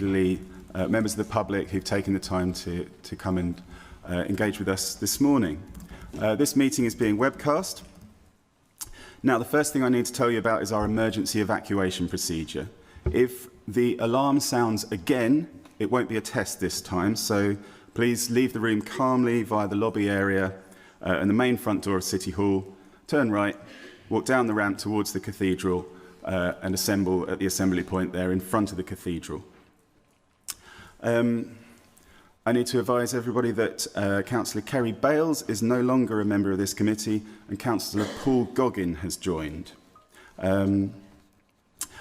members of the public who've taken the time to come and engage with us this morning. This meeting is being webcast. Now, the first thing I need to tell you about is our emergency evacuation procedure. If the alarm sounds again, it won't be a test this time, so please leave the room calmly via the lobby area and the main front door of City Hall, turn right, walk down the ramp towards the cathedral and assemble at the assembly point there in front of the cathedral. I need to advise everybody that Councillor Kerry Bales is no longer a member of this committee and Councillor Paul Goggin has joined.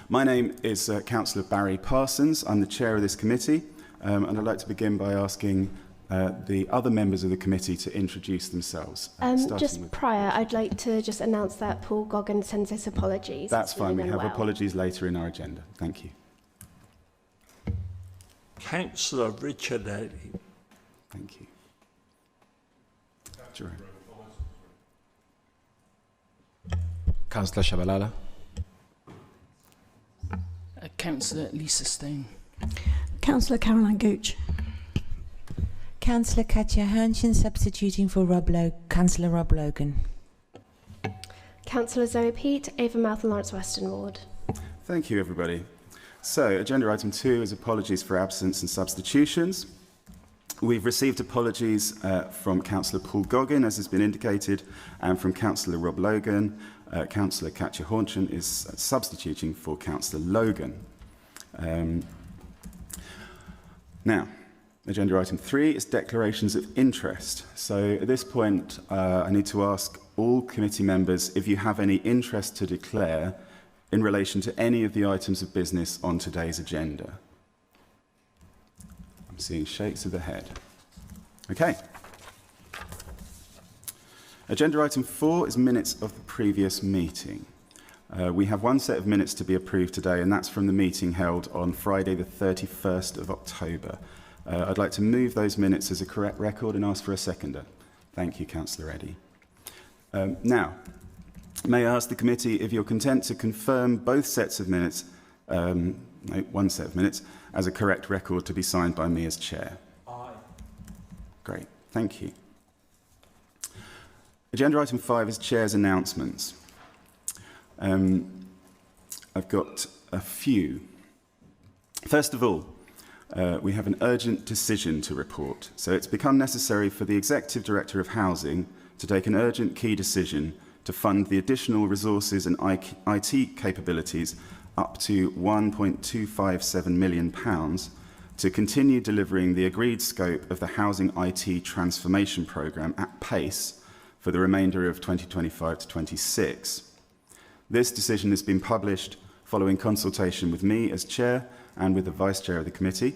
My name is Councillor Barry Parsons. I'm the chair of this committee and I'd like to begin by asking the other members of the committee to introduce themselves. Just prior, I'd like to just announce that Paul Goggin sends his apologies. That's fine, we have apologies later in our agenda. Thank you. Councillor Richard Eddy. Thank you. Jerome. Councillor Shabalala. Councillor Lisa Stone. Councillor Caroline Gooch. Councillor Katja Hanshin, substituting for Councillor Rob Logan. Councillor Zoe Peat, Avonmouth and Lawrence Western Ward. Thank you, everybody. So, agenda item 2 is apologies for absence and substitutions. We've received apologies from Councillor Paul Goggin, as has been indicated, and from Councillor Rob Logan. Councillor Katja Hanshin is substituting for Councillor Logan. Now, agenda item 3 is declarations of interest. So at this point, I need to ask all committee members if you have any interest to declare in relation to any of the items of business on today's agenda. I'm seeing shakes of the head. Okay. Agenda item 4 is minutes of the previous meeting. We have one set of minutes to be approved today, and that's from the meeting held on Friday the 31st of October. I'd like to move those minutes as a correct record and ask for a seconder. Thank you, Councillor Eddy. Now, may I ask the committee if you're content to confirm both sets of minutes, one set of minutes, as a correct record to be signed by me as chair? Aye. Great, thank you. Agenda item 5 is chair's announcements. I've got a few. First of all, we have an urgent decision to report. So it's become necessary for the Executive Director of Housing to take an urgent key decision to fund the additional resources and IT capabilities up to £1.257 million to continue delivering the agreed scope of the Housing IT Transformation Programme at pace for the remainder of 2025 to 26. This decision has been published following consultation with me as chair and with the vice chair of the committee,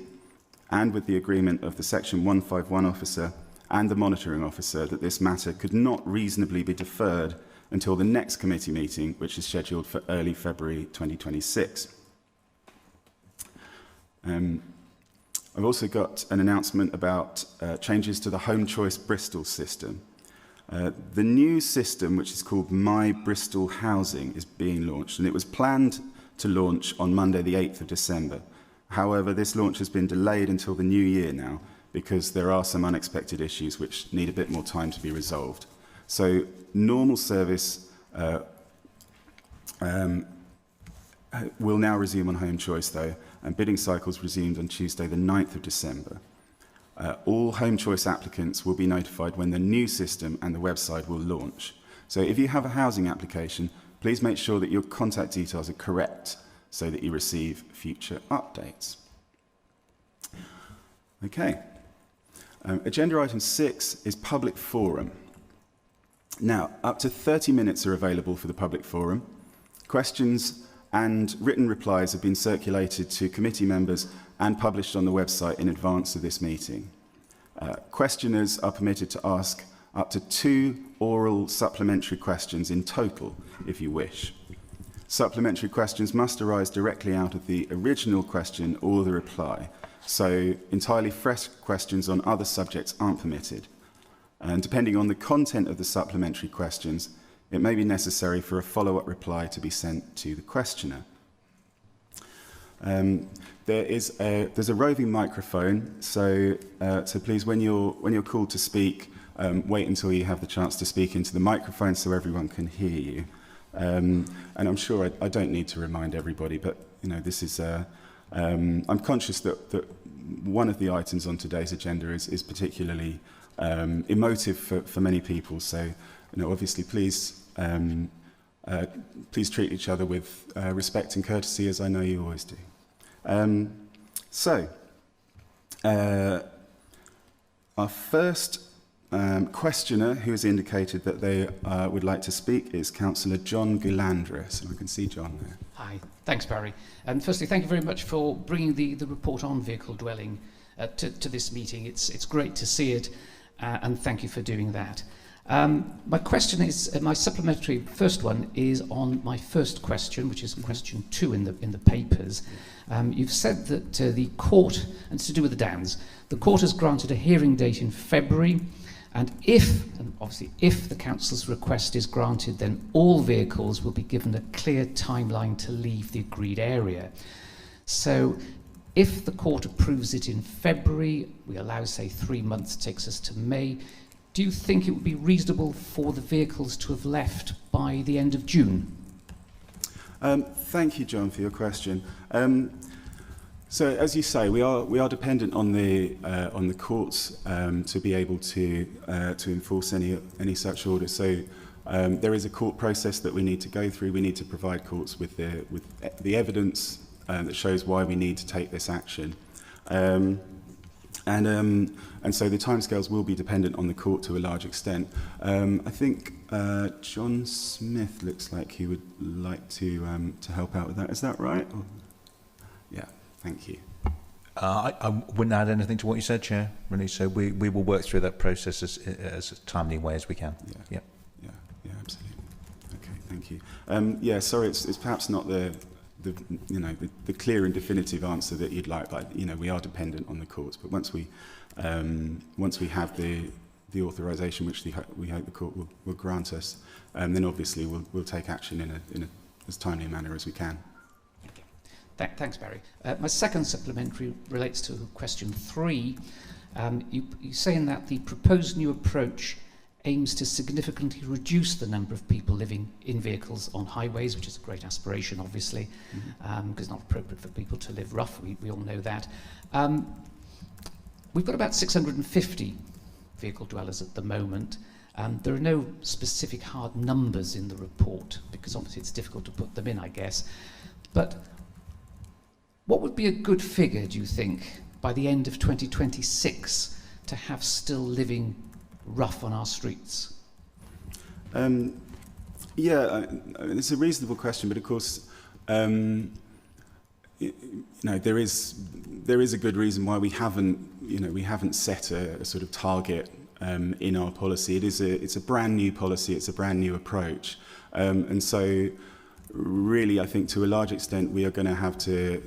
and with the agreement of the Section 151 officer and the monitoring officer that this matter could not reasonably be deferred until the next committee meeting, which is scheduled for early February 2026. I've also got an announcement about changes to the Home Choice Bristol system. The new system, which is called My Bristol Housing, is being launched, and it was planned to launch on Monday the 8th of December. However, this launch has been delayed until the new year now because there are some unexpected issues which need a bit more time to be resolved. So normal service will now resume on Home Choice though, and bidding cycles resumed on Tuesday the 9th of December. All Home Choice applicants will be notified when the new system and the website will launch. So if you have a housing application, please make sure that your contact details are correct so that you receive future updates. Okay. Agenda item 6 is public forum. Now, up to 30 minutes are available for the public forum. Questions and written replies have been circulated to committee members and published on the website in advance of this meeting. Questioners are permitted to ask up to 2 oral supplementary questions in total, if you wish. Supplementary questions must arise directly out of the original question or the reply, so entirely fresh questions on other subjects aren't permitted. And depending on the content of the supplementary questions, it may be necessary for a follow-up reply to be sent to the questioner. There's a roving microphone, so please, when you're called to speak, wait until you have the chance to speak into the microphone so everyone can hear you. And I'm sure I don't need to remind everybody, but this is. I'm conscious that one of the items on today's agenda is particularly emotive for many people. So, obviously, please treat each other with respect and courtesy, as I know you always do. Our first questioner who has indicated that they would like to speak is Councillor John Goulandris. And I can see John there. Hi, thanks, Barry. And firstly, thank you very much for bringing the report on vehicle dwelling to this meeting. It's great to see it, and thank you for doing that. My question is, my supplementary first one is on my first question, which is question 2 in the papers. You've said that the court, and it's to do with the Downs, the court has granted a hearing date in February, and if the council's request is granted, then all vehicles will be given a clear timeline to leave the agreed area. So if the court approves it in February, we allow, say, 3 months, takes us to May, do you think it would be reasonable for the vehicles to have left by the end of June? Thank you, John, for your question. So, as you say, we are dependent on the courts to be able to enforce any such order. So, there is a court process that we need to go through. We need to provide courts with the evidence that shows why we need to take this action. And so the timescales will be dependent on the court to a large extent. I think John Smith looks like he would like to help out with that. Is that right? Or? Yeah, thank you. I wouldn't add anything to what you said, Chair, really. So we will work through that process as a timely way as we can. Yeah, absolutely. Okay, thank you. Sorry, it's perhaps not the clear and definitive answer that you'd like, but we are dependent on the courts. But once we have the authorisation, which we hope the court will grant us, then obviously we'll take action in a as timely a manner as we can. Okay. Thanks, Barry. My second supplementary relates to question 3. You say in that the proposed new approach aims to significantly reduce the number of people living in vehicles on highways, which is a great aspiration, obviously, because it's not appropriate for people to live rough. We all know that. We've got about 650 vehicle dwellers at the moment. There are no specific hard numbers in the report, because obviously it's difficult to put them in, I guess. But what would be a good figure, do you think, by the end of 2026 to have still living rough on our streets? It's a reasonable question, but of course, there is a good reason why we haven't set a sort of target in our policy. It's a brand new policy. It's a brand new approach, and so really, I think to a large extent we are going to have to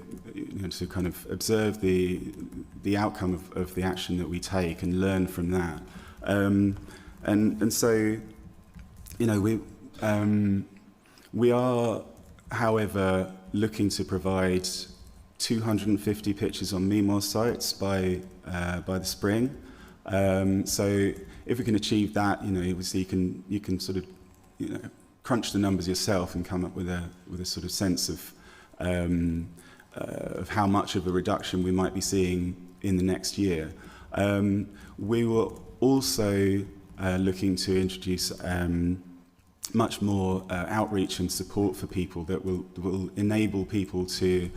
to kind of observe the outcome of the action that we take and learn from that. And so, we are, however, looking to provide 250 pitches on MEMOS sites by the spring. So if we can achieve that, obviously you can sort of, crunch the numbers yourself and come up with a sort of sense of how much of a reduction we might be seeing in the next year. We were also looking to introduce much more outreach and support for people that will enable people to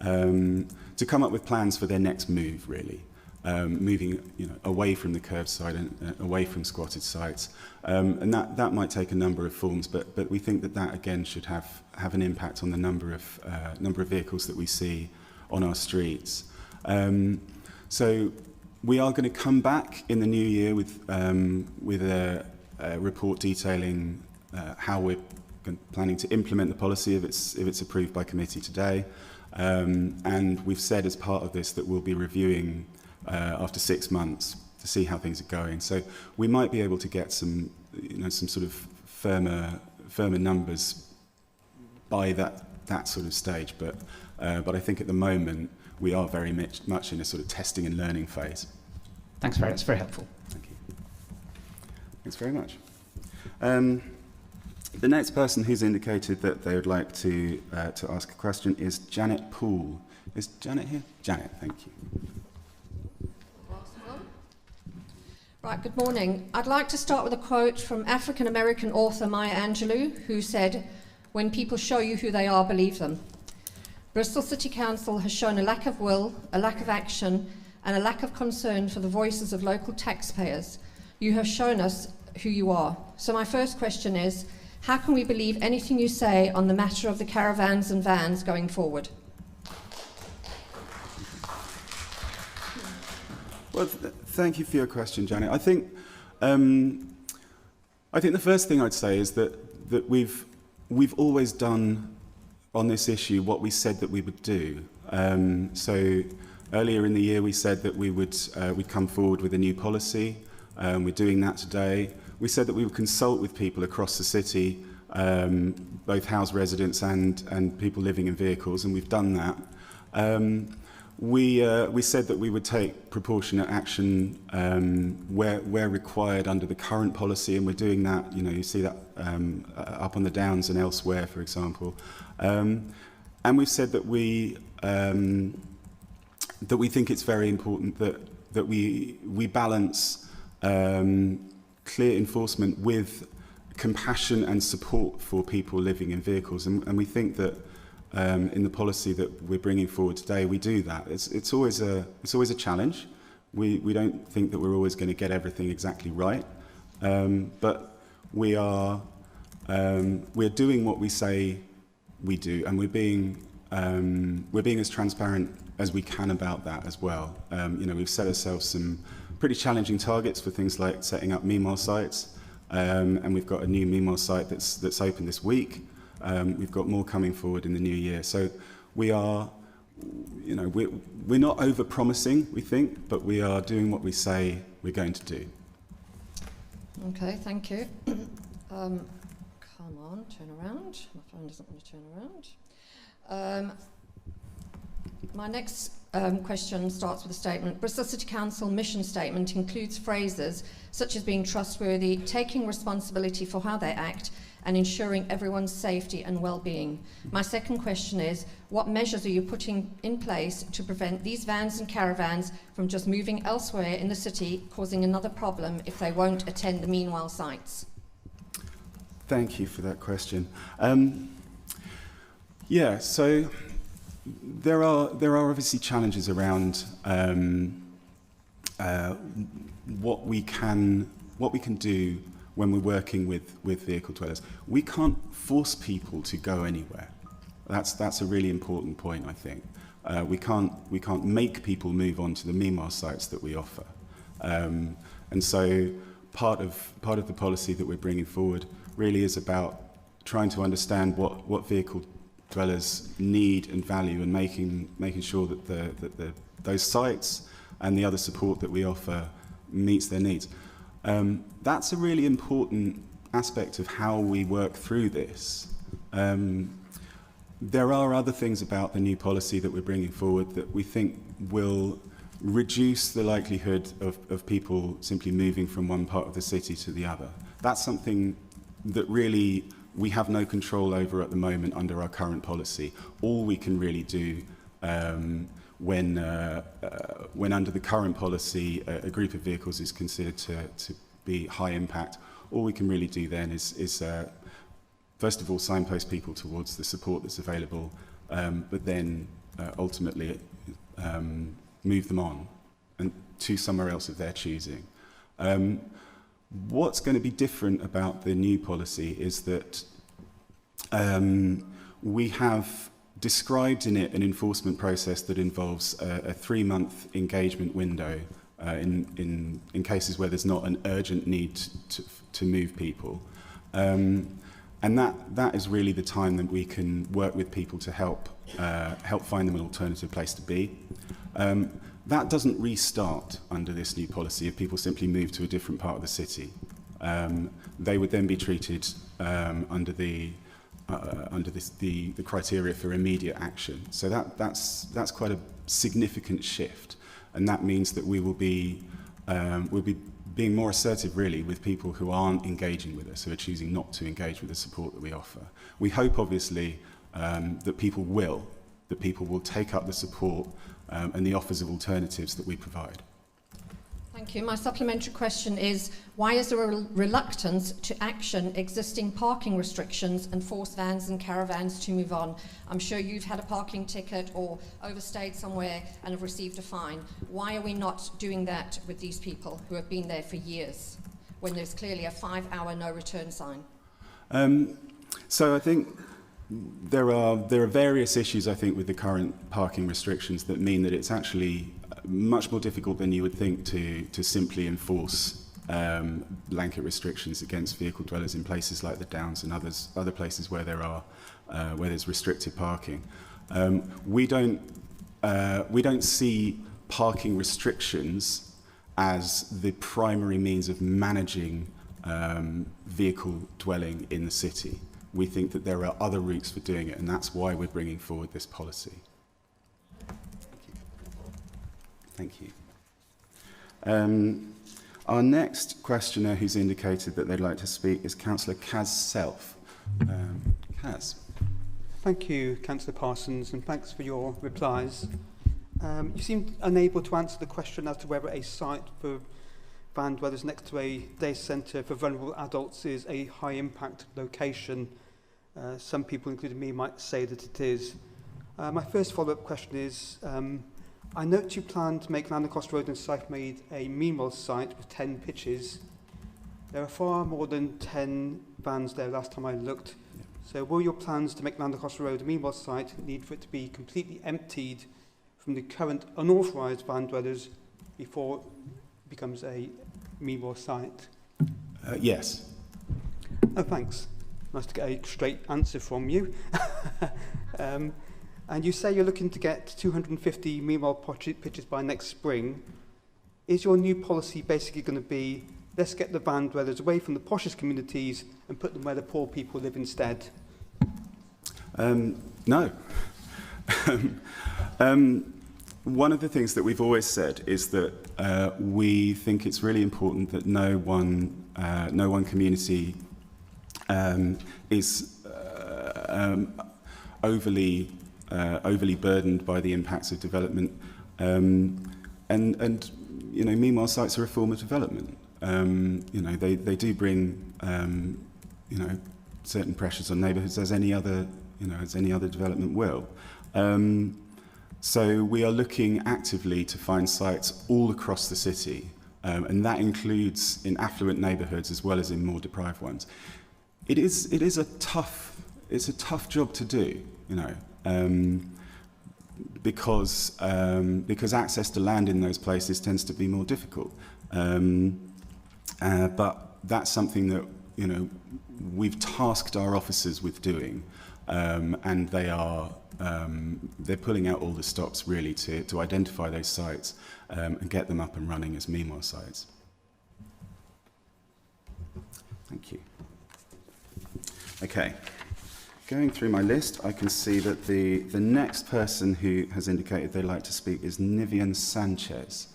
come up with plans for their next move, really. Moving away from the curbside and away from squatted sites, and that might take a number of forms, but we think that again should have an impact on the number of vehicles that we see on our streets. So we are going to come back in the new year with a report detailing how we're planning to implement the policy if it's approved by committee today, and we've said as part of this that we'll be reviewing after 6 months to see how things are going. So we might be able to get some sort of firmer numbers by that that sort of stage. But I think at the moment we are very much in a sort of testing and learning phase. Thanks very much. That's very helpful. Thank you. Thanks very much. The next person who's indicated that they would like to ask a question is Janet Poole. Is Janet here? Janet, thank you. Right, good morning. I'd like to start with a quote from African-American author Maya Angelou, who said, "When people show you who they are, believe them." Bristol City Council has shown a lack of will, a lack of action, and a lack of concern for the voices of local taxpayers. You have shown us who you are. So my first question is, how can we believe anything you say on the matter of the caravans and vans going forward? Well, thank you for your question, Janet. I think the first thing I'd say is that we've always done on this issue what we said that we would do. So earlier in the year, we said that we'd come forward with a new policy. We're doing that today. We said that we would consult with people across the city, both house residents and people living in vehicles, and we've done that. We said that we would take proportionate action where required under the current policy, and we're doing that. You know, you see that up on the Downs and elsewhere, for example. And we've said that we think it's very important that we balance clear enforcement with compassion and support for people living in vehicles, and we think that. In the policy that we're bringing forward today, we do that. It's always a challenge. We don't think that we're always going to get everything exactly right, but we're doing what we say we do, and we're being as transparent as we can about that as well. You know, we've set ourselves some pretty challenging targets for things like setting up MEMAR sites, and we've got a new MEMAR site that's open this week. We've got more coming forward in the new year. So we are, you know, we're not over-promising, we think, but we are doing what we say we're going to do. Okay, thank you. Come on, turn around. My phone doesn't want to turn around. My next question starts with a statement. Bristol City Council mission statement includes phrases such as being trustworthy, taking responsibility for how they act, and ensuring everyone's safety and well-being. My second question is, what measures are you putting in place to prevent these vans and caravans from just moving elsewhere in the city, causing another problem if they won't attend the meanwhile sites? Thank you for that question. So there are obviously challenges around what we can do when we're working with vehicle dwellers. We can't force people to go anywhere. That's a really important point, I think. We can't make people move on to the MEMAR sites that we offer. And so part of the policy that we're bringing forward really is about trying to understand what vehicle dwellers need and value, and making sure that those sites and the other support that we offer meets their needs. That's a really important aspect of how we work through this. There are other things about the new policy that we're bringing forward that we think will reduce the likelihood of people simply moving from one part of the city to the other. That's something that really we have no control over at the moment under our current policy. All we can really do when under the current policy a group of vehicles is considered to be high impact, all we can really do then is first of all signpost people towards the support that's available, but then ultimately move them on and to somewhere else of their choosing. What's going to be different about the new policy is that we have described in it an enforcement process that involves a 3-month engagement window in cases where there's not an urgent need to move people. And that is really the time that we can work with people to help find them an alternative place to be. That doesn't restart under this new policy if people simply move to a different part of the city. They would then be treated under the under the criteria for immediate action. So that's quite a significant shift, and that means that we'll be being more assertive really with people who aren't engaging with us, who are choosing not to engage with the support that we offer. We hope obviously that people will take up the support and the offers of alternatives that we provide. Thank you. My supplementary question is, why is there a reluctance to action existing parking restrictions and force vans and caravans to move on? I'm sure you've had a parking ticket or overstayed somewhere and have received a fine. Why are we not doing that with these people who have been there for years when there's clearly a 5-hour no return sign? So I think there are various issues, I think, with the current parking restrictions that mean that it's actually much more difficult than you would think to simply enforce blanket restrictions against vehicle dwellers in places like the Downs and other places where there's restricted parking. We don't see parking restrictions as the primary means of managing vehicle dwelling in the city. We think that there are other routes for doing it, and that's why we're bringing forward this policy. Thank you. Our next questioner who's indicated that they'd like to speak is Councillor Kaz Self. Kaz. Thank you, Councillor Parsons, and thanks for your replies. You seemed unable to answer the question as to whether a site for van dwellers next to a day centre for vulnerable adults is a high-impact location. Some people, including me, might say that it is. My first follow-up question is, I note you plan to make Landercost Road and Sifemead a meanwhile site with 10 pitches. There are far more than 10 vans there last time I looked. So will your plans to make Landercost Road a meanwhile site need for it to be completely emptied from the current unauthorised van dwellers before it becomes a meanwhile site? Yes. Oh, thanks. Nice to get a straight answer from you. And you say you're looking to get 250 meanwhile pitches by next spring. Is your new policy basically going to be, let's get the van dwellers away from the poshest communities and put them where the poor people live instead? No. One of the things that we've always said is that we think it's really important that no one community is overly burdened by the impacts of development, and you know, meanwhile sites are a form of development. You know, they do bring you know, certain pressures on neighbourhoods as any other development will. So we are looking actively to find sites all across the city, and that includes in affluent neighbourhoods as well as in more deprived ones. It's a tough job to do, you know, because access to land in those places tends to be more difficult. But that's something that, you know, we've tasked our officers with doing, and they're pulling out all the stops really to identify those sites and get them up and running as meanwhile sites. Thank you. Okay, going through my list, I can see that the next person who has indicated they'd like to speak is Nivian Sanchez.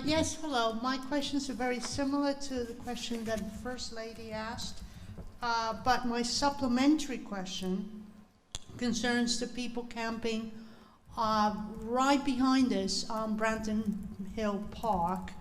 Yes, hello. My questions are very similar to the question that the First Lady asked, but my supplementary question concerns the people camping right behind us on Branton Hill Park,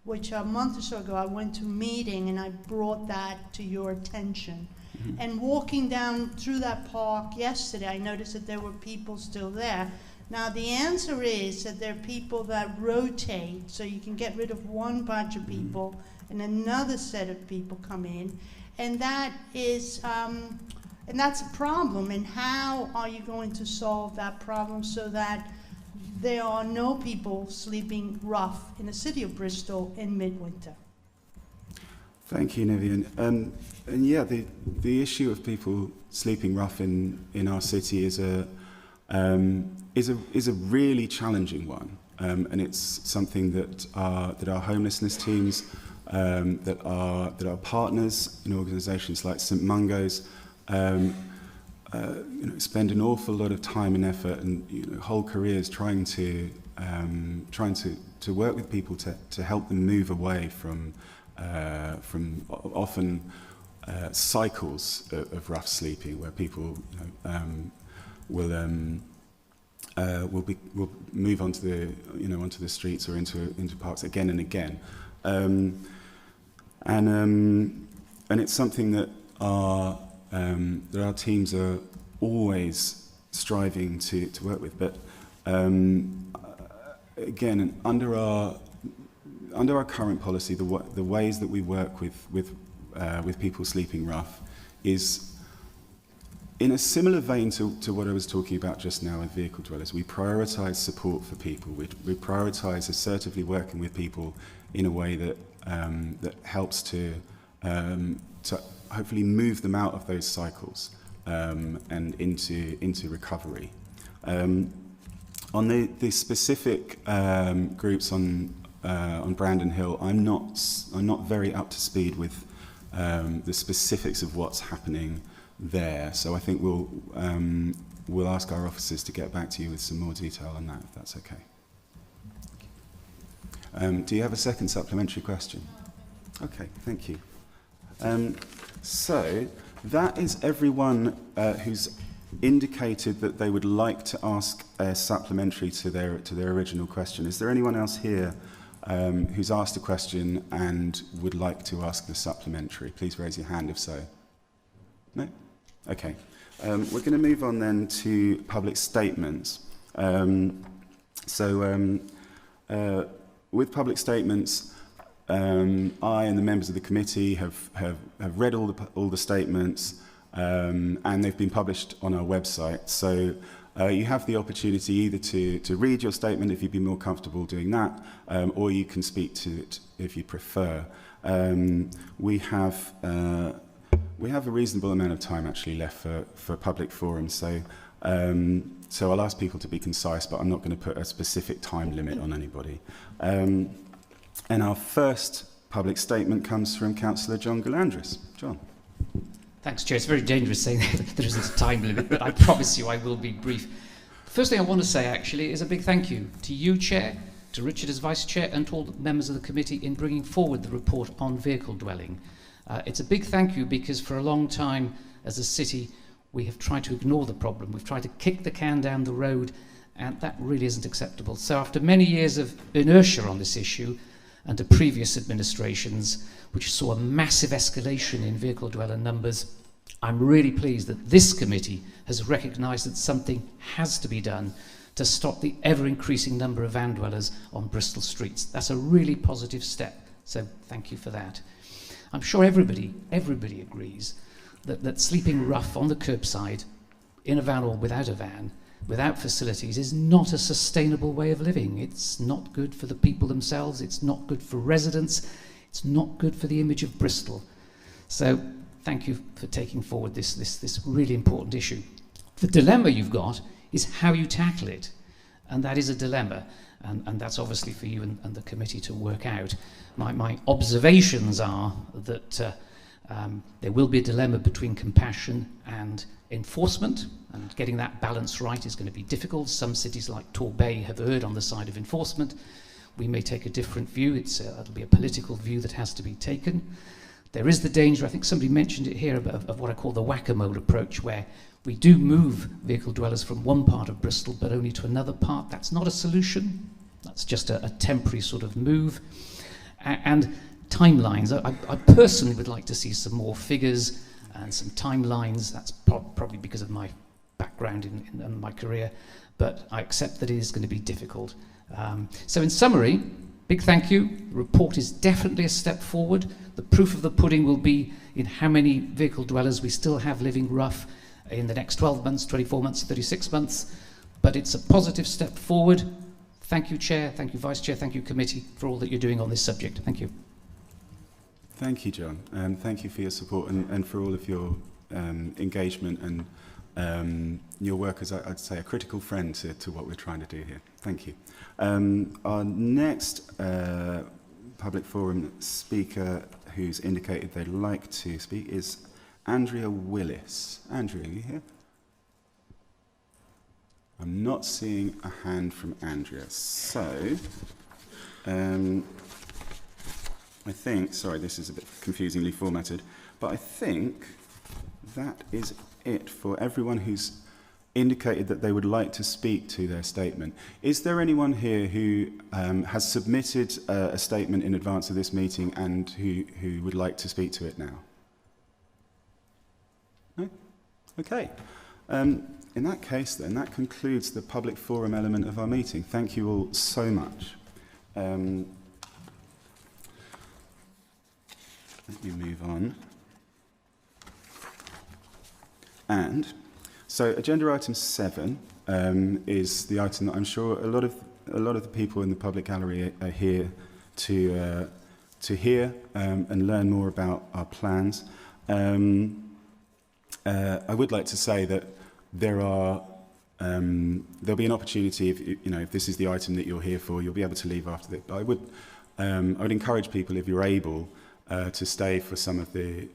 which a month or so ago I went to a meeting and I brought that to your attention. Mm-hmm. And walking down through that park yesterday, I noticed that there were people still there. Now the answer is that there are people that rotate, so you can get rid of one batch of people and another set of people come in, and that is, and that's a problem. And how are you going to solve that problem so that there are no people sleeping rough in the city of Bristol in midwinter? Thank you, Nivian. And yeah, the issue of people sleeping rough in our city is a really challenging one, and it's something that our homelessness teams that are partners in organisations like St Mungo's, spend an awful lot of time and effort and whole careers trying to work with people to help them move away from often cycles of rough sleeping, where people will move onto the streets or into parks again and again, and it's something that our teams are always striving to work with. But again, under our current policy, the ways that we work with people sleeping rough is in a similar vein to what I was talking about just now with vehicle dwellers. We prioritise support for people. We prioritise assertively working with people in a way that helps to hopefully move them out of those cycles and into recovery. On the specific groups on Brandon Hill, I'm not very up to speed with the specifics of what's happening there. So I think we'll ask our officers to get back to you with some more detail on that, if that's okay. Do you have a second supplementary question? Okay, thank you. So that is everyone who's indicated that they would like to ask a supplementary to their original question. Is there anyone else here who's asked a question and would like to ask the supplementary? Please raise your hand if so. No? Okay. We're going to move on then to public statements. With public statements, I and the members of the committee have read all the statements, and they've been published on our website. So you have the opportunity either to read your statement if you'd be more comfortable doing that, or you can speak to it if you prefer. We have a reasonable amount of time actually left for public forums. So I'll ask people to be concise, but I'm not going to put a specific time limit on anybody. And our first public statement comes from Councillor John Galandris. John. Thanks, Chair. It's very dangerous saying that there isn't a time limit, but I promise you I will be brief. The first thing I want to say, actually, is a big thank you to you, Chair, to Richard as Vice Chair, and to all the members of the committee in bringing forward the report on vehicle dwelling. It's a big thank you because for a long time, as a city, we have tried to ignore the problem. We've tried to kick the can down the road, and that really isn't acceptable. So after many years of inertia on this issue, under previous administrations, which saw a massive escalation in vehicle dweller numbers, I'm really pleased that this committee has recognised that something has to be done to stop the ever-increasing number of van dwellers on Bristol streets. That's a really positive step, so thank you for that. I'm sure everybody agrees that sleeping rough on the curbside, in a van or without a van, without facilities, is not a sustainable way of living. It's not good for the people themselves, it's not good for residents, it's not good for the image of Bristol. So thank you for taking forward this really important issue. The dilemma you've got is how you tackle it, and that is a dilemma, and that's obviously for you and the committee to work out. My observations are that there will be a dilemma between compassion and enforcement, and getting that balance right is going to be difficult. Some cities like Torbay have erred on the side of enforcement. We may take a different view. It'll be a political view that has to be taken. There is the danger, I think somebody mentioned it here, of what I call the whack-a-mole approach, where we do move vehicle dwellers from one part of Bristol but only to another part. That's not a solution. That's just a temporary sort of move. And timelines. I personally would like to see some more figures and some timelines. That's probably because of my background in my career, but I accept that it is going to be difficult. So in summary, big thank you. The report is definitely a step forward. The proof of the pudding will be in how many vehicle dwellers we still have living rough in the next 12 months, 24 months, 36 months, but it's a positive step forward. Thank you, Chair, thank you, Vice Chair, thank you, Committee, for all that you're doing on this subject. Thank you. Thank you, John, and thank you for your support and for all of your engagement and your work as, I'd say, a critical friend to what we're trying to do here. Thank you. Our next public forum speaker who's indicated they'd like to speak is Andrea Willis. Andrea, are you here? I'm not seeing a hand from Andrea. So, I think, sorry, this is a bit confusingly formatted, but I think that is it for everyone who's indicated that they would like to speak to their statement. Is there anyone here who has submitted a statement in advance of this meeting and who would like to speak to it now? No? Okay. In that case, then, that concludes the public forum element of our meeting. Thank you all so much. Let me move on. And so, agenda item 7 is the item that I'm sure a lot of the people in the public gallery are here to hear and learn more about our plans. I would like to say that there'll be an opportunity if this is the item that you're here for, you'll be able to leave after that. But I would encourage people, if you're able, to stay for some of the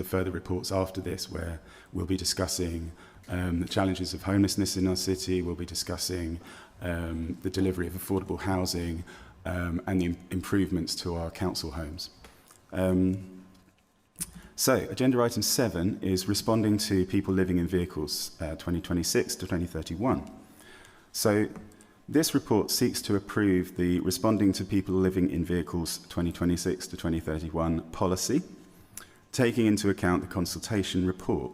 further reports after this, where we'll be discussing the challenges of homelessness in our city. We'll be discussing the delivery of affordable housing and the improvements to our council homes. So, agenda item 7 is responding to people living in vehicles 2026 to 2031. So, this report seeks to approve the Responding to People Living in Vehicles 2026 to 2031 policy, taking into account the consultation report.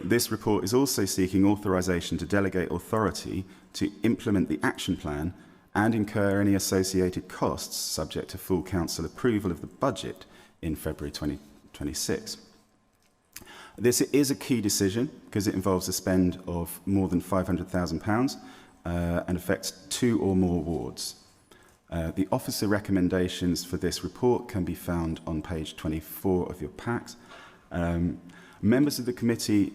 This report is also seeking authorisation to delegate authority to implement the action plan and incur any associated costs subject to full council approval of the budget in February 2026. This is a key decision because it involves a spend of more than £500,000 and affects 2 or more wards. The officer recommendations for this report can be found on page 24 of your packs. Members of the committee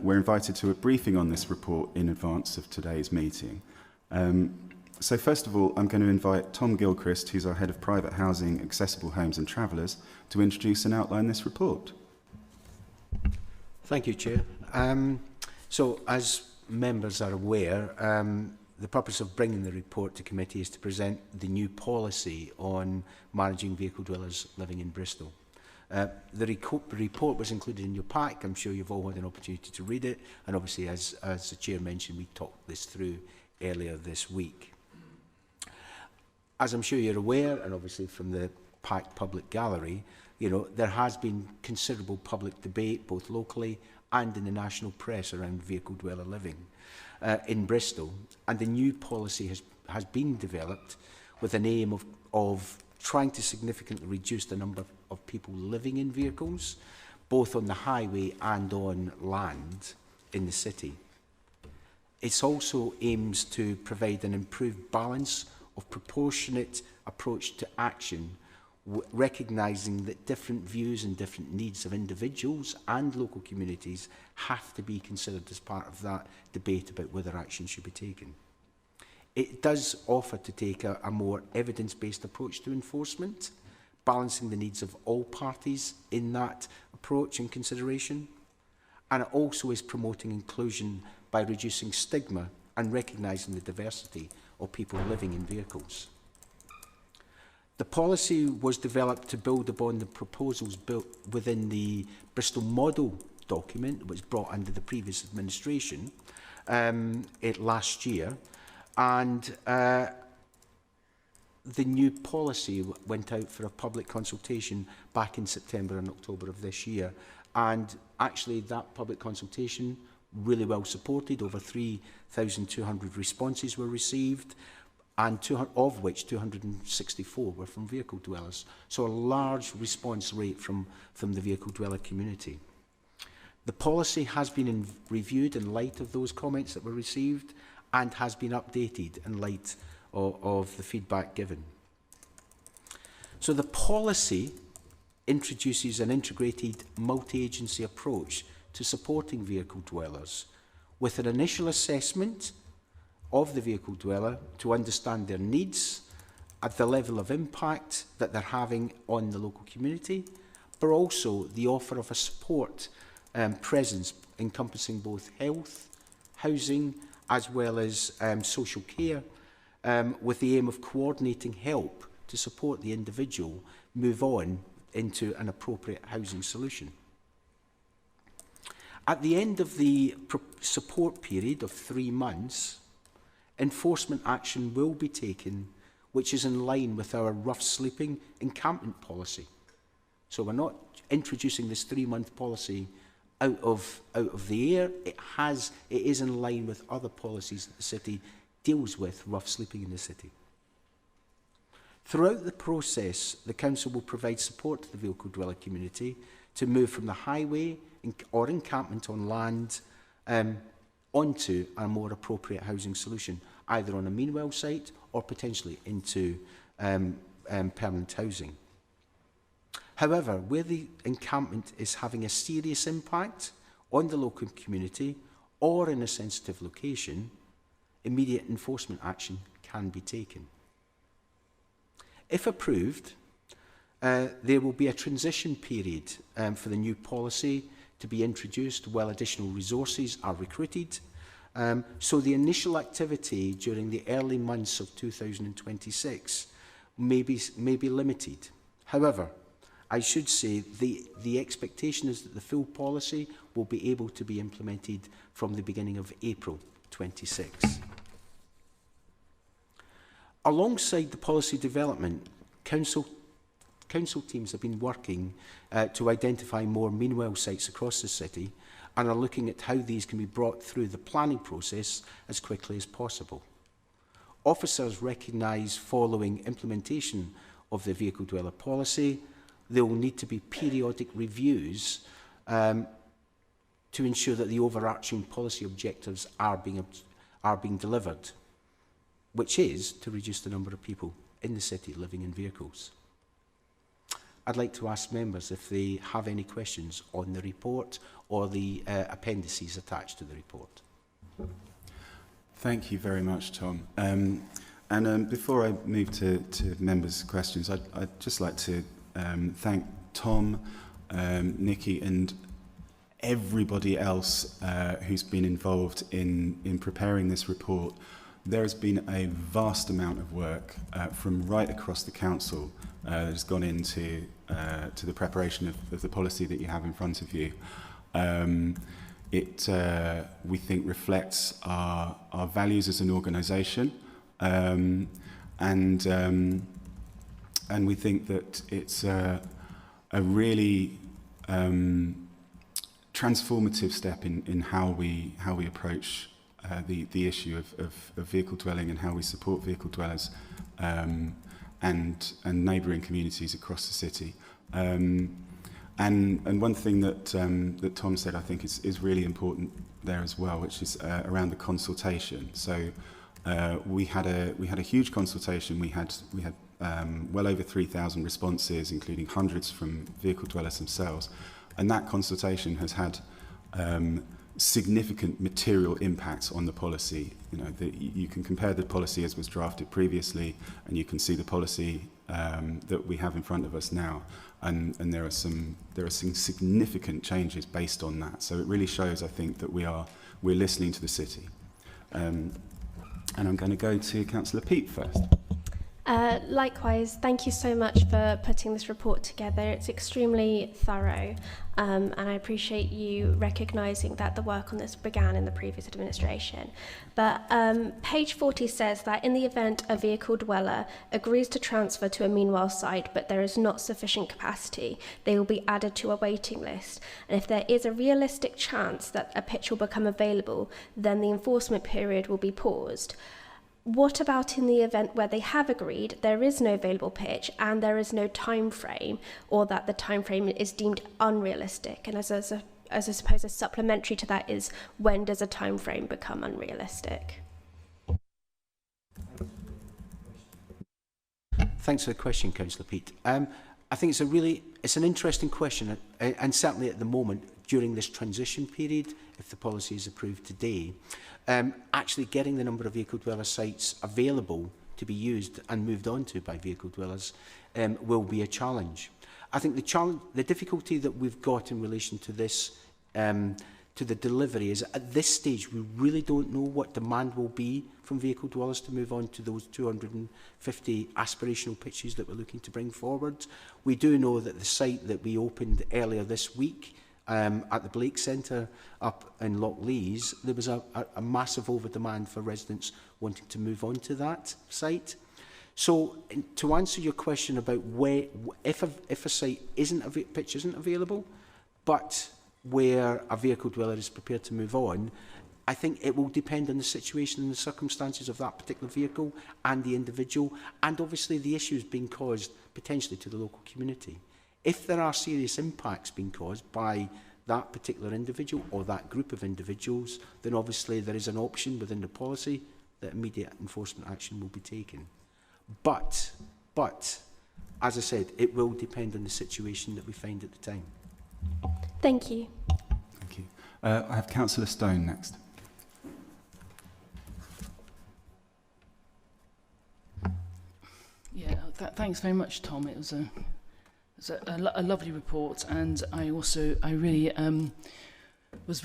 were invited to a briefing on this report in advance of today's meeting. So first of all, I'm going to invite Tom Gilchrist, who's our Head of Private Housing, Accessible Homes and Travellers, to introduce and outline this report. Thank you, Chair. So, as members are aware, the purpose of bringing the report to committee is to present the new policy on managing vehicle dwellers living in Bristol. The report was included in your pack. I'm sure you've all had an opportunity to read it, and obviously, as the Chair mentioned, we talked this through earlier this week. As I'm sure you're aware, and obviously from the packed public gallery, there has been considerable public debate, both locally and in the national press, around vehicle dweller living in Bristol. And the new policy has been developed with an aim of trying to significantly reduce the number of people living in vehicles, both on the highway and on land in the city. It also aims to provide an improved balance of proportionate approach to action, recognising that different views and different needs of individuals and local communities have to be considered as part of that debate about whether action should be taken. It does offer to take a more evidence-based approach to enforcement, balancing the needs of all parties in that approach and consideration. And it also is promoting inclusion by reducing stigma and recognising the diversity of people living in vehicles. The policy was developed to build upon the proposals built within the Bristol Model document, which was brought under the previous administration last year. And the new policy went out for a public consultation back in September and October of this year. And actually that public consultation, really well supported, over 3,200 responses were received, and of which 264 were from vehicle dwellers. So a large response rate from the vehicle dweller community. The policy has been reviewed in light of those comments that were received and has been updated in light of the feedback given. So the policy introduces an integrated multi-agency approach to supporting vehicle dwellers with an initial assessment of the vehicle dweller to understand their needs at the level of impact that they're having on the local community, but also the offer of a support presence encompassing both health, housing, as well as social care, with the aim of coordinating help to support the individual move on into an appropriate housing solution. At the end of the support period of 3 months, enforcement action will be taken, which is in line with our rough sleeping encampment policy. So we're not introducing this 3-month policy out of the air. It is in line with other policies that the city deals with rough sleeping in the city. Throughout the process, the council will provide support to the vehicle dweller community to move from the highway or encampment on land onto a more appropriate housing solution, either on a Meanwell site or potentially into permanent housing. However, where the encampment is having a serious impact on the local community or in a sensitive location, immediate enforcement action can be taken. If approved, there will be a transition period for the new policy to be introduced while additional resources are recruited. So the initial activity during the early months of 2026 may be limited. However, I should say the expectation is that the full policy will be able to be implemented from the beginning of April 26. Alongside the policy development, council teams have been working to identify more Meanwell sites across the city and are looking at how these can be brought through the planning process as quickly as possible. Officers recognise following implementation of the vehicle dweller policy, there will need to be periodic reviews to ensure that the overarching policy objectives are being delivered, which is to reduce the number of people in the city living in vehicles. I'd like to ask members if they have any questions on the report or the appendices attached to the report. Thank you very much, Tom. Before I move to members' questions, I'd just like to thank Tom, Nikki and everybody else who's been involved in preparing this report. There has been a vast amount of work from right across the council that has gone into to the preparation of the policy that you have in front of you. It, we think, reflects our values as an organisation, and we think that it's a really transformative step in how we approach the issue of vehicle dwelling and how we support vehicle dwellers and neighbouring communities across the city. And one thing that that Tom said, I think, is really important there as well, which is around the consultation. So we had a huge consultation. We had well over 3,000 responses, including hundreds from vehicle dwellers themselves, and that consultation has had significant material impacts on the policy. You know, you can compare the policy as was drafted previously, and you can see the policy that we have in front of us now, and there are some significant changes based on that. So it really shows, I think, that we're listening to the city. And I'm going to go to Councillor Peat first. Likewise, thank you so much for putting this report together. It's extremely thorough, and I appreciate you recognising that the work on this began in the previous administration. But page 40 says that in the event a vehicle dweller agrees to transfer to a Meanwell site but there is not sufficient capacity, they will be added to a waiting list. And if there is a realistic chance that a pitch will become available, then the enforcement period will be paused. What about in the event where they have agreed, there is no available pitch and there is no time frame, or that the time frame is deemed unrealistic? And as I suppose a supplementary to that is, when does a time frame become unrealistic? Thanks for the question, Councillor Peat. I think it's an interesting question, and certainly at the moment, during this transition period, if the policy is approved today, actually getting the number of vehicle dweller sites available to be used and moved on to by vehicle dwellers will be a challenge. I think the difficulty that we've got in relation to this, to the delivery, is at this stage we really don't know what demand will be from vehicle dwellers to move on to those 250 aspirational pitches that we're looking to bring forward. We do know that the site that we opened earlier this week at the Blake Centre up in Lochleys, there was a massive over-demand for residents wanting to move on to that site. So to answer your question about where, if a site pitch isn't available, but where a vehicle dweller is prepared to move on, I think it will depend on the situation and the circumstances of that particular vehicle and the individual, and obviously the issues being caused potentially to the local community. If there are serious impacts being caused by that particular individual or that group of individuals, then obviously there is an option within the policy that immediate enforcement action will be taken. But, as I said, it will depend on the situation that we find at the time. Thank you. Thank you. I have Councillor Stone next. Yeah, thanks very much, Tom. It was a lovely report, and it was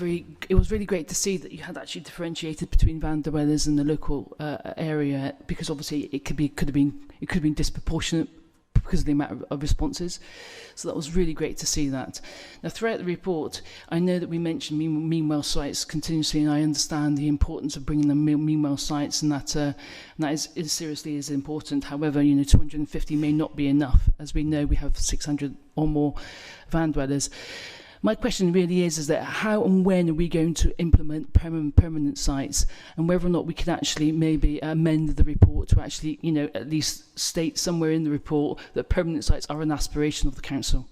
really great to see that you had actually differentiated between van dwellers and the local area, because obviously it could have been disproportionate because of the amount of responses. So that was really great to see that. Now, throughout the report, I know that we mentioned meanwhile sites continuously, and I understand the importance of bringing the meanwhile sites, and that is seriously is important. However, 250 may not be enough. As we know, we have 600 or more van dwellers. My question really is that how and when are we going to implement permanent sites, and whether or not we can actually maybe amend the report to actually, at least state somewhere in the report that permanent sites are an aspiration of the council.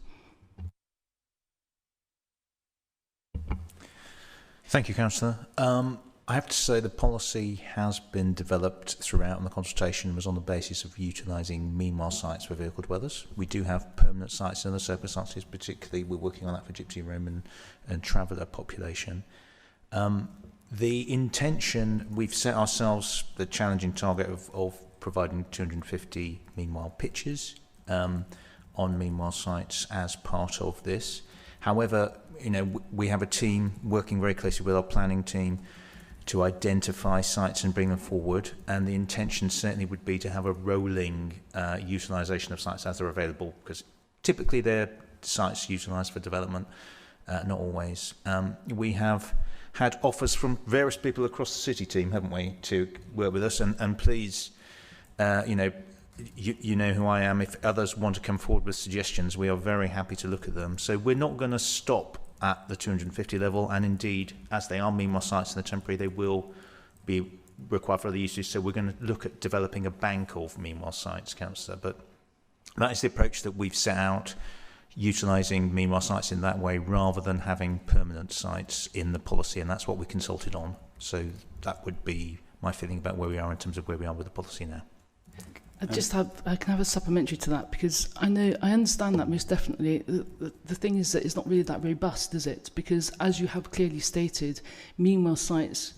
Thank you, Councillor. I have to say the policy has been developed throughout, and the consultation was on the basis of utilising meanwhile sites for vehicle dwellers. We do have permanent sites in other circumstances, particularly we're working on that for Gypsy Room and traveller population. The intention, we've set ourselves the challenging target of providing 250 meanwhile pitches on meanwhile sites as part of this. However, we have a team working very closely with our planning team to identify sites and bring them forward, and the intention certainly would be to have a rolling utilisation of sites as they're available, because typically they're sites utilised for development, not always. We have had offers from various people across the city team, haven't we, to work with us, and please, you know who I am. If others want to come forward with suggestions, we are very happy to look at them. So we're not going to stop at the 250 level, and indeed, as they are meanwhile sites in the temporary, they will be required for other uses. So we're going to look at developing a bank of meanwhile sites, Councillor. But that is the approach that we've set out, utilising meanwhile sites in that way rather than having permanent sites in the policy, and that's what we consulted on. So that would be my feeling about where we are in terms of where we are with the policy now. I can have a supplementary to that, because I understand that most definitely. The thing is that it's not really that robust, is it? Because as you have clearly stated, meanwhile sites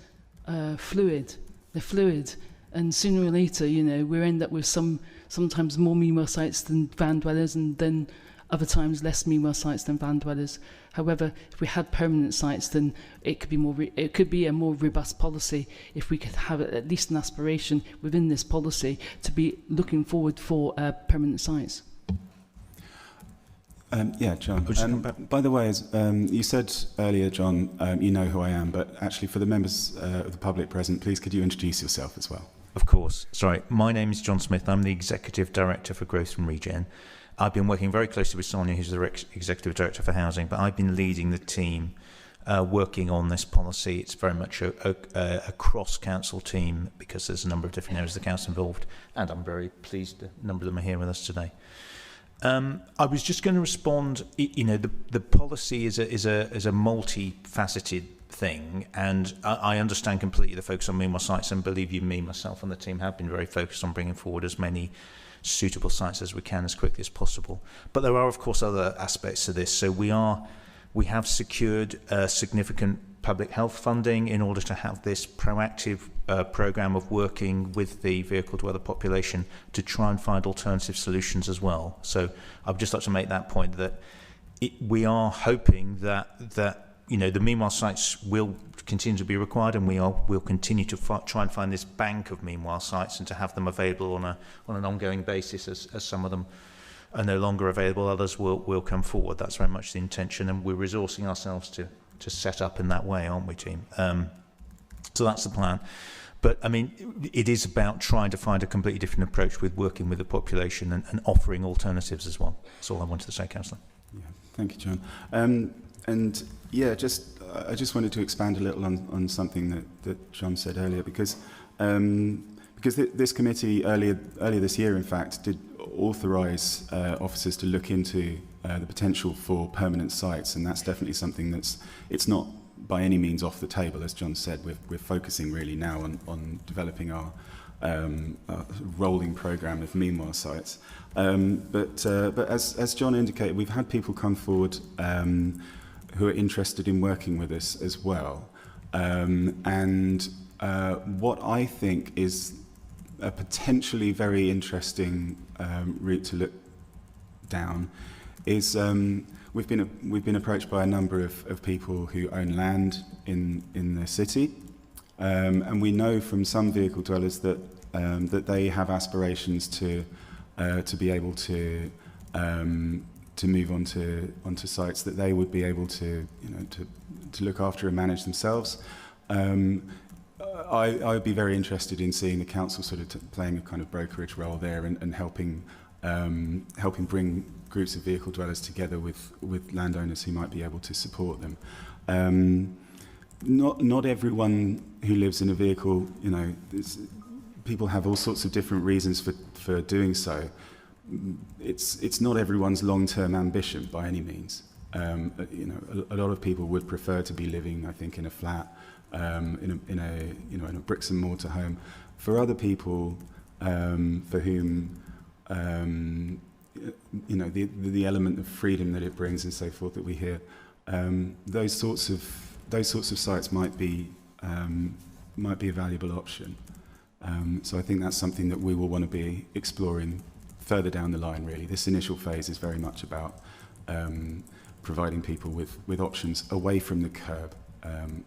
fluid. They're fluid, and sooner or later, we end up with sometimes more meanwhile sites than van dwellers, and then other times less meanwhile sites than van dwellers. However, if we had permanent sites, then it could be a more robust policy if we could have at least an aspiration within this policy to be looking forward for permanent sites. Yeah, John. By the way, you said earlier, John, you know who I am, but actually for the members of the public present, please could you introduce yourself as well? Of course. Sorry, my name is John Smith. I'm the Executive Director for Growth and Regen. I've been working very closely with Sonia, who's the Executive Director for Housing, but I've been leading the team working on this policy. It's very much a cross-council team, because there's a number of different areas of the council involved, and I'm very pleased a number of them are here with us today. I was just going to respond. The policy is a multifaceted thing, and I understand completely the focus on meanwhile sites, and believe you me, myself and the team have been very focused on bringing forward as many suitable sites as we can as quickly as possible. But there are, of course, other aspects to this. So we have secured significant public health funding in order to have this proactive programme of working with the vehicle dweller population to try and find alternative solutions as well. So I would just like to make that point that we are hoping that you know, the meanwhile sites will continue to be required, and we'll continue to try and find this bank of meanwhile sites and to have them available on an ongoing basis as some of them are no longer available, others will come forward. That's very much the intention, and we're resourcing ourselves to set up in that way, aren't we, team? So that's the plan. But I mean, it is about trying to find a completely different approach with working with the population and offering alternatives as well. That's all I wanted to say, Councillor. Yeah, thank you, John. And yeah, I just wanted to expand a little on something that John said earlier, because this committee earlier this year, in fact, did authorise officers to look into the potential for permanent sites, and that's definitely something it's not by any means off the table. As John said, we're focusing really now on developing our rolling programme of meanwhile sites. But as John indicated, we've had people come forward who are interested in working with us as well. And what I think is a potentially very interesting route to look down is we've been approached by a number of people who own land in the city, and we know from some vehicle dwellers that they have aspirations to be able to move onto sites that they would be able to look after and manage themselves. I would be very interested in seeing the council sort of playing a kind of brokerage role there and helping bring groups of vehicle dwellers together with landowners who might be able to support them. Not everyone who lives in a vehicle, people have all sorts of different reasons for doing so. It's not everyone's long-term ambition by any means. A lot of people would prefer to be living, I think, in a flat, in a bricks and mortar home. For other people, for whom the element of freedom that it brings and so forth that we hear, those sorts of sites might be a valuable option. So I think that's something that we will want to be exploring further down the line, really. This initial phase is very much about providing people with options away from the curb,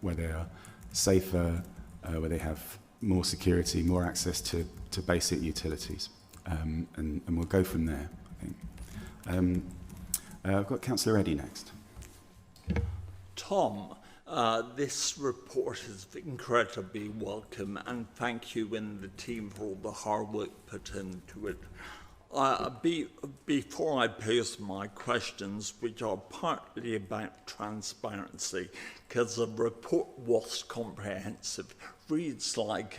where they are safer, where they have more security, more access to basic utilities. And we'll go from there, I think. I've got Councillor Eddy next. Tom, this report is incredibly welcome, and thank you and the team for all the hard work put into it. Before I pose my questions, which are partly about transparency, because the report was comprehensive, reads like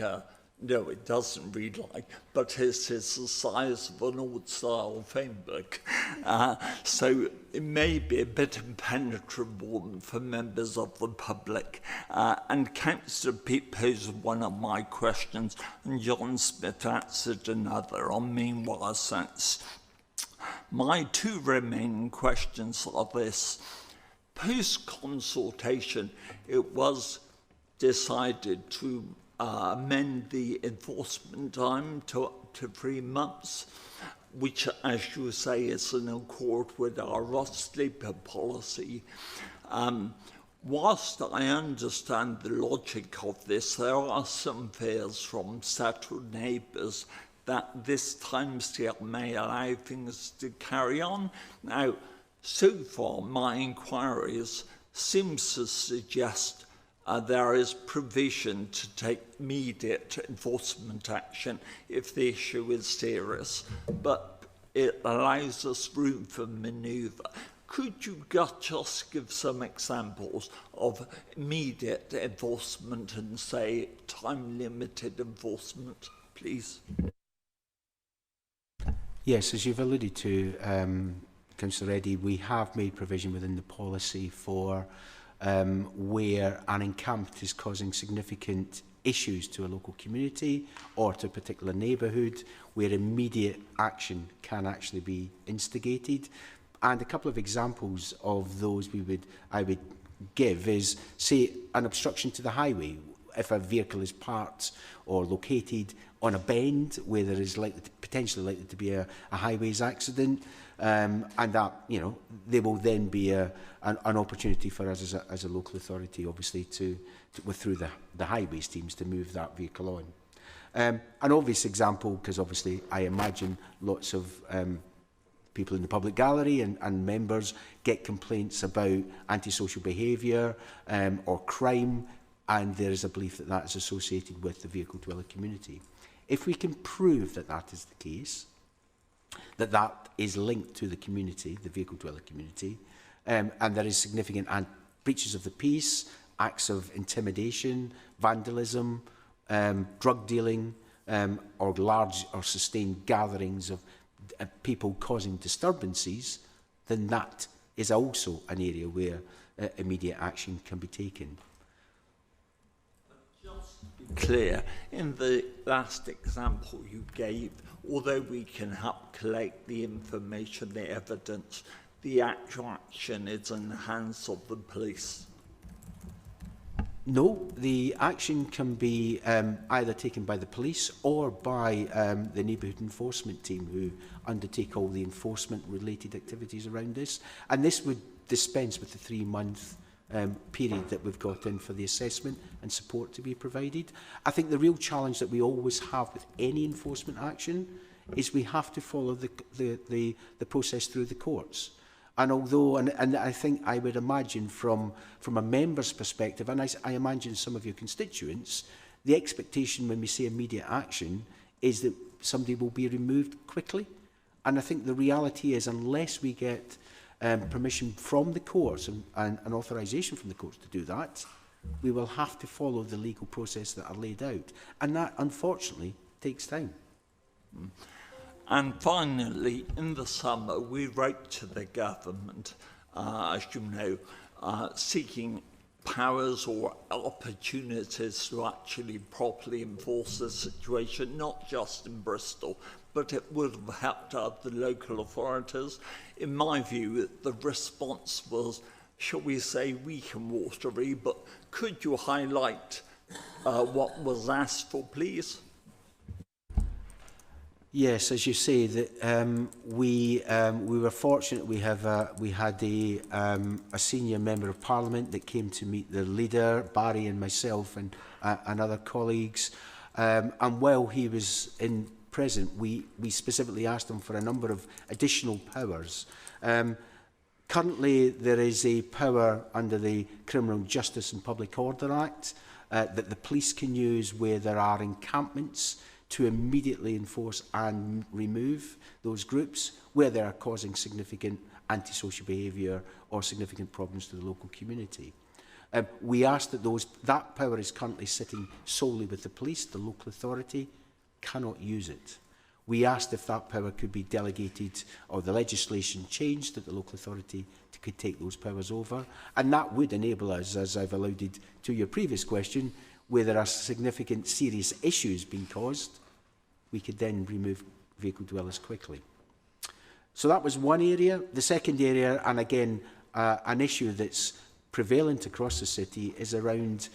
no, it doesn't read like, but it is the size of an old-style phone book. So it may be a bit impenetrable for members of the public. And Councillor Peat posed one of my questions, and John Smith answered another on meanwhile sites. My two remaining questions are this. Post-consultation, it was decided to amend the enforcement time to up to 3 months, which, as you say, is in accord with our rough sleeper policy. Whilst I understand the logic of this, there are some fears from settled neighbours that this timescale may allow things to carry on. Now, so far, my inquiries seems to suggest there is provision to take immediate enforcement action if the issue is serious, but it allows us room for manoeuvre. Could you just give some examples of immediate enforcement and, say, time-limited enforcement, please? Yes, as you've alluded to, Councillor Eddy, we have made provision within the policy for where an encampment is causing significant issues to a local community or to a particular neighbourhood, where immediate action can actually be instigated. And a couple of examples of those I would give is, say, an obstruction to the highway. If a vehicle is parked or located on a bend where there is potentially likely to be a highways accident, and that, you know, there will then be an opportunity for us as a local authority, obviously, through the highways teams to move that vehicle on. An obvious example, because obviously I imagine lots of people in the public gallery and members get complaints about antisocial behaviour or crime, and there is a belief that that is associated with the vehicle dweller community. If we can prove that that is the case, that that is linked to the community, the vehicle dweller community, and there is significant breaches of the peace, acts of intimidation, vandalism, drug dealing, or large or sustained gatherings of people causing disturbances, then that is also an area where immediate action can be taken. Just to be clear, in the last example you gave, although we can help collect the information, the evidence, the actual action is in the hands of the police. No, the action can be either taken by the police or by the neighbourhood enforcement team, who undertake all the enforcement-related activities around this. And this would dispense with the 3-month period that we've got in for the assessment and support to be provided. I think the real challenge that we always have with any enforcement action is we have to follow the process through the courts. And although, and I think I would imagine from a member's perspective, and I imagine some of your constituents, the expectation when we say immediate action is that somebody will be removed quickly. And I think the reality is, unless we get permission from the courts and authorisation from the courts to do that, we will have to follow the legal process that are laid out. And that, unfortunately, takes time. And finally, in the summer, we wrote to the government, as you know, seeking powers or opportunities to actually properly enforce the situation, not just in Bristol, but it would have helped out the local authorities. In my view, the response was, shall we say, weak and watery, but could you highlight what was asked for, please? Yes, as you say, that we were fortunate. We had a senior member of Parliament that came to meet the leader, Barry, and myself, and other colleagues. And while he was present, we specifically asked him for a number of additional powers. Currently, there is a power under the Criminal Justice and Public Order Act that the police can use where there are encampments to immediately enforce and remove those groups where they are causing significant antisocial behaviour or significant problems to the local community. We asked that that power is currently sitting solely with the police. The local authority cannot use it. We asked if that power could be delegated or the legislation changed that the local authority could take those powers over. And that would enable us, as I've alluded to your previous question, where there are significant serious issues being caused, we could then remove vehicle dwellers quickly. So that was one area. The second area, and again, an issue that's prevalent across the city, is around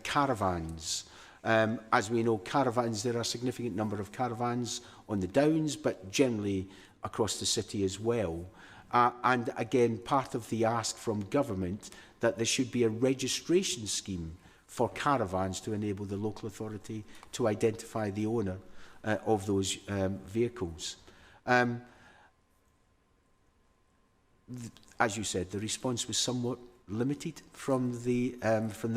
caravans. As we know, caravans, there are a significant number of caravans on the Downs, but generally across the city as well. And again, part of the ask from government that there should be a registration scheme for caravans to enable the local authority to identify the owner of those vehicles. As you said, the response was somewhat limited from the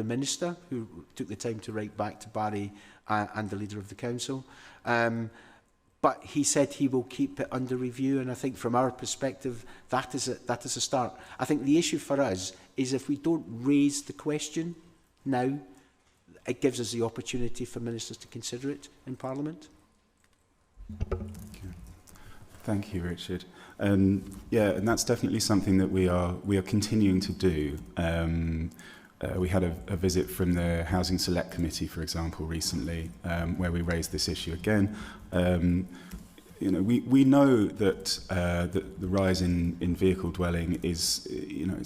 Minister, who took the time to write back to Barry and the Leader of the Council. But he said he will keep it under review, and I think from our perspective, that is a start. I think the issue for us is if we don't raise the question now, it gives us the opportunity for ministers to consider it in Parliament. Thank you, Richard. Yeah, and that's definitely something that we are continuing to do. We had a visit from the Housing Select Committee, for example, recently, where we raised this issue again. You know, we know that the rise in vehicle dwelling is, you know,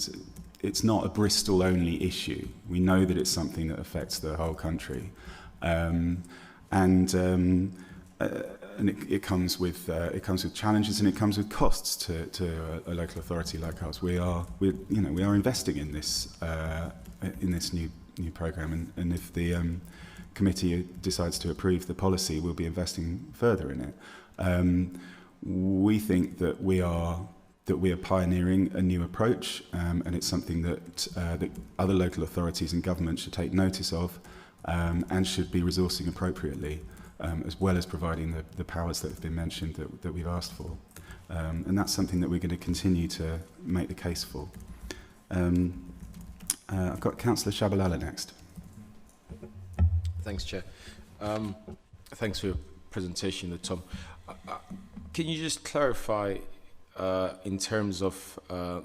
it's not a Bristol-only issue. We know that it's something that affects the whole country, and it comes with challenges, and it comes with costs to a local authority like us. We are investing in this new programme, and if the committee decides to approve the policy, we'll be investing further in it. We think that we are pioneering a new approach, and it's something that other local authorities and governments should take notice of, and should be resourcing appropriately, as well as providing the powers that have been mentioned that we've asked for. And that's something that we're going to continue to make the case for. I've got Councillor Shabalala next. Thanks, Chair. Thanks for your presentation, Tom. Can you just clarify in terms of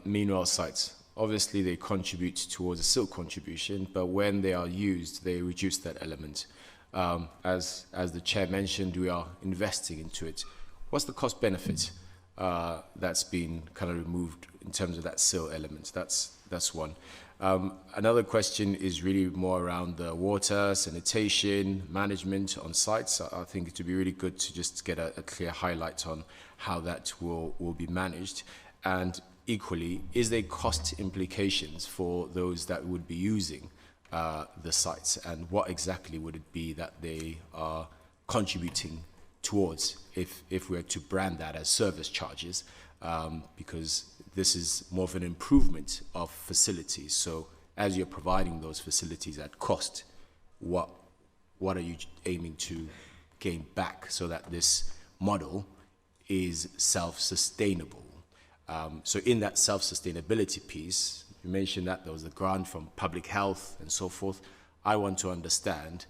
mean well sites? Obviously, they contribute towards a silk contribution, but when they are used, they reduce that element. As the Chair mentioned, we are investing into it. What's the cost benefit that's been kind of removed in terms of that sill element? That's one. Another question is really more around the water, sanitation, management on sites. I think it would be really good to just get a clear highlight on how that will be managed. And equally, is there cost implications for those that would be using the sites, and what exactly would it be that they are contributing towards if we're to brand that as service charges, because this is more of an improvement of facilities. So as you're providing those facilities at cost, what are you aiming to gain back so that this model is self-sustainable? So in that self-sustainability piece, you mentioned that there was a grant from public health and so forth. I want to understand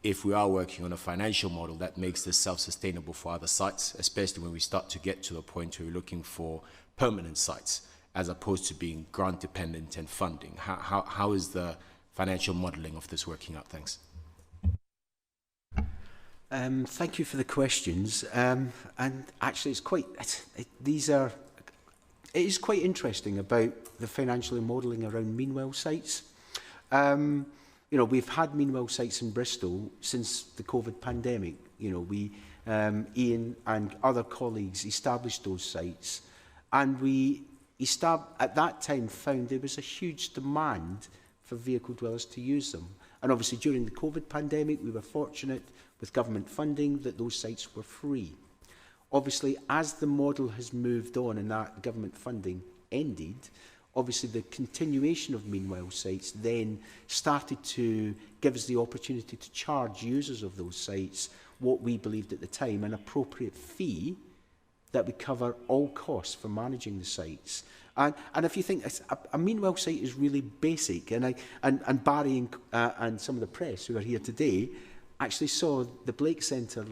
if we are working on a financial model that makes this self-sustainable for other sites, especially when we start to get to the point where we're looking for permanent sites as opposed to being grant dependent and funding. How is the financial modelling of this working out? Thanks. Thank you for the questions. And actually, it is quite interesting about the financial modelling around mean well sites. We've had mean well sites in Bristol since the COVID pandemic. Ian and other colleagues established those sites, and we at that time found there was a huge demand for vehicle dwellers to use them. And obviously during the COVID pandemic, we were fortunate with government funding that those sites were free. Obviously, as the model has moved on and that government funding ended, obviously the continuation of mean well sites then started to give us the opportunity to charge users of those sites what we believed at the time an appropriate fee that would cover all costs for managing the sites. And if you think a mean well site is really basic, and Barry and some of the press who are here today actually saw the Blake Centre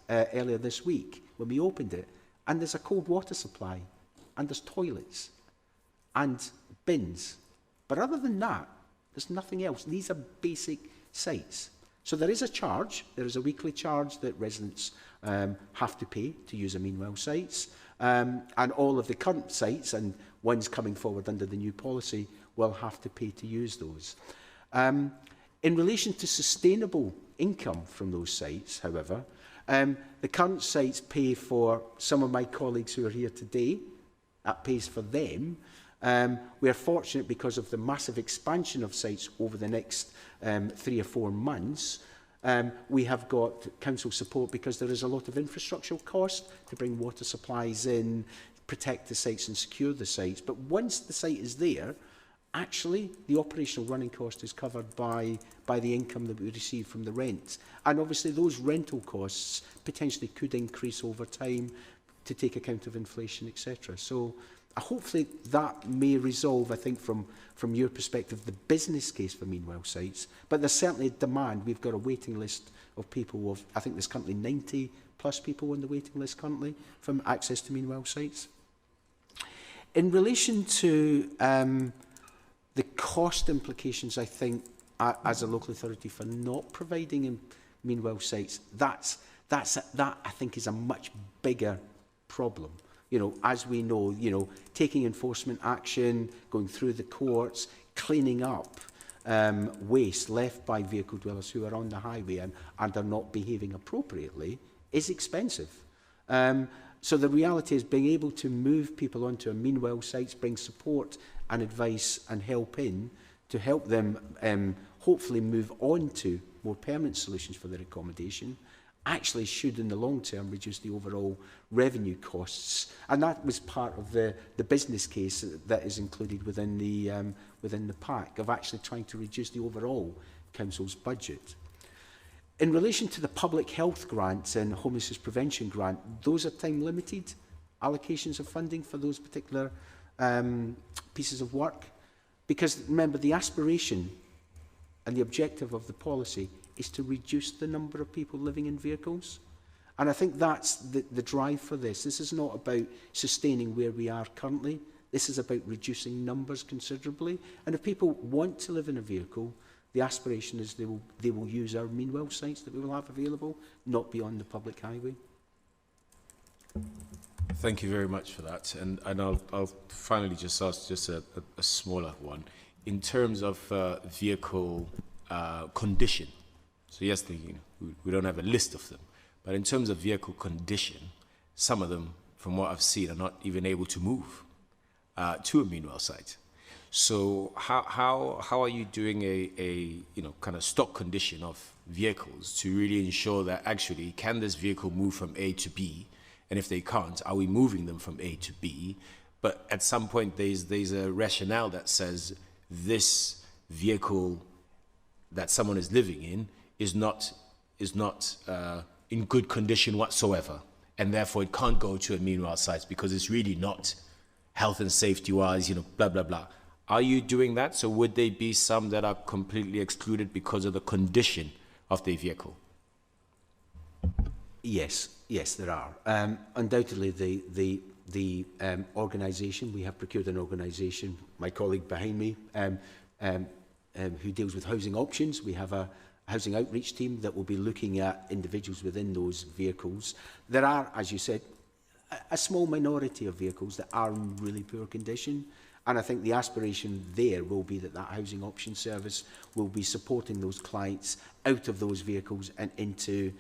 earlier this week when we opened it, and there's a cold water supply, and there's toilets, and bins. But other than that, there's nothing else. These are basic sites. So there is a charge. There is a weekly charge that residents have to pay to use a mean well sites. And all of the current sites and ones coming forward under the new policy will have to pay to use those. In relation to sustainable income from those sites, however, the current sites pay for some of my colleagues who are here today. That pays for them. We are fortunate because of the massive expansion of sites over the next 3 or 4 months. We have got council support because there is a lot of infrastructural cost to bring water supplies in, protect the sites and secure the sites. But once the site is there, actually the operational running cost is covered by the income that we receive from the rent. And obviously those rental costs potentially could increase over time to take account of inflation, etc. So hopefully that may resolve, I think, from your perspective, the business case for mean well sites. But there's certainly a demand. We've got a waiting list of people I think there's currently 90 plus people on the waiting list currently from access to mean well sites. In relation to the cost implications, I think, as a local authority for not providing mean well sites, that I think is a much bigger problem. as we know, taking enforcement action, going through the courts, cleaning up waste left by vehicle dwellers who are on the highway and are not behaving appropriately is expensive. So the reality is being able to move people onto a mean well sites, bring support and advice and help in to help them hopefully move on to more permanent solutions for their accommodation actually should in the long term reduce the overall revenue costs. And that was part of the business case that is included within the pack of actually trying to reduce the overall council's budget. In relation to the public health grant and homelessness prevention grant, those are time-limited allocations of funding for those particular pieces of work. Because remember, the aspiration and the objective of the policy is to reduce the number of people living in vehicles. And I think that's the drive for this. This is not about sustaining where we are currently. This is about reducing numbers considerably. And if people want to live in a vehicle, the aspiration is they will use our mean well sites that we will have available, not be on the public highway. Thank you very much for that. And I'll finally just ask just a smaller one. In terms of vehicle condition, so yes, we don't have a list of them, but in terms of vehicle condition, some of them, from what I've seen, are not even able to move to a mean well site. So how are you doing a kind of stock condition of vehicles to really ensure that actually can this vehicle move from A to B? And if they can't, are we moving them from A to B? But at some point, there's a rationale that says this vehicle that someone is living in is not in good condition whatsoever, and therefore it can't go to a mean well site because it's really not health and safety wise, blah blah blah. Are you doing that? So would there be some that are completely excluded because of the condition of the vehicle? Yes, there are. Undoubtedly, the organisation, we have procured an organisation, my colleague behind me, who deals with housing options. We have a housing outreach team that will be looking at individuals within those vehicles. There are, as you said, a small minority of vehicles that are in really poor condition. And I think the aspiration there will be that housing option service will be supporting those clients out of those vehicles and into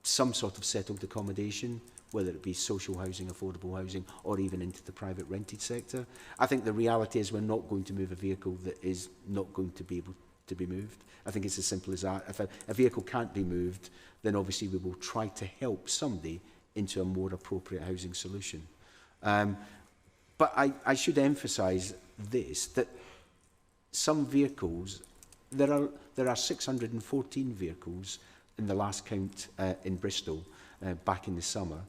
some sort of settled accommodation, whether it be social housing, affordable housing, or even into the private rented sector. I think the reality is we're not going to move a vehicle that is not going to be able to be moved. I think it's as simple as that. If a vehicle can't be moved, then obviously we will try to help somebody into a more appropriate housing solution. But I should emphasise this, that some vehicles, there are 614 vehicles in the last count in Bristol back in the summer.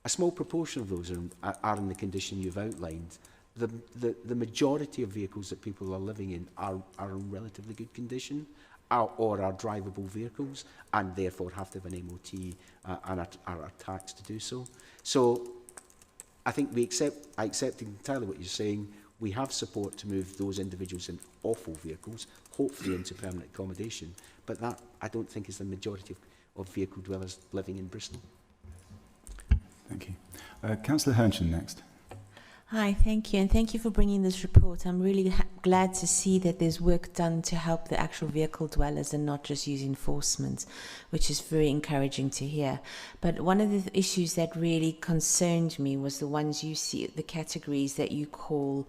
A small proportion of those are in the condition you've outlined. The majority of vehicles that people are living in are in relatively good condition or are drivable vehicles and therefore have to have an MOT and are taxed to do so. So I think I accept entirely what you're saying. We have support to move those individuals in awful vehicles, hopefully into permanent accommodation. But that, I don't think, is the majority of vehicle dwellers living in Bristol. Thank you. Councillor Hernchin next. Hi, thank you, and thank you for bringing this report. I'm really glad to see that there's work done to help the actual vehicle dwellers and not just use enforcement, which is very encouraging to hear. But one of the issues that really concerned me was the ones you see, the categories that you call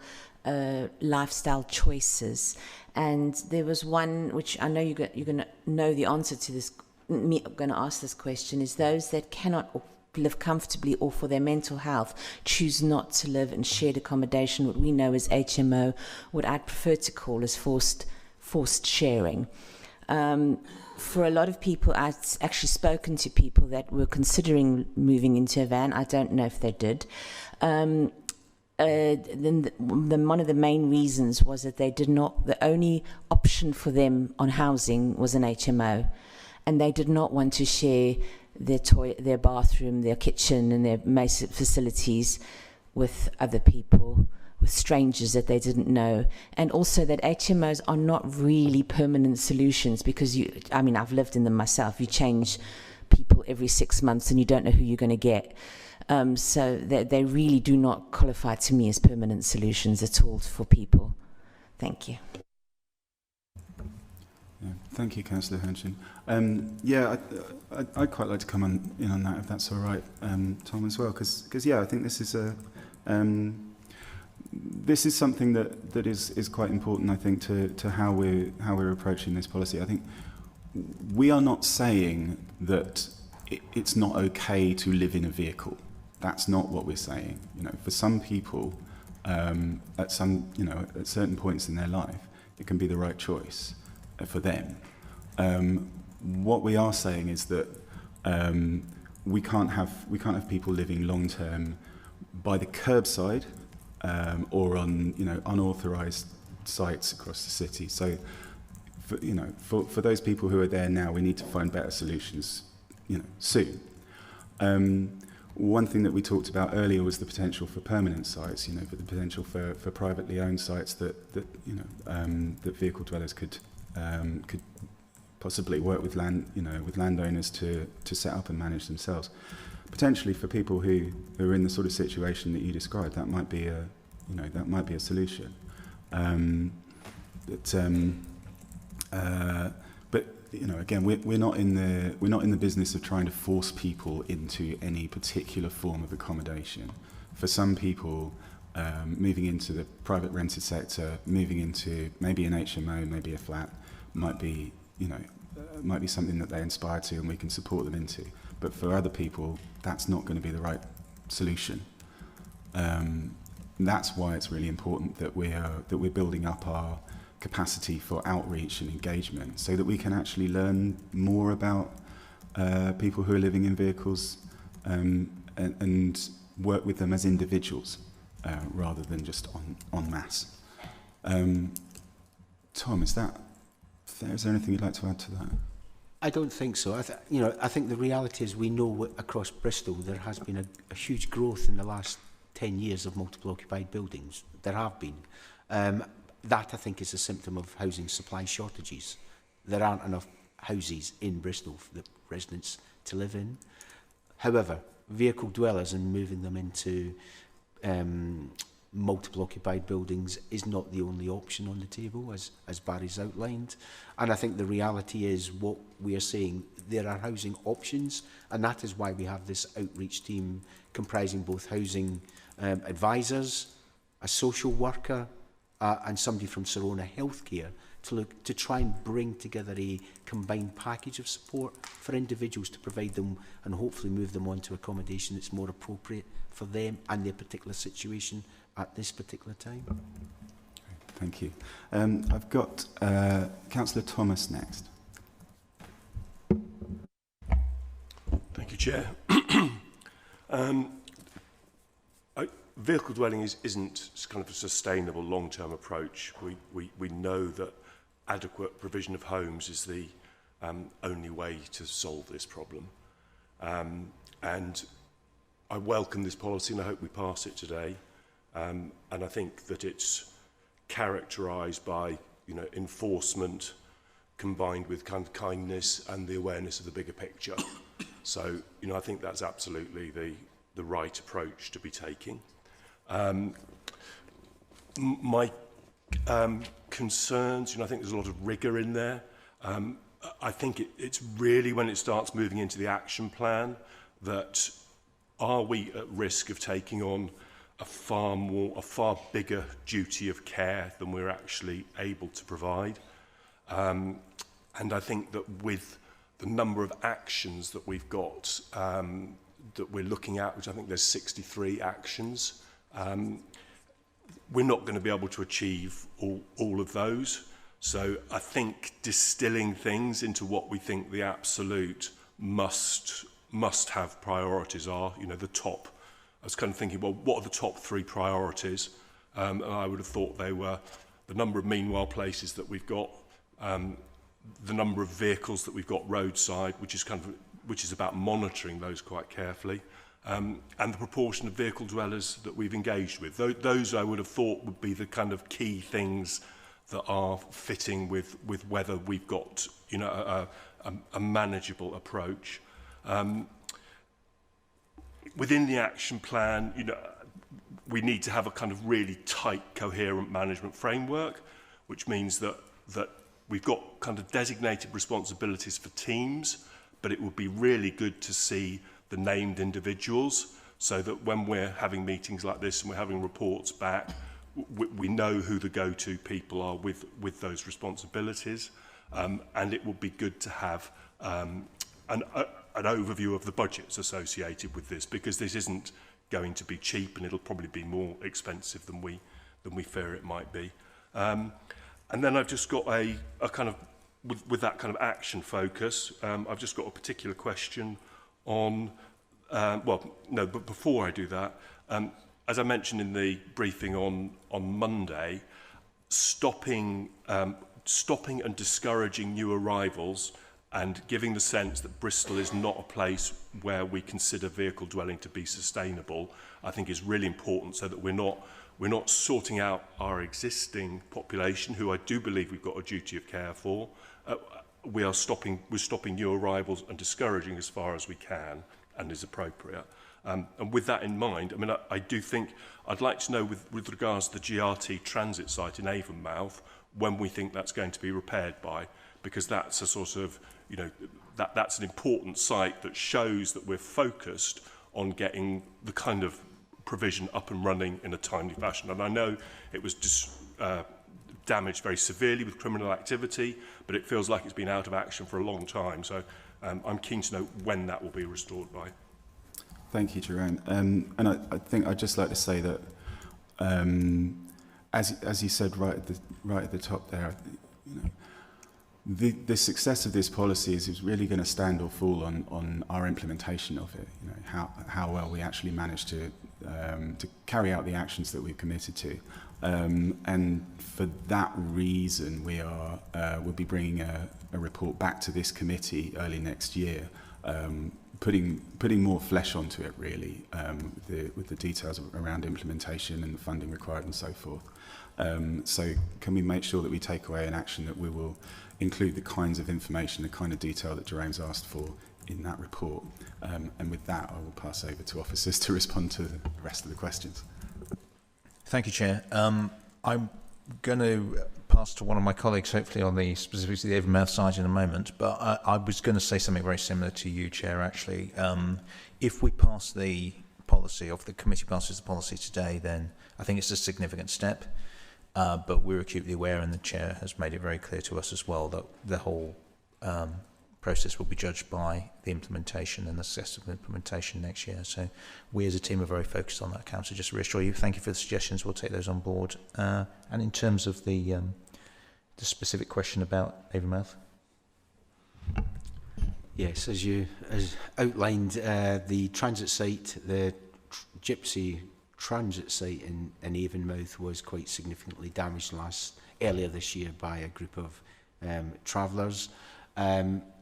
lifestyle choices. And there was one which I know you're going to know the answer to this. I'm going to ask this question: is those that cannot live comfortably or for their mental health choose not to live in shared accommodation, what we know as HMO, what I'd prefer to call as forced sharing. For a lot of people, I've actually spoken to people that were considering moving into a van. I don't know if they did. Then one of the main reasons was that the only option for them on housing was an HMO, and they did not want to share their bathroom, their kitchen and their basic facilities with other people, with strangers that they didn't know. And also that HMOs are not really permanent solutions because I've lived in them myself. You change people every 6 months and you don't know who you're going to get. So they really do not qualify to me as permanent solutions at all for people. Thank you. Yeah, thank you, Councillor Henshin. I'd quite like to come in on that, if that's all right, Tom, as well, because I think this is something that is quite important, I think, to how we're approaching this policy. I think we are not saying that it's not okay to live in a vehicle. That's not what we're saying. For some people, at certain points in their life, it can be the right choice for them. What we are saying is that we can't have people living long term by the curbside or on unauthorised sites across the city. So for those people who are there now, we need to find better solutions soon. One thing that we talked about earlier was the potential for permanent sites, for the potential for privately owned sites that vehicle dwellers could possibly work with landowners to set up and manage themselves. Potentially for people who are in the sort of situation that you described, that might be a solution. But again, we're not in the business of trying to force people into any particular form of accommodation. For some people, moving into the private rented sector, moving into maybe an HMO, maybe a flat, might be something that they inspire to, and we can support them into. But for other people, that's not going to be the right solution. That's why it's really important that we're building up our capacity for outreach and engagement, so that we can actually learn more about people who are living in vehicles and work with them as individuals rather than just en masse. Tom, is there anything you'd like to add to that? I don't think so. I think the reality is we know across Bristol there has been a huge growth in the last 10 years of multiple occupied buildings. There have been. That, I think, is a symptom of housing supply shortages. There aren't enough houses in Bristol for the residents to live in. However, vehicle dwellers and moving them into multiple occupied buildings is not the only option on the table, as Barry's outlined. And I think the reality is what we are saying, there are housing options, and that is why we have this outreach team comprising both housing advisors, a social worker, and somebody from Sirona Healthcare to try and bring together a combined package of support for individuals to provide them and hopefully move them on to accommodation that's more appropriate for them and their particular situation at this particular time. Thank you. I've got Councillor Thomas next. Thank you, Chair. Vehicle dwelling isn't kind of a sustainable long-term approach. We know that adequate provision of homes is the only way to solve this problem. And I welcome this policy and I hope we pass it today. And I think that it's characterised by enforcement combined with kind of kindness and the awareness of the bigger picture. So I think that's absolutely the right approach to be taking. My concerns, I think there's a lot of rigour in there. I think it's really when it starts moving into the action plan that are we at risk of taking on a far bigger duty of care than we're actually able to provide. And I think that with the number of actions that we've got that we're looking at, which I think there's 63 actions, we're not going to be able to achieve all of those. So I think distilling things into what we think the absolute must have priorities are, the top. I was kind of thinking, well, what are the top 3 priorities? And I would have thought they were the number of meanwhile places that we've got, the number of vehicles that we've got roadside, which is about monitoring those quite carefully, and the proportion of vehicle dwellers that we've engaged with. Those I would have thought would be the kind of key things that are fitting with whether we've got a manageable approach. Within the action plan, we need to have a kind of really tight, coherent management framework, which means that we've got kind of designated responsibilities for teams, but it would be really good to see the named individuals so that when we're having meetings like this and we're having reports back, we know who the go-to people are with those responsibilities. And it would be good to have an overview of the budgets associated with this, because this isn't going to be cheap and it'll probably be more expensive than we fear it might be. And then I've just got a kind of, with that kind of action focus, I've just got a particular question on, but before I do that, as I mentioned in the briefing on Monday, stopping and discouraging new arrivals and giving the sense that Bristol is not a place where we consider vehicle dwelling to be sustainable, I think is really important, so that we're not sorting out our existing population, who I do believe we've got a duty of care for. We're stopping new arrivals and discouraging as far as we can and is appropriate. And with that in mind, I mean, I do think I'd like to know with regards to the GRT transit site in Avonmouth, when we think that's going to be repaired by, because that's a sort of, that's an important site that shows that we're focused on getting the kind of provision up and running in a timely fashion. And I know it was just damaged very severely with criminal activity, but it feels like it's been out of action for a long time. So I'm keen to know when that will be restored by. Thank you, Jerome. And I think I'd just like to say that, as you said right at the top there, the success of this policy is really going to stand or fall on our implementation of it. How well we actually manage to carry out the actions that we've committed to. And for that reason, we'll be bringing a report back to this committee early next year, putting more flesh onto it, really, with the details around implementation and the funding required and so forth. So can we make sure that we take away an action that we will include the kinds of information, the kind of detail that Jerome's asked for in that report? And with that, I will pass over to officers to respond to the rest of the questions. Thank you, Chair. I'm going to pass to one of my colleagues, hopefully on the specifics of the Avonmouth site in a moment, but I was going to say something very similar to you, Chair, actually. If we pass the policy, or if the committee passes the policy today, then I think it's a significant step, but we're acutely aware, and the Chair has made it very clear to us as well, that the whole process will be judged by the implementation and the success of implementation next year. So we as a team are very focused on that, Councillor. Just to reassure you, thank you for the suggestions. We'll take those on board. And in terms of the specific question about Avonmouth. Yes, as outlined, the transit site, the Gypsy transit site in Avonmouth was quite significantly damaged earlier this year by a group of travellers.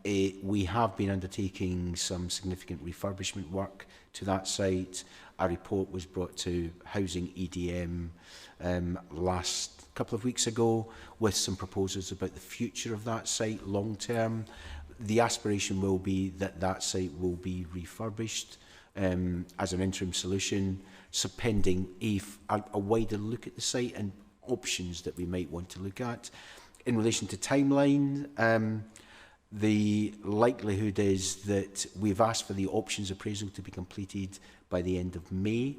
We have been undertaking some significant refurbishment work to that site. A report was brought to Housing EDM last couple of weeks ago with some proposals about the future of that site long term. The aspiration will be that that site will be refurbished as an interim solution, so pending a wider look at the site and options that we might want to look at. In relation to timeline, the likelihood is that we've asked for the options appraisal to be completed by the end of May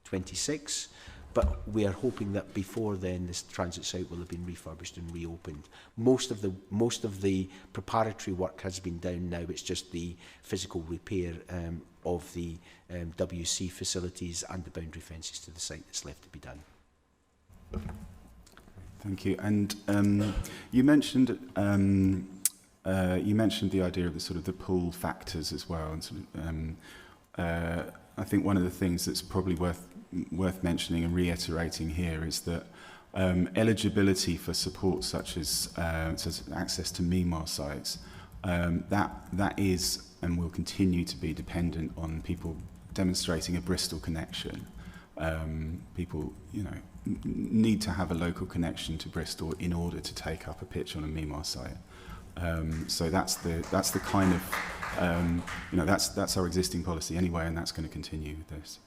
26, but we are hoping that before then this transit site will have been refurbished and reopened. Most of the preparatory work has been done now. It's just the physical repair of the WC facilities and the boundary fences to the site that's left to be done. Thank you. And you mentioned the idea of the sort of the pull factors as well. And sort of, I think one of the things that's probably worth mentioning and reiterating here is that eligibility for support such as access to meanwhile sites, that is and will continue to be dependent on people demonstrating a Bristol connection. People, need to have a local connection to Bristol in order to take up a pitch on a meanwhile site. So that's the kind of You know, that's our existing policy anyway, and that's going to continue with this.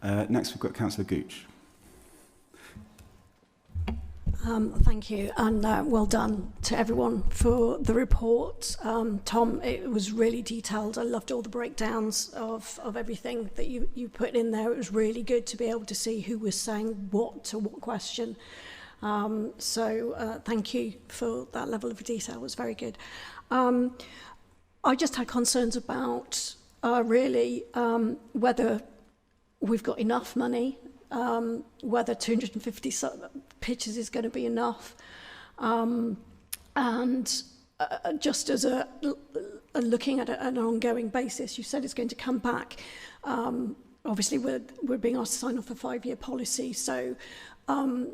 Next, we've got Councillor Gooch. Thank you, and well done to everyone for the report. Tom, it was really detailed. I loved all the breakdowns of everything that you put in there. It was really good to be able to see who was saying what to what question. So thank you for that level of detail. It was very good. I just had concerns about really whether we've got enough money, whether 250 pitches is going to be enough, and just as a looking at an ongoing basis, you said it's going to come back. Obviously, we're being asked to sign off a 5-year policy, so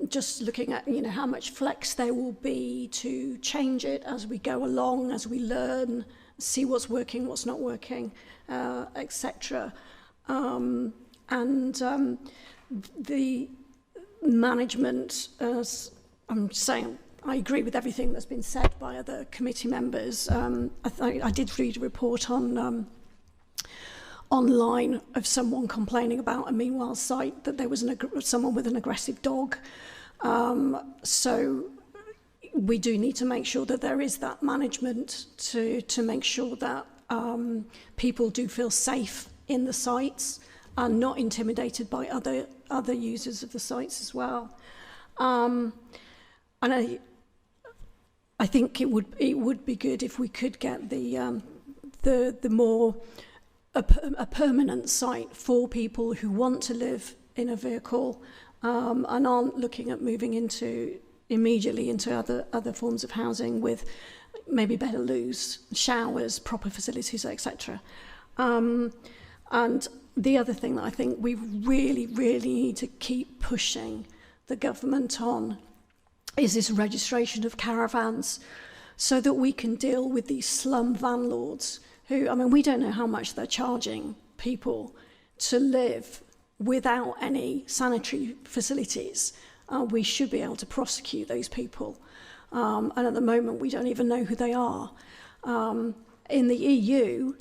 just looking at how much flex there will be to change it as we go along, as we learn, see what's working, what's not working, etc. The management, I'm saying, I agree with everything that's been said by other committee members. I did read a report on online of someone complaining about a Meanwhile site, that there was someone with an aggressive dog. So we do need to make sure that there is that management to make sure that people do feel safe in the sites and not intimidated by other users of the sites as well. And I think it would be good if we could get the more a permanent site for people who want to live in a vehicle and aren't looking at moving immediately into other forms of housing with maybe better loos, showers, proper facilities, etc. And the other thing that I think we really, really need to keep pushing the government on is this registration of caravans, so that we can deal with these slum landlords who, I mean, we don't know how much they're charging people to live without any sanitary facilities. We should be able to prosecute those people. And at the moment, we don't even know who they are. In the EU,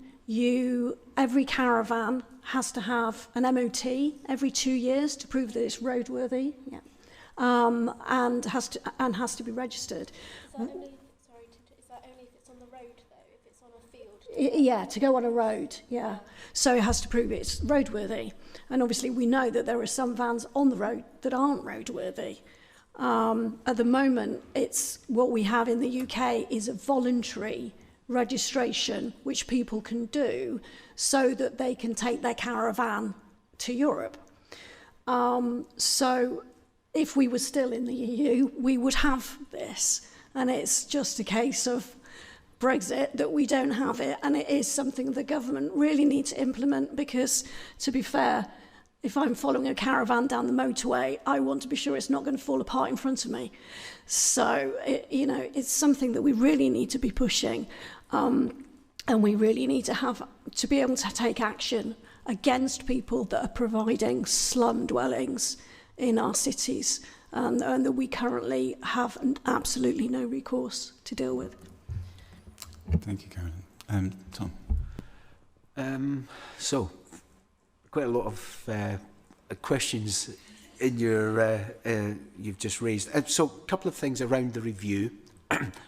every caravan has to have an MOT every 2 years to prove that it's roadworthy, and has to be registered. Is that only if it's on the road, though? If it's on a field? Yeah, to go on a road, yeah. So it has to prove it's roadworthy. And obviously we know that there are some vans on the road that aren't roadworthy. At the moment, what we have in the UK is a voluntary registration which people can do so that they can take their caravan to Europe. So if we were still in the EU, we would have this. And it's just a case of Brexit that we don't have it. And it is something the government really needs to implement, because, to be fair, if I'm following a caravan down the motorway, I want to be sure it's not going to fall apart in front of me. So, it's something that we really need to be pushing. And we really need to be able to take action against people that are providing slum dwellings in our cities, and that we currently have absolutely no recourse to deal with. Thank you, Carolyn. Tom? So, quite a lot of questions in you've just raised. So, a couple of things around the review.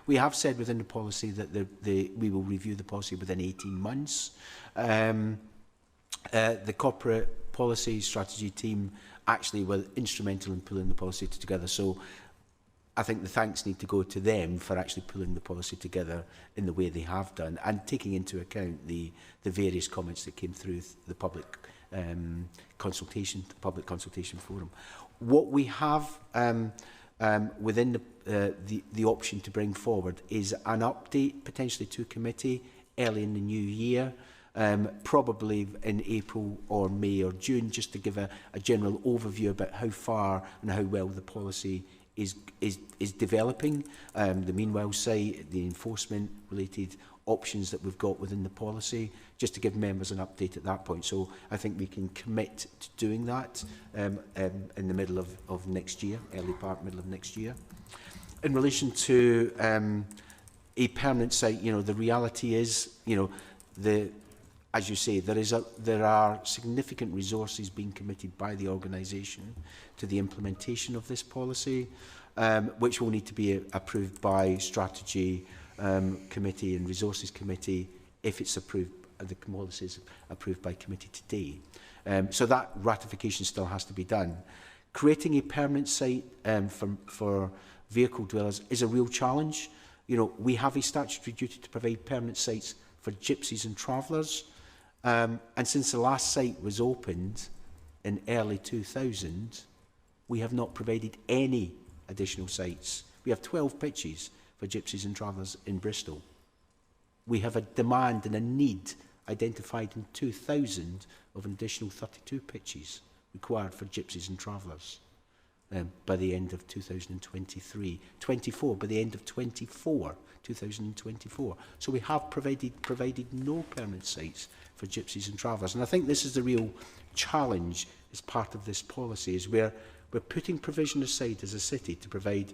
We have said within the policy that we will review the policy within 18 months. The corporate policy strategy team actually were instrumental in pulling the policy together. So I think the thanks need to go to them for actually pulling the policy together in the way they have done, and taking into account the various comments that came through the public consultation forum. What we have within the option to bring forward is an update potentially to committee early in the new year, probably in April or May or June, just to give a general overview about how far and how well the policy is developing, the Meanwhile site, the enforcement related options that we've got within the policy, just to give members an update at that point. So I think we can commit to doing that in the middle of next year, middle of next year. In relation to a permanent site, you know, the reality is, you know, as you say, there are significant resources being committed by the organisation to the implementation of this policy, which will need to be approved by Strategy Committee and Resources Committee if it's approved, the policy is approved by committee today. So that ratification still has to be done. Creating a permanent site for vehicle dwellers is a real challenge. You know, we have a statutory duty to provide permanent sites for gypsies and travellers. And since the last site was opened in early 2000, we have not provided any additional sites. We have 12 pitches for gypsies and travellers in Bristol. We have a demand and a need identified in 2000 of an additional 32 pitches required for gypsies and travellers by the end of 2023. 24 by the end of 2024. So we have provided no permanent sites for gypsies and travellers. And I think this is the real challenge as part of this policy, is we're putting provision aside as a city to provide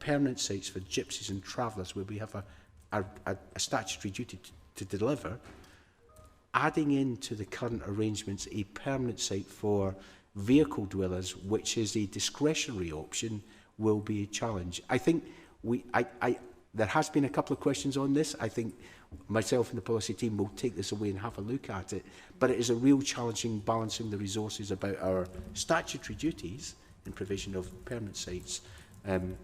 permanent sites for gypsies and travellers where we have a statutory duty to deliver. Adding into the current arrangements a permanent site for vehicle dwellers, which is a discretionary option, will be a challenge. I think there has been a couple of questions on this. I think myself and the policy team will take this away and have a look at it. But it is a real challenging balancing the resources about our statutory duties in provision of permanent sites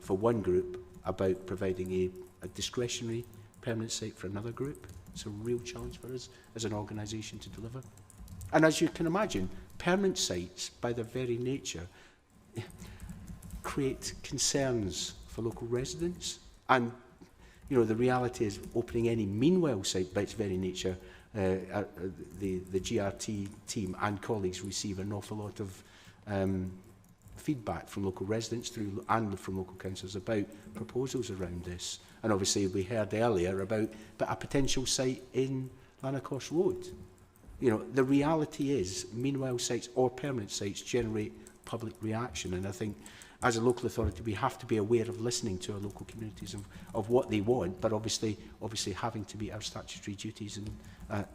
for one group, about providing a discretionary permanent site for another group. It's a real challenge for us as an organisation to deliver. And as you can imagine, permanent sites, by their very nature, create concerns for local residents. And, you know, the reality is opening any meanwhile site, by its very nature, the GRT team and colleagues receive an awful lot of feedback from local residents and from local councils about proposals around this. And obviously we heard earlier about a potential site in Lanercost Road. You know, the reality is meanwhile sites or permanent sites generate public reaction, and I think as a local authority we have to be aware of listening to our local communities of what they want, but obviously having to meet our statutory duties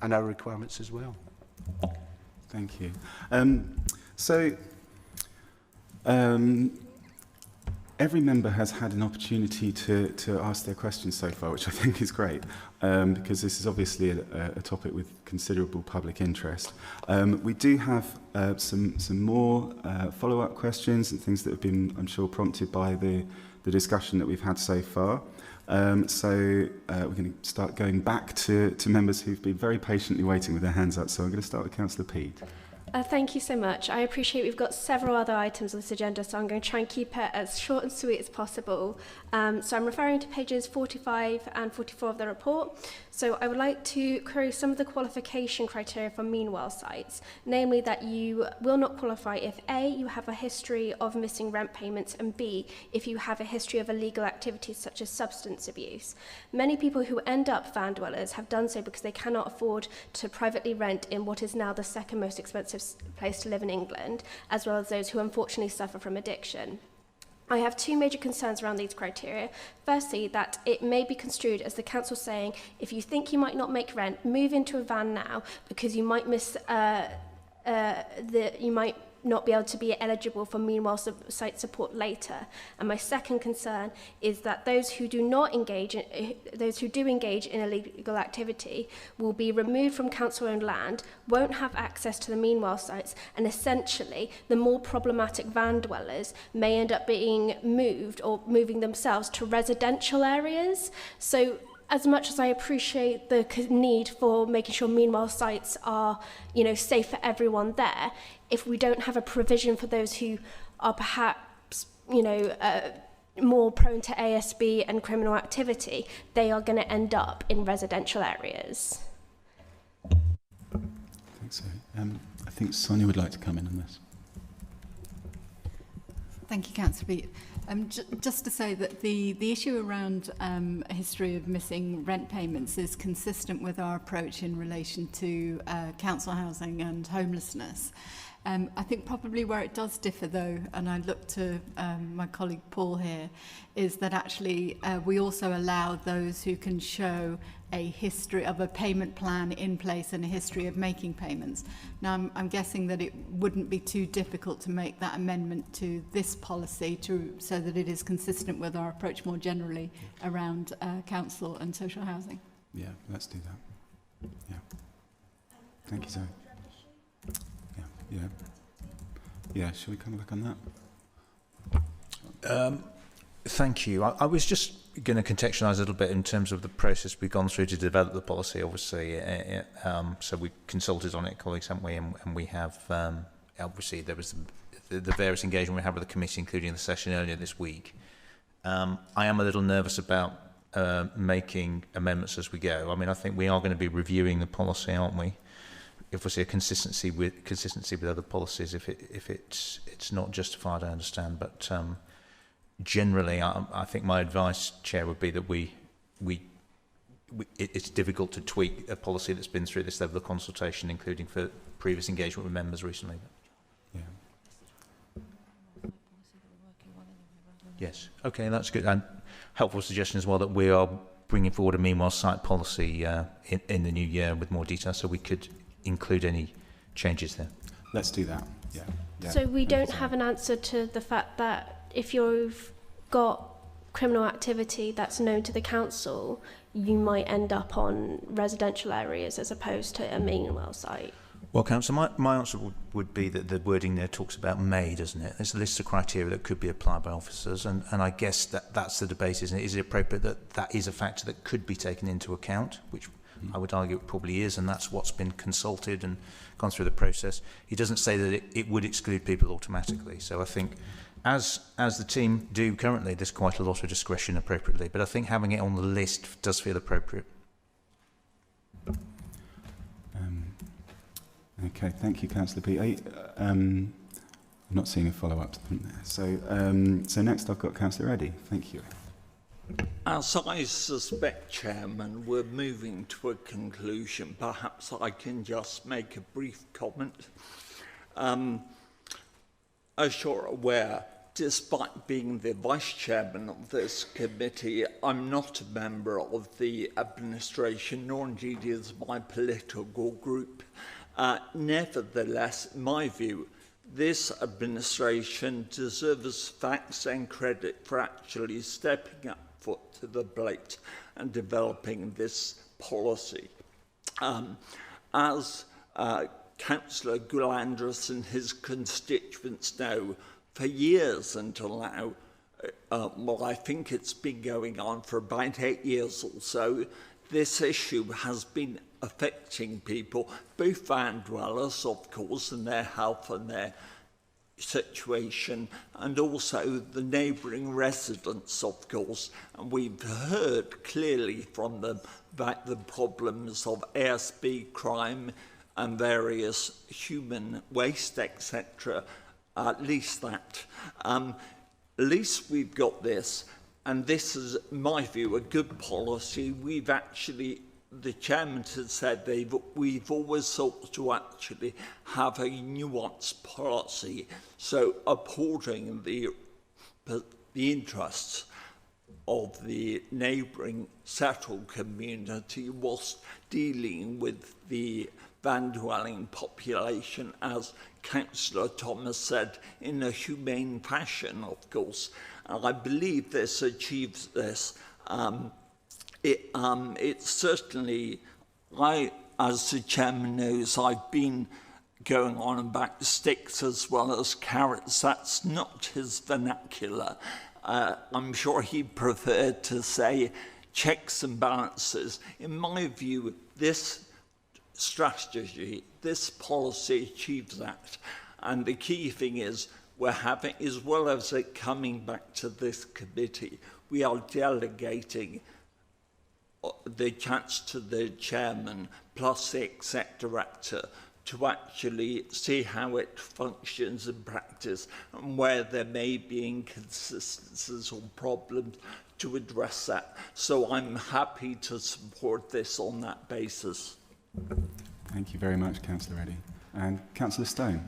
and our requirements as well. Thank you. Every member has had an opportunity to ask their questions so far, which I think is great, because this is obviously a topic with considerable public interest. We do have some more follow-up questions and things that have been, I'm sure, prompted by the discussion that we've had so far. We're going to start going back to members who've been very patiently waiting with their hands up. So I'm going to start with Councillor Peat. Thank you so much. I appreciate we've got several other items on this agenda, so I'm going to try and keep it as short and sweet as possible. So I'm referring to pages 45 and 44 of the report. So I would like to query some of the qualification criteria for meanwhile sites, namely that you will not qualify if A, you have a history of missing rent payments, and B, if you have a history of illegal activities such as substance abuse. Many people who end up van dwellers have done so because they cannot afford to privately rent in what is now the second most expensive place to live in England, as well as those who unfortunately suffer from addiction. I have two major concerns around these criteria. Firstly, that it may be construed as the council saying, if you think you might not make rent, move into a van now, because you might miss you might not be able to be eligible for meanwhile site support later. And my second concern is that those who do engage in illegal activity will be removed from council-owned land, won't have access to the meanwhile sites, and essentially the more problematic van dwellers may end up being moved or moving themselves to residential areas. So as much as I appreciate the need for making sure meanwhile sites are, safe for everyone there, if we don't have a provision for those who are perhaps, more prone to ASB and criminal activity, they are going to end up in residential areas. I think so. I think Sonia would like to come in on this. Thank you, Councillor Beat. Just to say that the issue around a history of missing rent payments is consistent with our approach in relation to council housing and homelessness. I think probably where it does differ though, and I look to my colleague Paul here, is that actually we also allow those who can show a history of a payment plan in place and a history of making payments. Now I'm guessing that it wouldn't be too difficult to make that amendment to this policy so that it is consistent with our approach more generally around council and social housing. Yeah, let's do that. Yeah. Thank you, Zoe. Yeah, shall we come back on that? Thank you. I was just going to contextualise a little bit in terms of the process we've gone through to develop the policy, obviously. So we consulted on it, colleagues, haven't we? And we have, obviously, there was the various engagement we had with the committee, including the session earlier this week. I am a little nervous about making amendments as we go. I mean, I think we are going to be reviewing the policy, aren't we? If we see a consistency with other policies, if it's not justified, I understand. But generally, I think my advice, Chair, would be that it's difficult to tweak a policy that's been through this level of consultation, including for previous engagement with members recently. Yeah. Yes. Okay, that's good. And helpful suggestion as well that we are bringing forward a meanwhile site policy in the new year with more detail, so we could include any changes there. Let's do that. Yeah. So we don't have an answer to the fact that if you've got criminal activity that's known to the council, you might end up on residential areas as opposed to a meanwhile site. Well, Councillor, my answer would be that the wording there talks about may, doesn't it? There's a list of criteria that could be applied by officers, and I guess that's the debate, isn't it? Is it appropriate that is a factor that could be taken into account, which I would argue it probably is, and that's what's been consulted and gone through the process. He doesn't say that it would exclude people automatically. So I think, as the team do currently, there's quite a lot of discretion appropriately. But I think having it on the list does feel appropriate. Okay, thank you, Councillor P. I'm not seeing a follow-up there. So next I've got Councillor Eddy. Thank you. As I suspect, Chairman, we're moving to a conclusion. Perhaps I can just make a brief comment. As you're aware, despite being the Vice Chairman of this committee, I'm not a member of the administration, nor indeed is my political group. Nevertheless, in my view, this administration deserves thanks and credit for actually stepping up to the plate and developing this policy. As Councillor Goulandris and his constituents know, for years until now, well, I think it's been going on for about 8 years or so, this issue has been affecting people, both van dwellers, of course, and their health and their situation, and also the neighbouring residents, of course. And we've heard clearly from them about the problems of ASB crime and various human waste, etc. At least that. At least we've got this, and this is, in my view, a good policy. We've actually, the chairman has said we've always sought to actually have a nuanced policy, so upholding the interests of the neighbouring settled community whilst dealing with the van-dwelling population, as Councillor Thomas said, in a humane fashion, of course. And I believe this achieves this. It's certainly, as the chairman knows, I've been going on about sticks as well as carrots. That's not his vernacular. I'm sure he preferred to say checks and balances. In my view, this strategy, this policy achieves that. And the key thing is, we're having, as well as it coming back to this committee, we are delegating the chance to the chairman plus the exec director to actually see how it functions in practice and where there may be inconsistencies or problems to address that. So I'm happy to support this on that basis. Thank you very much, Councillor Eddy. And Councillor Stone.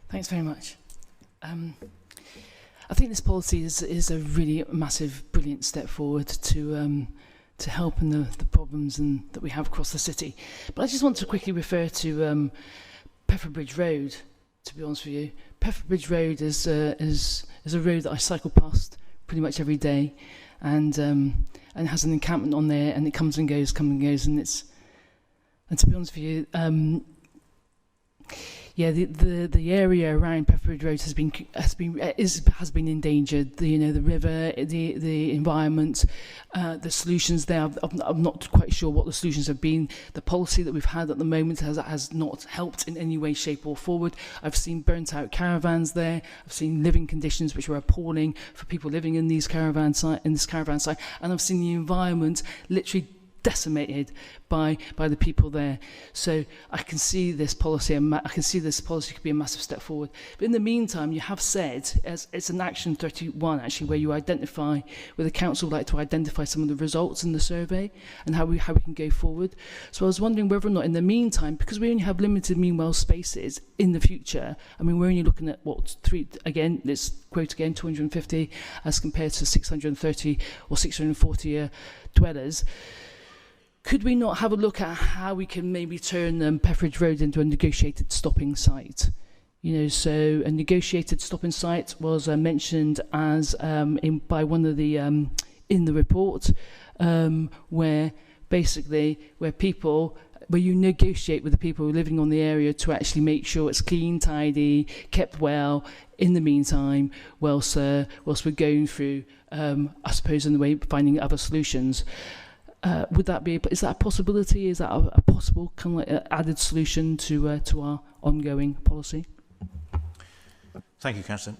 Thanks very much. I think this policy is a really massive, brilliant step forward to help in the problems that we have across the city. But I just want to quickly refer to Pefferbridge Road. To be honest with you, Pefferbridge Road is a road that I cycle past pretty much every day, and has an encampment on there, and it comes and goes, and to be honest with you, the area around Pefferbridge Road has been endangered. The river, the environment, the solutions there. I'm not quite sure what the solutions have been. The policy that we've had at the moment has not helped in any way, shape, or forward. I've seen burnt out caravans there. I've seen living conditions which were appalling for people living in this caravan site, and I've seen the environment literally decimated by the people there. So I can see this policy, could be a massive step forward. But in the meantime, you have said, as it's an action 31 actually, where where the council would like to identify some of the results in the survey and how we can go forward. So I was wondering whether or not in the meantime, because we only have limited meanwhile spaces in the future, I mean, we're only looking at let's quote again, 250 as compared to 630 or 640 dwellers. Could we not have a look at how we can maybe turn Pefferbridge Road into a negotiated stopping site? So a negotiated stopping site was mentioned as by one of the in the report, where you negotiate with the people living on the area to actually make sure it's clean, tidy, kept well. In the meantime, whilst we're going through, I suppose, in the way finding other solutions. Is that a possibility? Is that a possible kind of like added solution to our ongoing policy? Thank you, Councillor.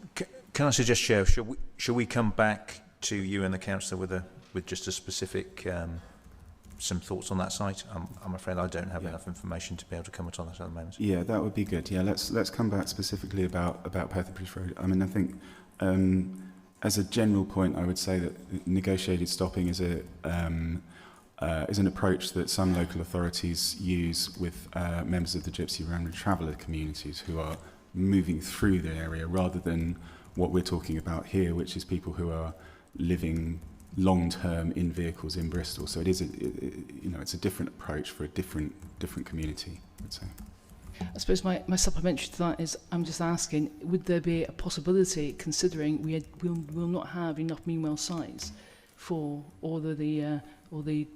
Can I suggest, Chair, should we come back to you and the Councillor with just a specific some thoughts on that site? I'm afraid I don't have enough information to be able to comment on that at the moment. Yeah, that would be good. Yeah, let's come back specifically about Pefferbridge Road. I mean, I think as a general point, I would say that negotiated stopping is an approach that some local authorities use with members of the Gypsy Rambler Traveller communities who are moving through the area, rather than what we're talking about here, which is people who are living long-term in vehicles in Bristol. So it is, it's a different approach for a different community, I would say. I suppose my supplementary to that is, I'm just asking, would there be a possibility, considering we'll not have enough meanwhile sites for all the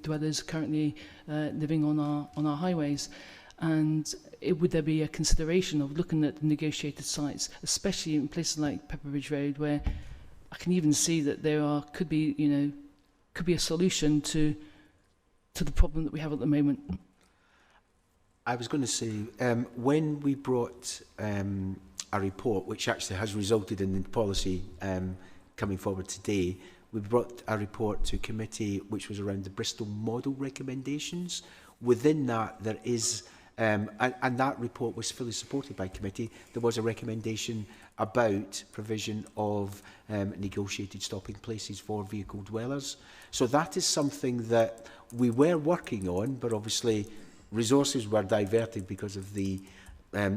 dwellers currently living on our highways, and would there be a consideration of looking at the negotiated sites, especially in places like Pefferbridge Road, where I can even see that could be a solution to the problem that we have at the moment. I was going to say, when we brought a report, which actually has resulted in the policy coming forward today, we brought a report to committee which was around the Bristol model recommendations. Within that, there is, and that report was fully supported by committee, there was a recommendation about provision of negotiated stopping places for vehicle dwellers. So that is something that we were working on, but obviously resources were diverted because of the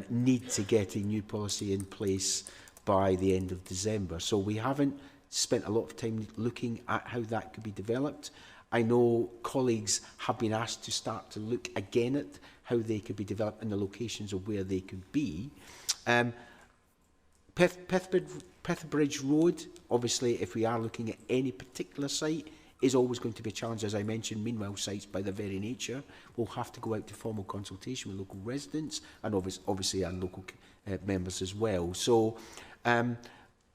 need to get a new policy in place by the end of December. So we haven't spent a lot of time looking at how that could be developed. I know colleagues have been asked to start to look again at how they could be developed and the locations of where they could be. Pethbridge Road, obviously, if we are looking at any particular site, is always going to be a challenge. As I mentioned, meanwhile sites by their very nature will have to go out to formal consultation with local residents and obviously our local members as well. So it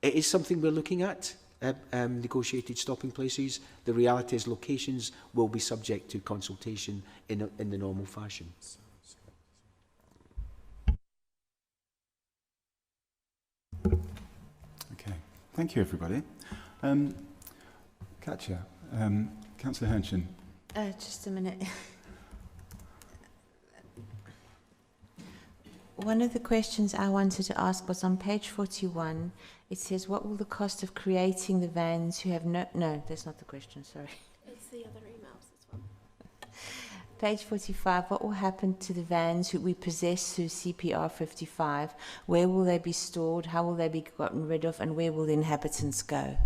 is something we're looking at. Negotiated stopping places. The reality is locations will be subject to consultation in the normal fashion. Okay, thank you everybody. Katja, Councillor Henshin. Just a minute. One of the questions I wanted to ask was on page 41. It says, what will the cost of creating the vans who have no, that's not the question, sorry. It's the other emails as well. Page 45, what will happen to the vans who we possess through CPR 55? Where will they be stored? How will they be gotten rid of? And where will the inhabitants go?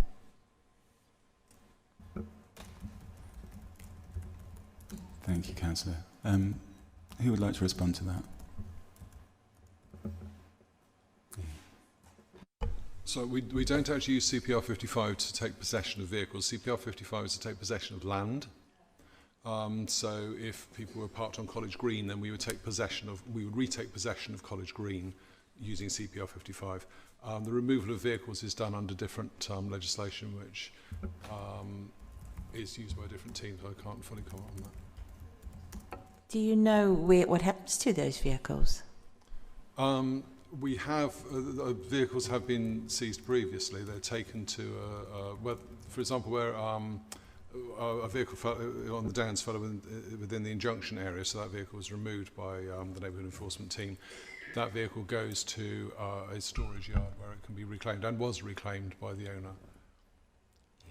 Thank you, Councillor. Who would like to respond to that? So we don't actually use CPR 55 to take possession of vehicles. CPR 55 is to take possession of land. So if people were parked on College Green, then we would retake possession of College Green using CPR 55. The removal of vehicles is done under different legislation, which is used by different teams. I can't fully comment on that. Do you know what happens to those vehicles? We have, vehicles have been seized previously. They're taken to, for example, where a vehicle on the Downs fell within the injunction area, so that vehicle was removed by the neighbourhood enforcement team. That vehicle goes to a storage yard where it can be reclaimed, and was reclaimed by the owner.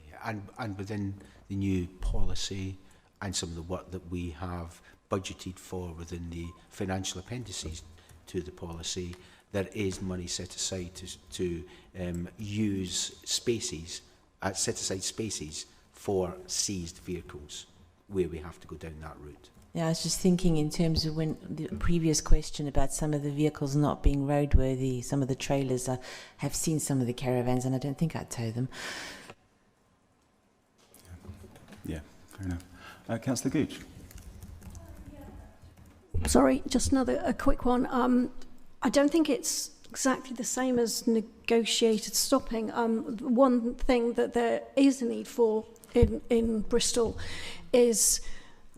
Yeah, and within the new policy and some of the work that we have budgeted for within the financial appendices to the policy, there is money set aside to use spaces, set aside spaces for seized vehicles where we have to go down that route. Yeah, I was just thinking in terms of when the previous question about some of the vehicles not being roadworthy, some of the trailers. I have seen some of the caravans and I don't think I'd tow them. Yeah, fair enough. Councillor Gooch. Sorry, just a quick one. I don't think it's exactly the same as negotiated stopping. One thing that there is a need for in Bristol is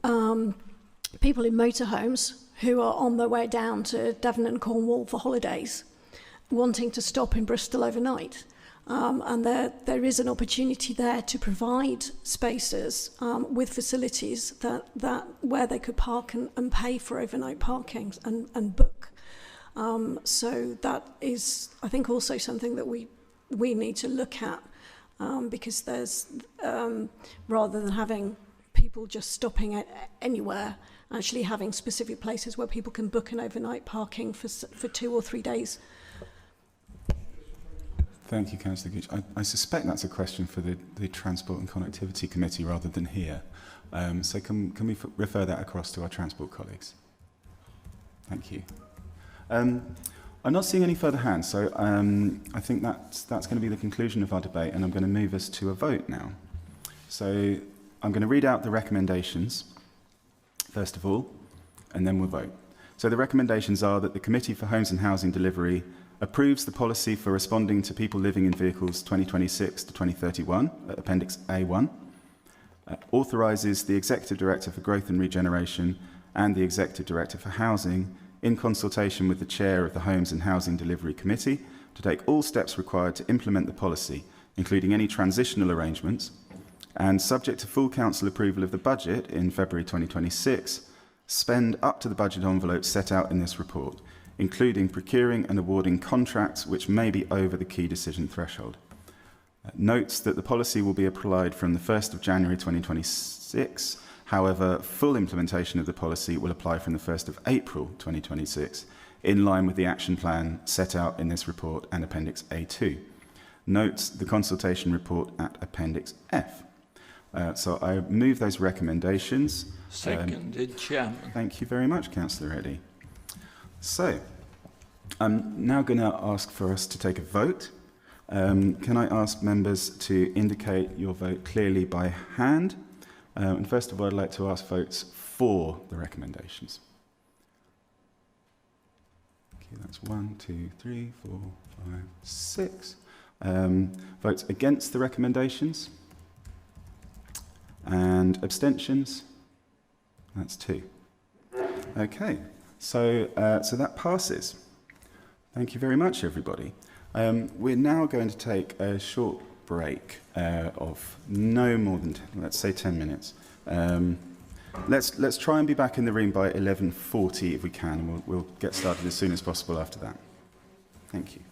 people in motorhomes who are on their way down to Devon and Cornwall for holidays, wanting to stop in Bristol overnight. And there is an opportunity there to provide spaces with facilities that where they could park and pay for overnight parking and book. So that is, I think, also something that we need to look at, because there's, rather than having people just stopping anywhere, actually having specific places where people can book an overnight parking for 2 or 3 days. Thank you, Councillor Gooch. I suspect that's a question for the Transport and Connectivity Committee rather than here. So can we refer that across to our transport colleagues? Thank you. I'm not seeing any further hands, so I think that's going to be the conclusion of our debate, and I'm going to move us to a vote now. So I'm going to read out the recommendations, first of all, and then we'll vote. So the recommendations are that the Committee for Homes and Housing Delivery approves the policy for responding to people living in vehicles 2026 to 2031, Appendix A1, authorises the Executive Director for Growth and Regeneration and the Executive Director for Housing, in consultation with the Chair of the Homes and Housing Delivery Committee, to take all steps required to implement the policy, including any transitional arrangements, and subject to full Council approval of the budget in February 2026, spend up to the budget envelope set out in this report, including procuring and awarding contracts which may be over the key decision threshold. Notes that the policy will be applied from the 1st of January 2026. However, full implementation of the policy will apply from the 1st of April 2026, in line with the action plan set out in this report and Appendix A2. Notes the consultation report at Appendix F. So I move those recommendations. Seconded, Chairman. Thank you very much, Councillor Eddy. So, I'm now going to ask for us to take a vote. Can I ask members to indicate your vote clearly by hand? And first of all, I'd like to ask votes for the recommendations. Okay, that's 1, 2, 3, 4, 5, 6. Votes against the recommendations? And abstentions? That's 2. Okay. So that passes. Thank you very much, everybody. We're now going to take a short break of no more than, let's say, 10 minutes. Let's try and be back in the room by 11:40 if we can, and we'll get started as soon as possible after that. Thank you.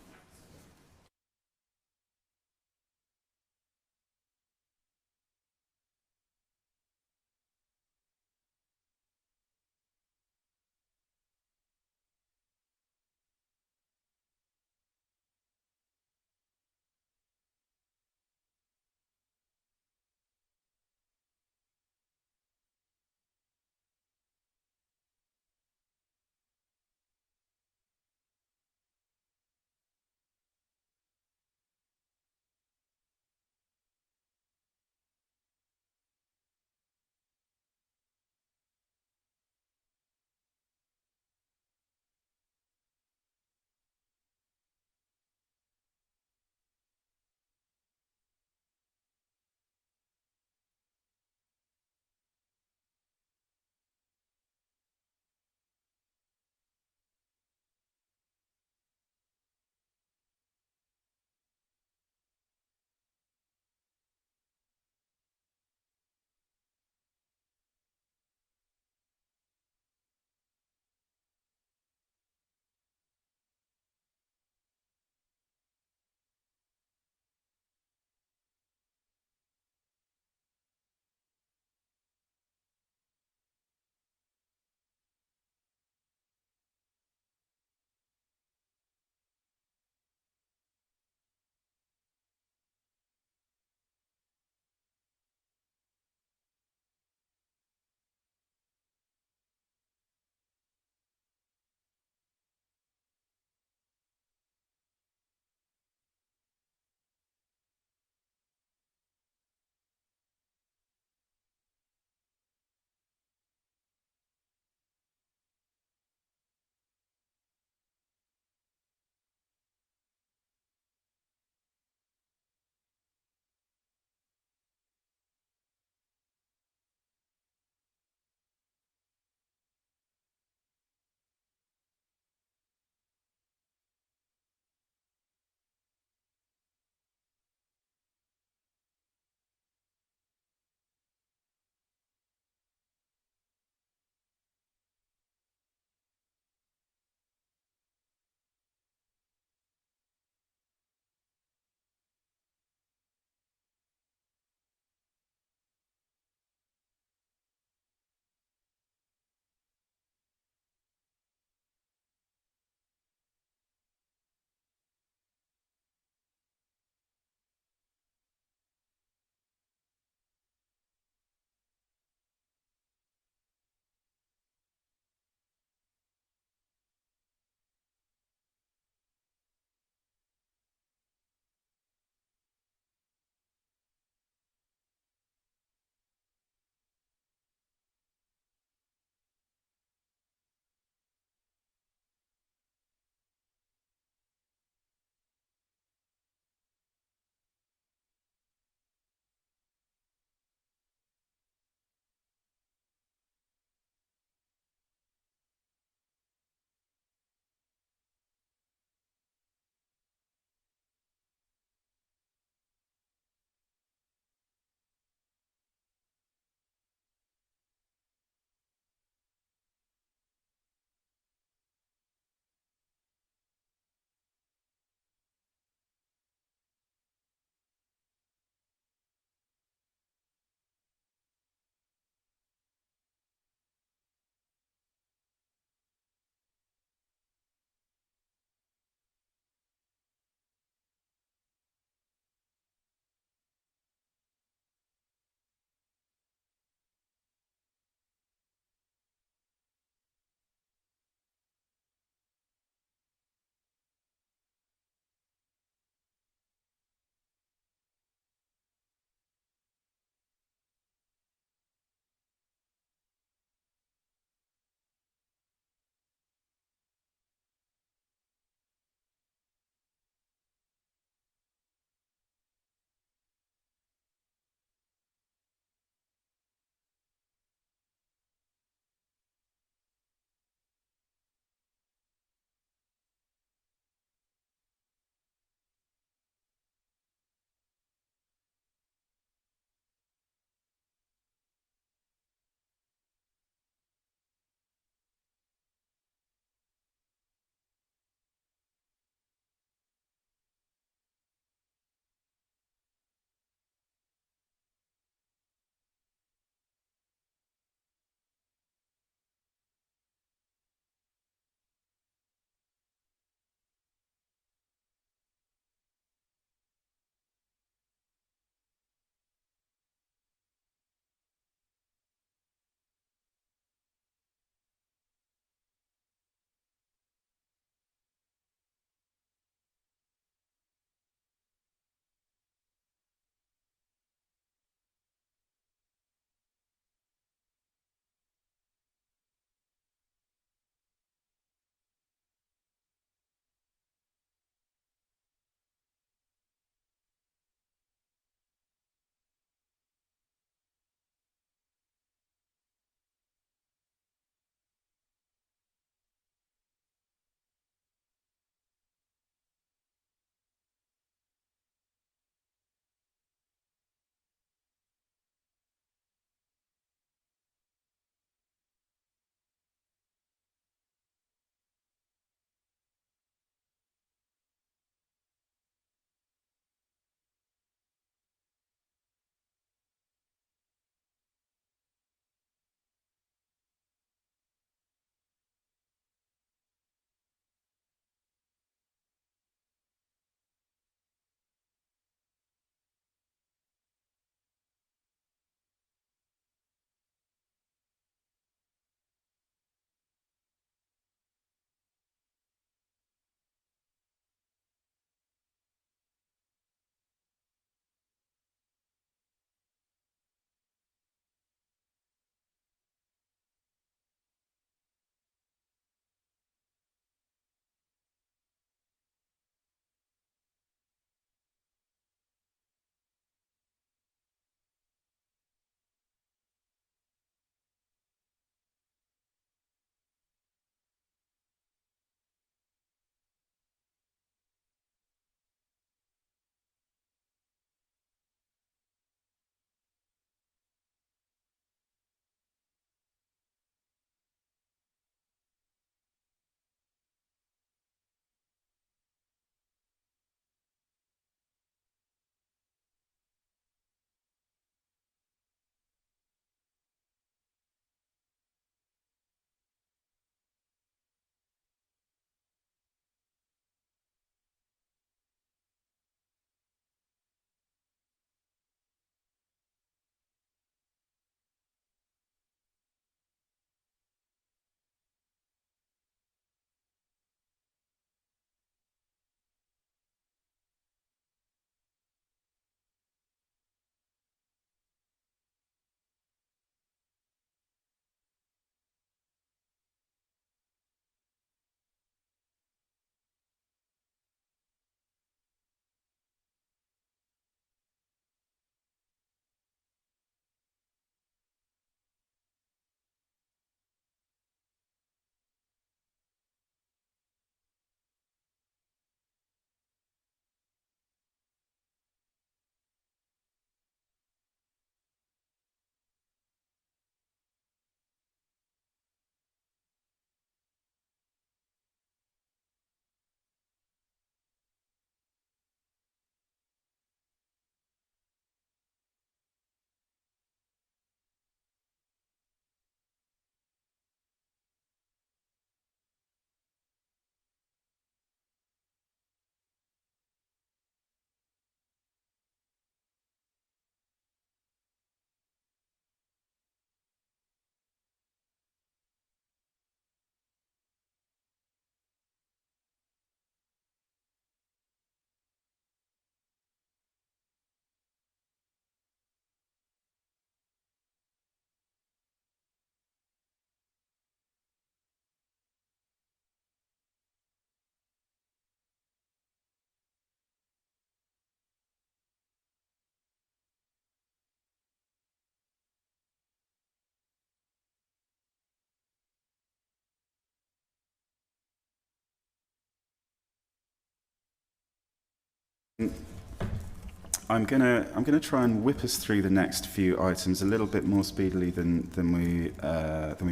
I'm gonna try and whip us through the next few items a little bit more speedily than we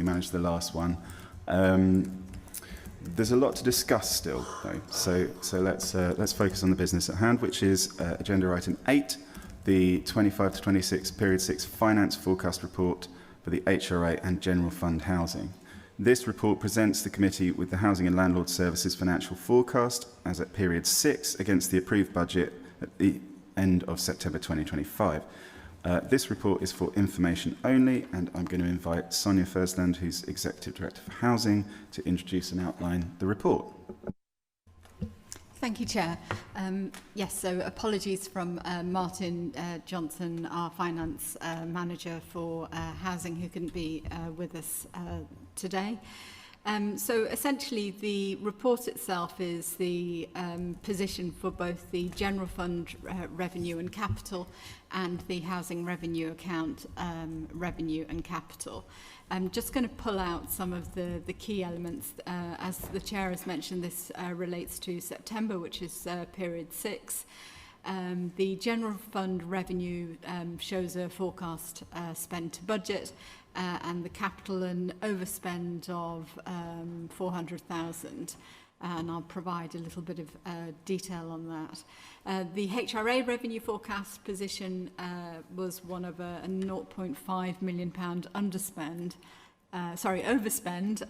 managed the last one. There's a lot to discuss still, though. So let's focus on the business at hand, which is agenda item 8, the 25 to 26 period 6 finance forecast report for the HRA and general fund housing. This report presents the committee with the Housing and Landlord Services financial forecast as at period 6 against the approved budget at the end of September 2025. This report is for information only, and I'm going to invite Sonia Fursland, who's Executive Director for Housing, to introduce and outline the report. Thank you, Chair. Yes, so apologies from Martin Johnson, our Finance Manager for Housing, who couldn't be with us today. So essentially the report itself is the position for both the general fund revenue and capital and the housing revenue account revenue and capital. I'm just going to pull out some of the key elements. As the Chair has mentioned, this relates to September, which is period 6. The general fund revenue shows a forecast spend to budget, and the capital and overspend of 400,000. And I'll provide a little bit of detail on that. The HRA revenue forecast position was one of a £0.5 million overspend,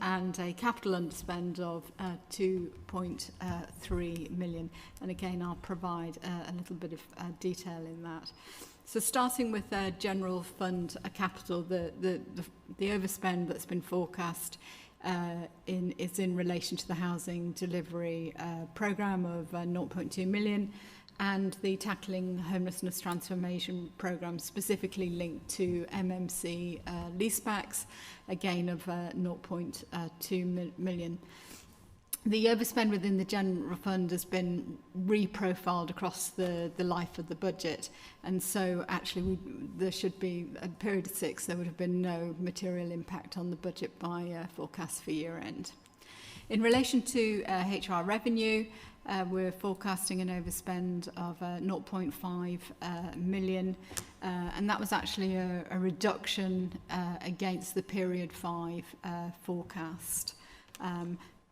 and a capital underspend of 2.3 million. And again, I'll provide a little bit of detail in that. So starting with general fund capital, the overspend that's been forecast is in relation to the housing delivery programme of 0.2 million and the Tackling Homelessness Transformation programme specifically linked to MMC leasebacks, again of 0.2 million. The overspend within the general fund has been reprofiled across the life of the budget, and so actually there should be, at period 6, there would have been no material impact on the budget by forecast for year end. In relation to HR revenue, we're forecasting an overspend of 0.5 million, and that was actually a reduction against the period 5 forecast.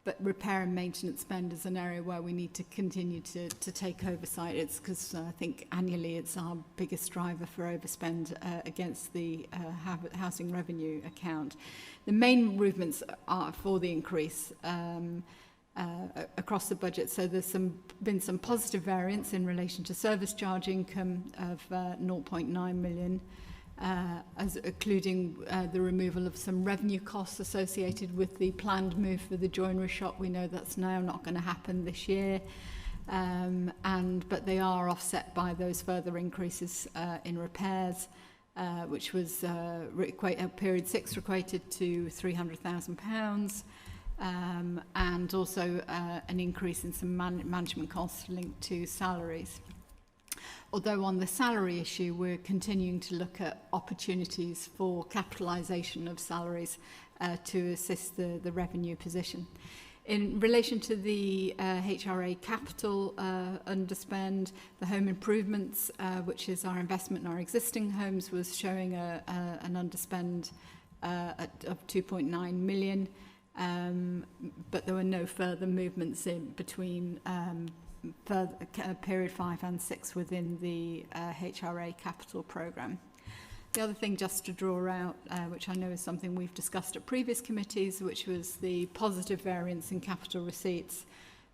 But repair and maintenance spend is an area where we need to continue to take oversight. It's because I think annually it's our biggest driver for overspend against the housing revenue account. The main movements are for the increase across the budget. So there's been some positive variance in relation to service charge income of 0.9 million. Including the removal of some revenue costs associated with the planned move for the joinery shop. We know that's now not going to happen this year, but they are offset by those further increases in repairs, which was period 6 equated to £300,000, and also an increase in some management costs linked to salaries. Although on the salary issue, we're continuing to look at opportunities for capitalisation of salaries to assist the revenue position. In relation to the HRA capital underspend, the home improvements, which is our investment in our existing homes, was showing an underspend of 2.9 million, but there were no further movements in between period 5 and 6 within the HRA capital programme. The other thing just to draw out, which I know is something we've discussed at previous committees, which was the positive variance in capital receipts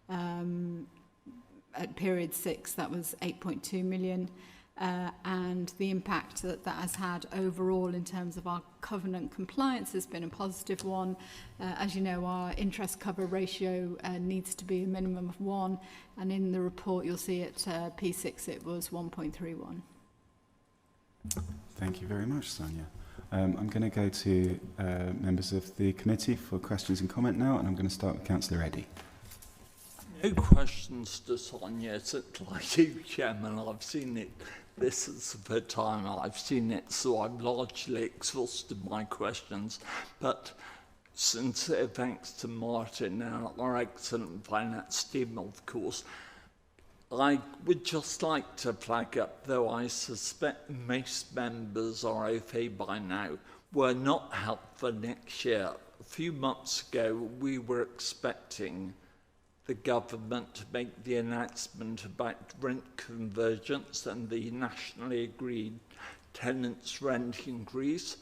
at period 6, that was 8.2 million, and the impact that has had overall in terms of our covenant compliance has been a positive one. As you know, our interest cover ratio needs to be a minimum of 1, and in the report you'll see at P6 it was 1.31. Thank you very much, Sonia. I'm going to go to members of the committee for questions and comment now, and I'm going to start with Councillor Eddy. No questions to Sonia, like you, Chairman. I've seen it. This is the time I've seen it, so I've largely exhausted my questions. But sincere thanks to Martin and our excellent finance team, of course. I would just like to flag up, though I suspect most members are okay by now, we're not helped for next year. A few months ago, we were expecting the government to make the announcement about rent convergence and the nationally agreed tenants' rent increase,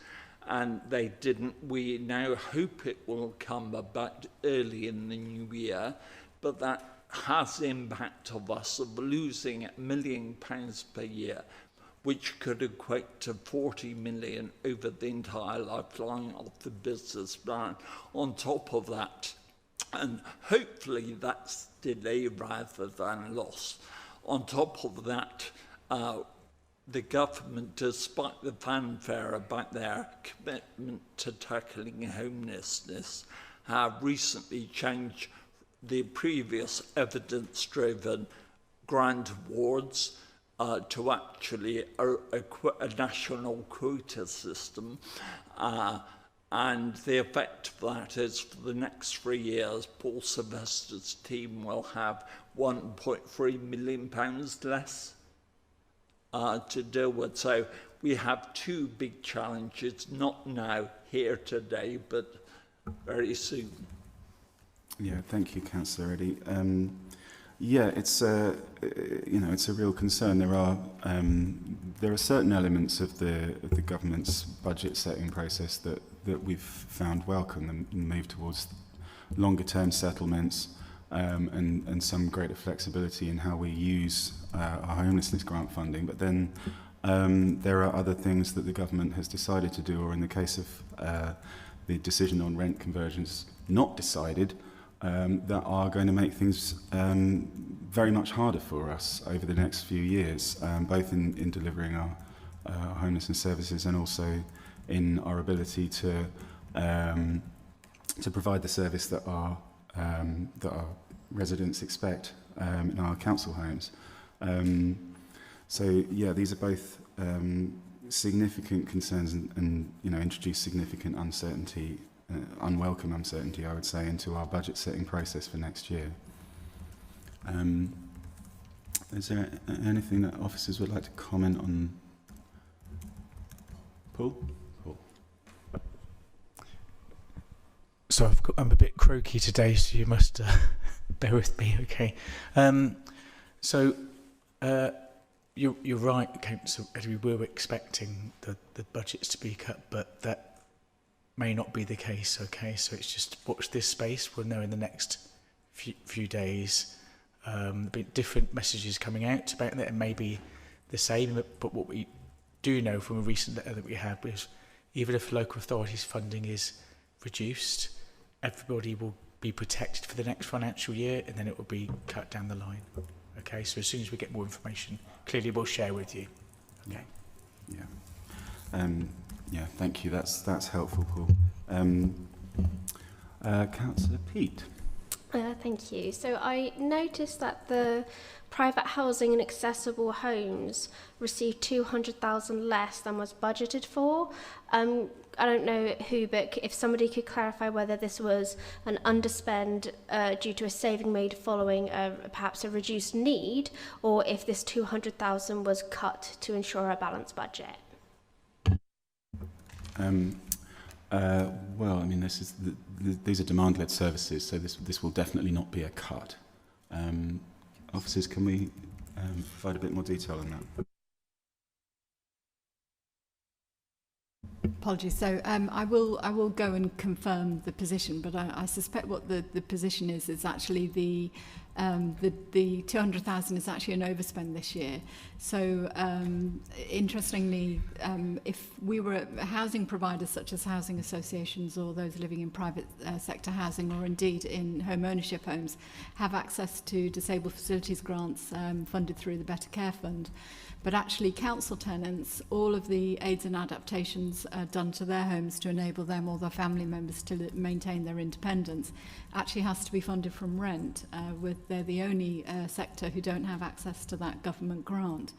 and they didn't. We now hope it will come about early in the new year, but that has the impact of us of losing £1 million per year, which could equate to 40 million over the entire lifeline of the business plan. On top of that, and hopefully that's delay rather than loss. On top of that, the government, despite the fanfare about their commitment to tackling homelessness, have recently changed the previous evidence-driven grant awards to actually a national quota system. And the effect of that is for the next 3 years, Paul Sylvester's team will have £1.3 million less to deal with. So we have two big challenges, not now, here today, but very soon. Yeah, thank you, Councillor Eddy. Yeah, it's it's a real concern. There are certain elements of the government's budget setting process that we've found welcome, the move towards longer term settlements and some greater flexibility in how we use our homelessness grant funding. But then there are other things that the government has decided to do, or in the case of the decision on rent conversions not decided, that are going to make things very much harder for us over the next few years, both in delivering our homelessness services and also in our ability to provide the service that our residents expect in our council homes. So yeah, these are both significant concerns and introduce significant uncertainty. Unwelcome uncertainty, I would say, into our budget setting process for next year. Is there anything that officers would like to comment on? Paul? So I'm a bit croaky today, so you must bear with me, okay? You're right, Councillor Eddy, we were expecting the budgets to be cut, but that may not be the case, okay? So it's just watch this space. We'll know in the next few days. There'll be different messages coming out about that. It may be the same, but what we do know from a recent letter that we had was even if local authorities' funding is reduced, everybody will be protected for the next financial year, and then it will be cut down the line. Okay, so as soon as we get more information, clearly we'll share with you. Okay. Yeah. Yeah, thank you. That's helpful, Paul. Councillor Peat. Thank you. So I noticed that the private housing and accessible homes received 200,000 less than was budgeted for. I don't know who, but if somebody could clarify whether this was an underspend due to a saving made following perhaps a reduced need, or if this 200,000 was cut to ensure a balanced budget. Well, I mean, these are demand-led services, so this will definitely not be a cut. Officers, can we provide a bit more detail on that? Apologies. So I will go and confirm the position, but I suspect what the position is actually the 200,000 is actually an overspend this year. So interestingly, if we were housing providers such as housing associations or those living in private sector housing, or indeed in home ownership homes, have access to disabled facilities grants funded through the Better Care Fund. But actually council tenants, all of the aids and adaptations done to their homes to enable them or their family members to maintain their independence actually has to be funded from rent. They're the only sector who don't have access to that government grant.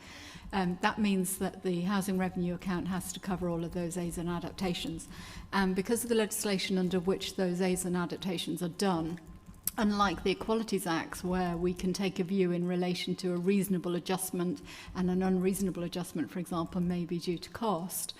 That means that the housing revenue account has to cover all of those aids and adaptations. And because of the legislation under which those aids and adaptations are done, unlike the Equalities Acts, where we can take a view in relation to a reasonable adjustment and an unreasonable adjustment, for example, may be due to cost,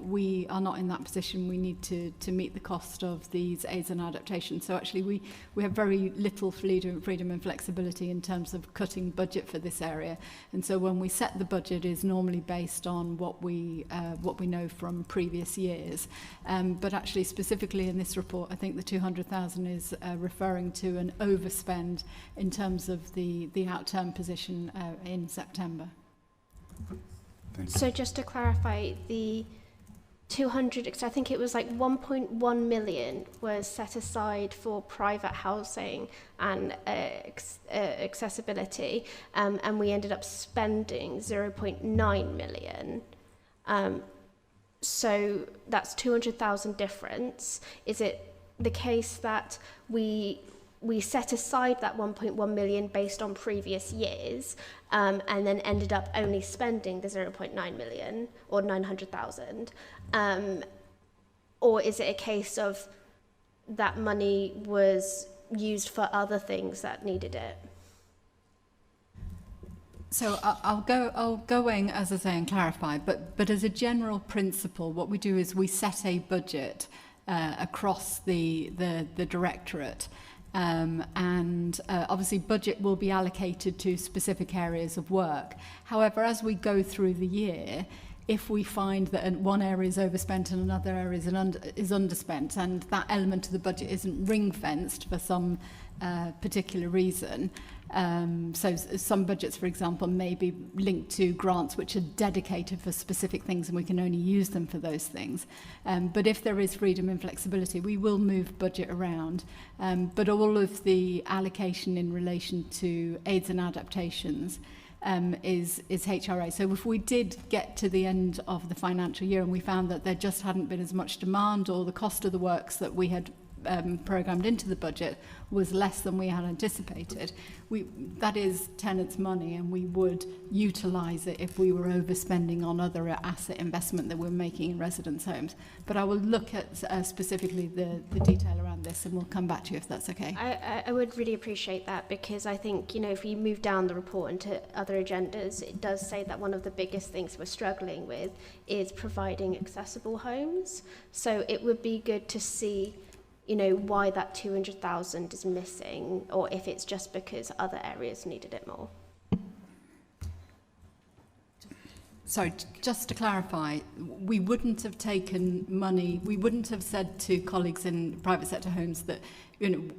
we are not in that position. We need to meet the cost of these aids and adaptations. So actually we have very little freedom and flexibility in terms of cutting budget for this area. And so when we set the budget is normally based on what we know from previous years. But actually specifically in this report, I think the 200,000 is referring to an overspend in terms of the out-term position in September. So just to clarify, the 200, because I think it was like 1.1 million was set aside for private housing and accessibility, and we ended up spending 0.9 million. So that's 200,000 difference. Is it the case that we set aside that 1.1 million based on previous years, and then ended up only spending the 0.9 million or 900,000? Or is it a case of that money was used for other things that needed it? So I'll go in, as I say, and clarify, but as a general principle, what we do is we set a budget across the directorate. And obviously budget will be allocated to specific areas of work. However, as we go through the year, if we find that one area is overspent and another area is underspent, and that element of the budget isn't ring-fenced for some particular reason, so some budgets, for example, may be linked to grants which are dedicated for specific things and we can only use them for those things. But if there is freedom and flexibility, we will move budget around. But all of the allocation in relation to aids and adaptations is HRA. So if we did get to the end of the financial year and we found that there just hadn't been as much demand, or the cost of the works that we had programmed into the budget was less than we had anticipated, that is tenants' money, and we would utilise it if we were overspending on other asset investment that we're making in residence homes. But I will look at specifically the detail around this, and we'll come back to you if that's okay. I would really appreciate that, because I think, if you move down the report into other agendas, it does say that one of the biggest things we're struggling with is providing accessible homes. So it would be good to see why that 200,000 is missing, or if it's just because other areas needed it more. Sorry, just to clarify, we wouldn't have taken money, we wouldn't have said to colleagues in private sector homes that,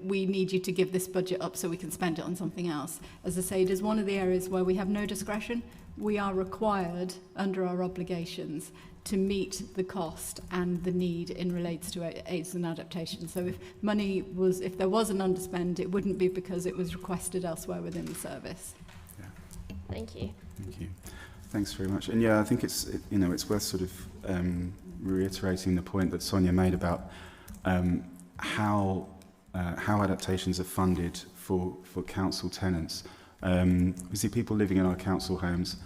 we need you to give this budget up so we can spend it on something else. As I say, it is one of the areas where we have no discretion. We are required, under our obligations, to meet the cost and the need in relates to aids and adaptation. So if there was an underspend, it wouldn't be because it was requested elsewhere within the service. Yeah. Thank you. Thank you. Thanks very much. And yeah, I think it's worth sort of reiterating the point that Sonia made about how adaptations are funded for council tenants. We see people living in our council homes.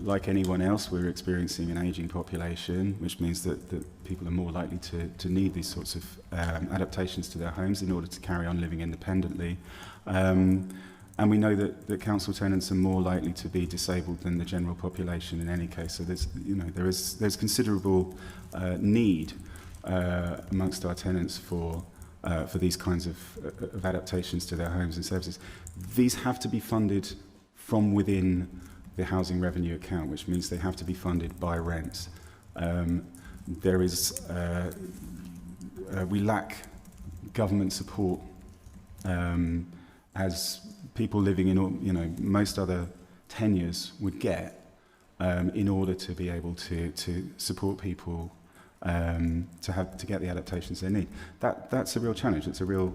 Like anyone else, we're experiencing an ageing population, which means that people are more likely to need these sorts of adaptations to their homes in order to carry on living independently. And we know that council tenants are more likely to be disabled than the general population in any case. So there's considerable need amongst our tenants for these kinds of adaptations to their homes and services. These have to be funded from within the housing revenue account, which means they have to be funded by rent. We lack government support as people living in most other tenures would get in order to be able to support people to get the adaptations they need. That's a real challenge. It's a real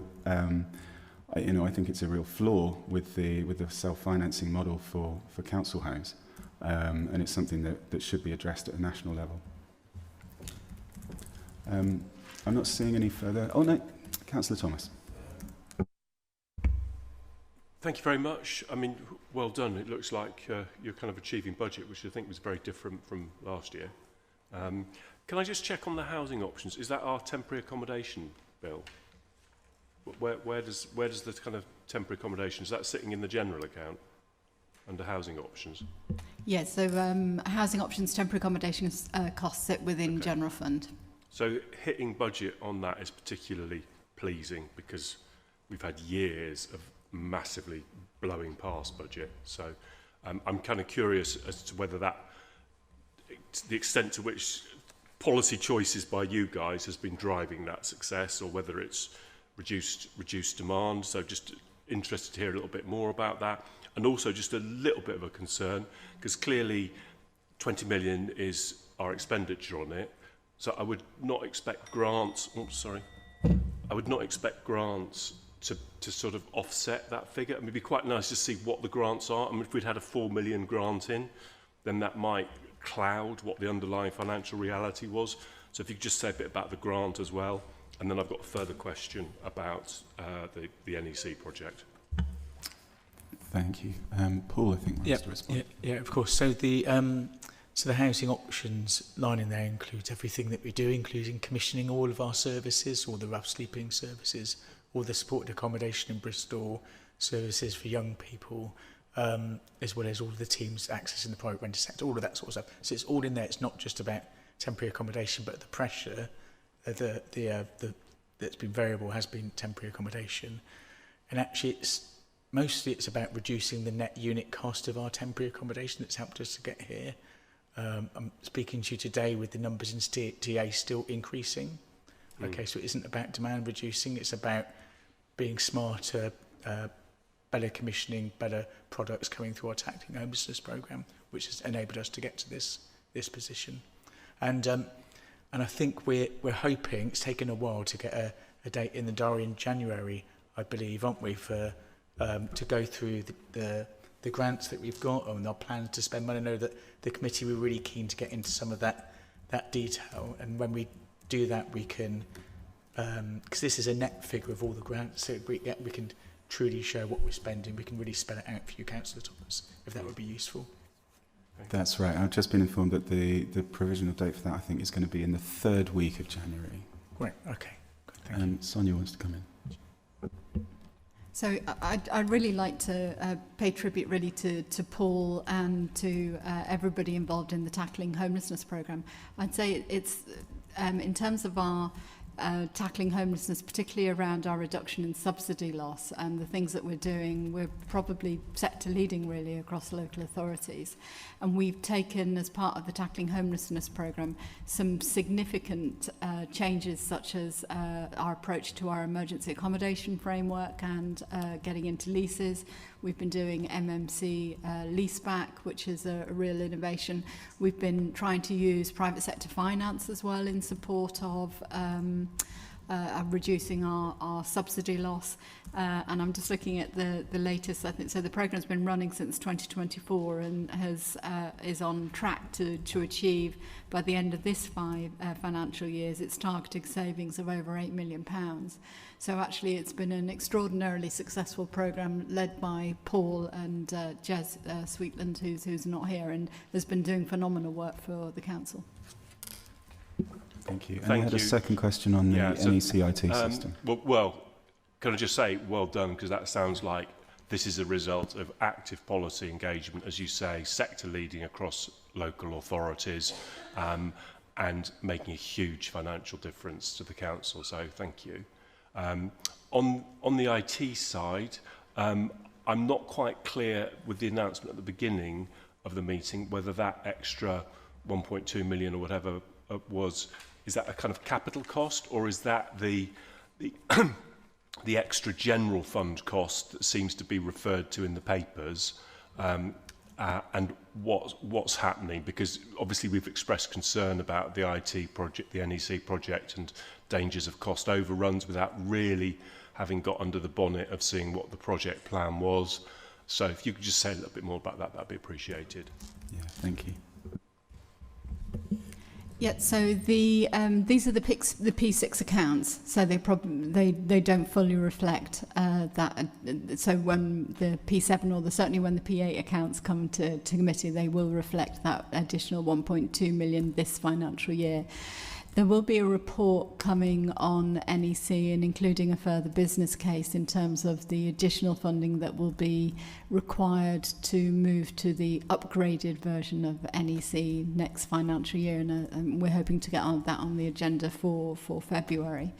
I think it's a real flaw with the self-financing model for council homes, and it's something that should be addressed at a national level. I'm not seeing any further. Oh no, Councillor Thomas. Thank you very much. I mean, well done. It looks like you're kind of achieving budget, which I think was very different from last year. Can I just check on the housing options? Is that our temporary accommodation bill? Where does the kind of temporary accommodation, is that sitting in the general account under housing options? Yes, so housing options, temporary accommodation costs sit within general fund. So hitting budget on that is particularly pleasing because we've had years of massively blowing past budget. So I'm kind of curious as to whether that, to the extent to which policy choices by you guys has been driving that success, or whether it's reduced demand. So just interested to hear a little bit more about that. And also just a little bit of a concern, because clearly 20 million is our expenditure on it. So I would not expect grants, I would not expect grants to sort of offset that figure. I mean, it'd be quite nice to see what the grants are. I mean, if we'd had a 4 million grant in, then that might cloud what the underlying financial reality was. So if you could just say a bit about the grant as well. And then I've got a further question about the NEC project. Thank you. Paul, I think, wants to respond. Yeah, of course. So the housing options line in there includes everything that we do, including commissioning all of our services, all the rough sleeping services, all the supported accommodation in Bristol, services for young people, as well as all of the teams accessing the private rented sector, all of that sort of stuff. So it's all in there. It's not just about temporary accommodation, but the pressure, that's been variable has been temporary accommodation. And actually mostly it's about reducing the net unit cost of our temporary accommodation that's helped us to get here. I'm speaking to you today with the numbers in TA still increasing. Okay, so it isn't about demand reducing, it's about being smarter, better commissioning, better products coming through our tackling homelessness programme, which has enabled us to get to this position. And I think we're hoping, it's taken a while to get a date in the diary in January, I believe, aren't we, for to go through the grants that we've got and our plans to spend money. I know that the committee were really keen to get into some of that detail, and when we do that we can, because this is a net figure of all the grants, so we can truly show what we're spending. We can really spell it out for you, Councillor Thomas, if that would be useful. That's right. I've just been informed that the provisional date for that, I think, is going to be in the 3rd week of January. Right, okay. Good, thank you. Sonia wants to come in. So I'd really like to pay tribute really to Paul and to everybody involved in the Tackling Homelessness programme. I'd say it's, in terms of our tackling homelessness, particularly around our reduction in subsidy loss and the things that we're doing, we're probably sector leading really across local authorities. And we've taken, as part of the Tackling Homelessness programme, some significant changes, such as our approach to our emergency accommodation framework and getting into leases. We've been doing MMC leaseback, which is a real innovation. We've been trying to use private sector finance as well in support of reducing our subsidy loss. And I'm just looking at the latest, I think, so the programme's been running since 2024 and is on track to achieve, by the end of this financial years, its targeted savings of over £8 million. So actually it's been an extraordinarily successful programme led by Paul and Jez Sweetland, who's not here, and has been doing phenomenal work for the council. Thank you. And I had a second question on the NEC IT system. Well, can I just say well done, because that sounds like this is a result of active policy engagement, as you say, sector leading across local authorities, and making a huge financial difference to the council. So thank you. On the IT side, I'm not quite clear with the announcement at the beginning of the meeting whether that extra 1.2 million or whatever is that a kind of capital cost, or is that the the extra general fund cost that seems to be referred to in the papers, and what's happening? Because obviously we've expressed concern about the IT project, the NEC project, and dangers of cost overruns without really having got under the bonnet of seeing what the project plan was. So if you could just say a little bit more about that, that'd be appreciated. Yeah, thank you. Yeah, so these are the P6 accounts, so they don't fully reflect that. So when the P7 or certainly when the P8 accounts come to committee, they will reflect that additional 1.2 million this financial year. There will be a report coming on NEC and including a further business case in terms of the additional funding that will be required to move to the upgraded version of NEC next financial year, and we're hoping to get that on the agenda for February.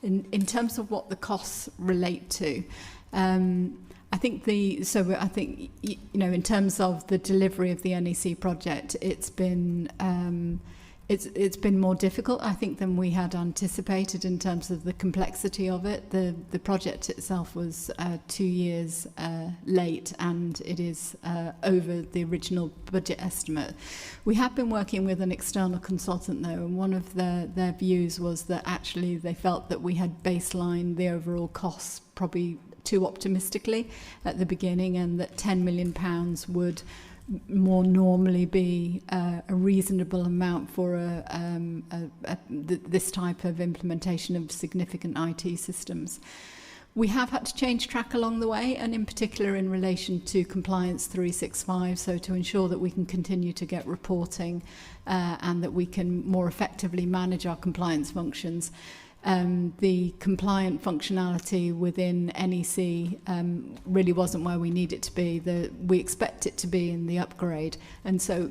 In terms of what the costs relate to, I think in terms of the delivery of the NEC project, it's been more difficult, I think, than we had anticipated in terms of the complexity of it. The project itself was 2 years late, and it is over the original budget estimate. We have been working with an external consultant, though, and one of their views was that actually they felt that we had baselined the overall costs probably too optimistically at the beginning, and that £10 million would more normally be a reasonable amount for this type of implementation of significant IT systems. We have had to change track along the way, and in particular in relation to Compliance 365, so to ensure that we can continue to get reporting and that we can more effectively manage our compliance functions. The compliant functionality within NEC really wasn't where we need it to be. We expect it to be in the upgrade, and so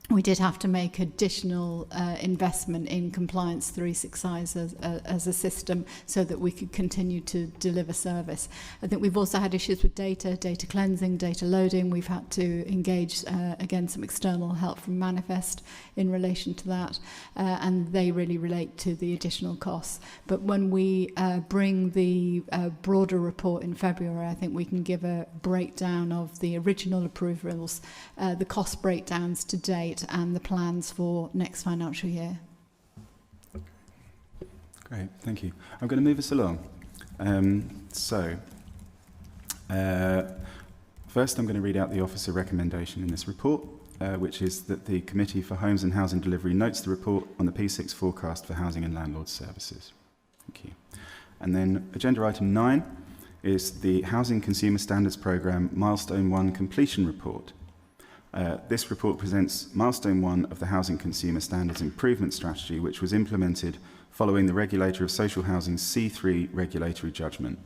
we did have to make additional investment in Compliance 365 as a system so that we could continue to deliver service. I think we've also had issues with data cleansing, data loading. We've had to engage, again, some external help from Manifest in relation to that, and they really relate to the additional costs. But when we bring the broader report in February, I think we can give a breakdown of the original approvals, the cost breakdowns to date, and the plans for next financial year. Great, thank you. I'm going to move us along. First I'm going to read out the officer recommendation in this report, which is that the Committee for Homes and Housing Delivery notes the report on the P6 forecast for housing and landlord services. Thank you. And then agenda item 9 is the Housing Consumer Standards Programme Milestone 1 completion report. This report presents Milestone 1 of the Housing Consumer Standards Improvement Strategy, which was implemented following the Regulator of Social Housing's C3 regulatory judgment.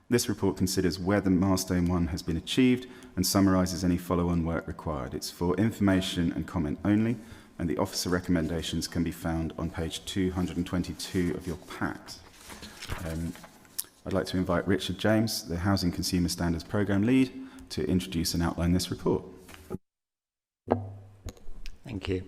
This report considers whether Milestone 1 has been achieved and summarises any follow-on work required. It's for information and comment only, and the officer recommendations can be found on page 222 of your packs. I'd like to invite Richard James, the Housing Consumer Standards Programme Lead, to introduce and outline this report. Thank you.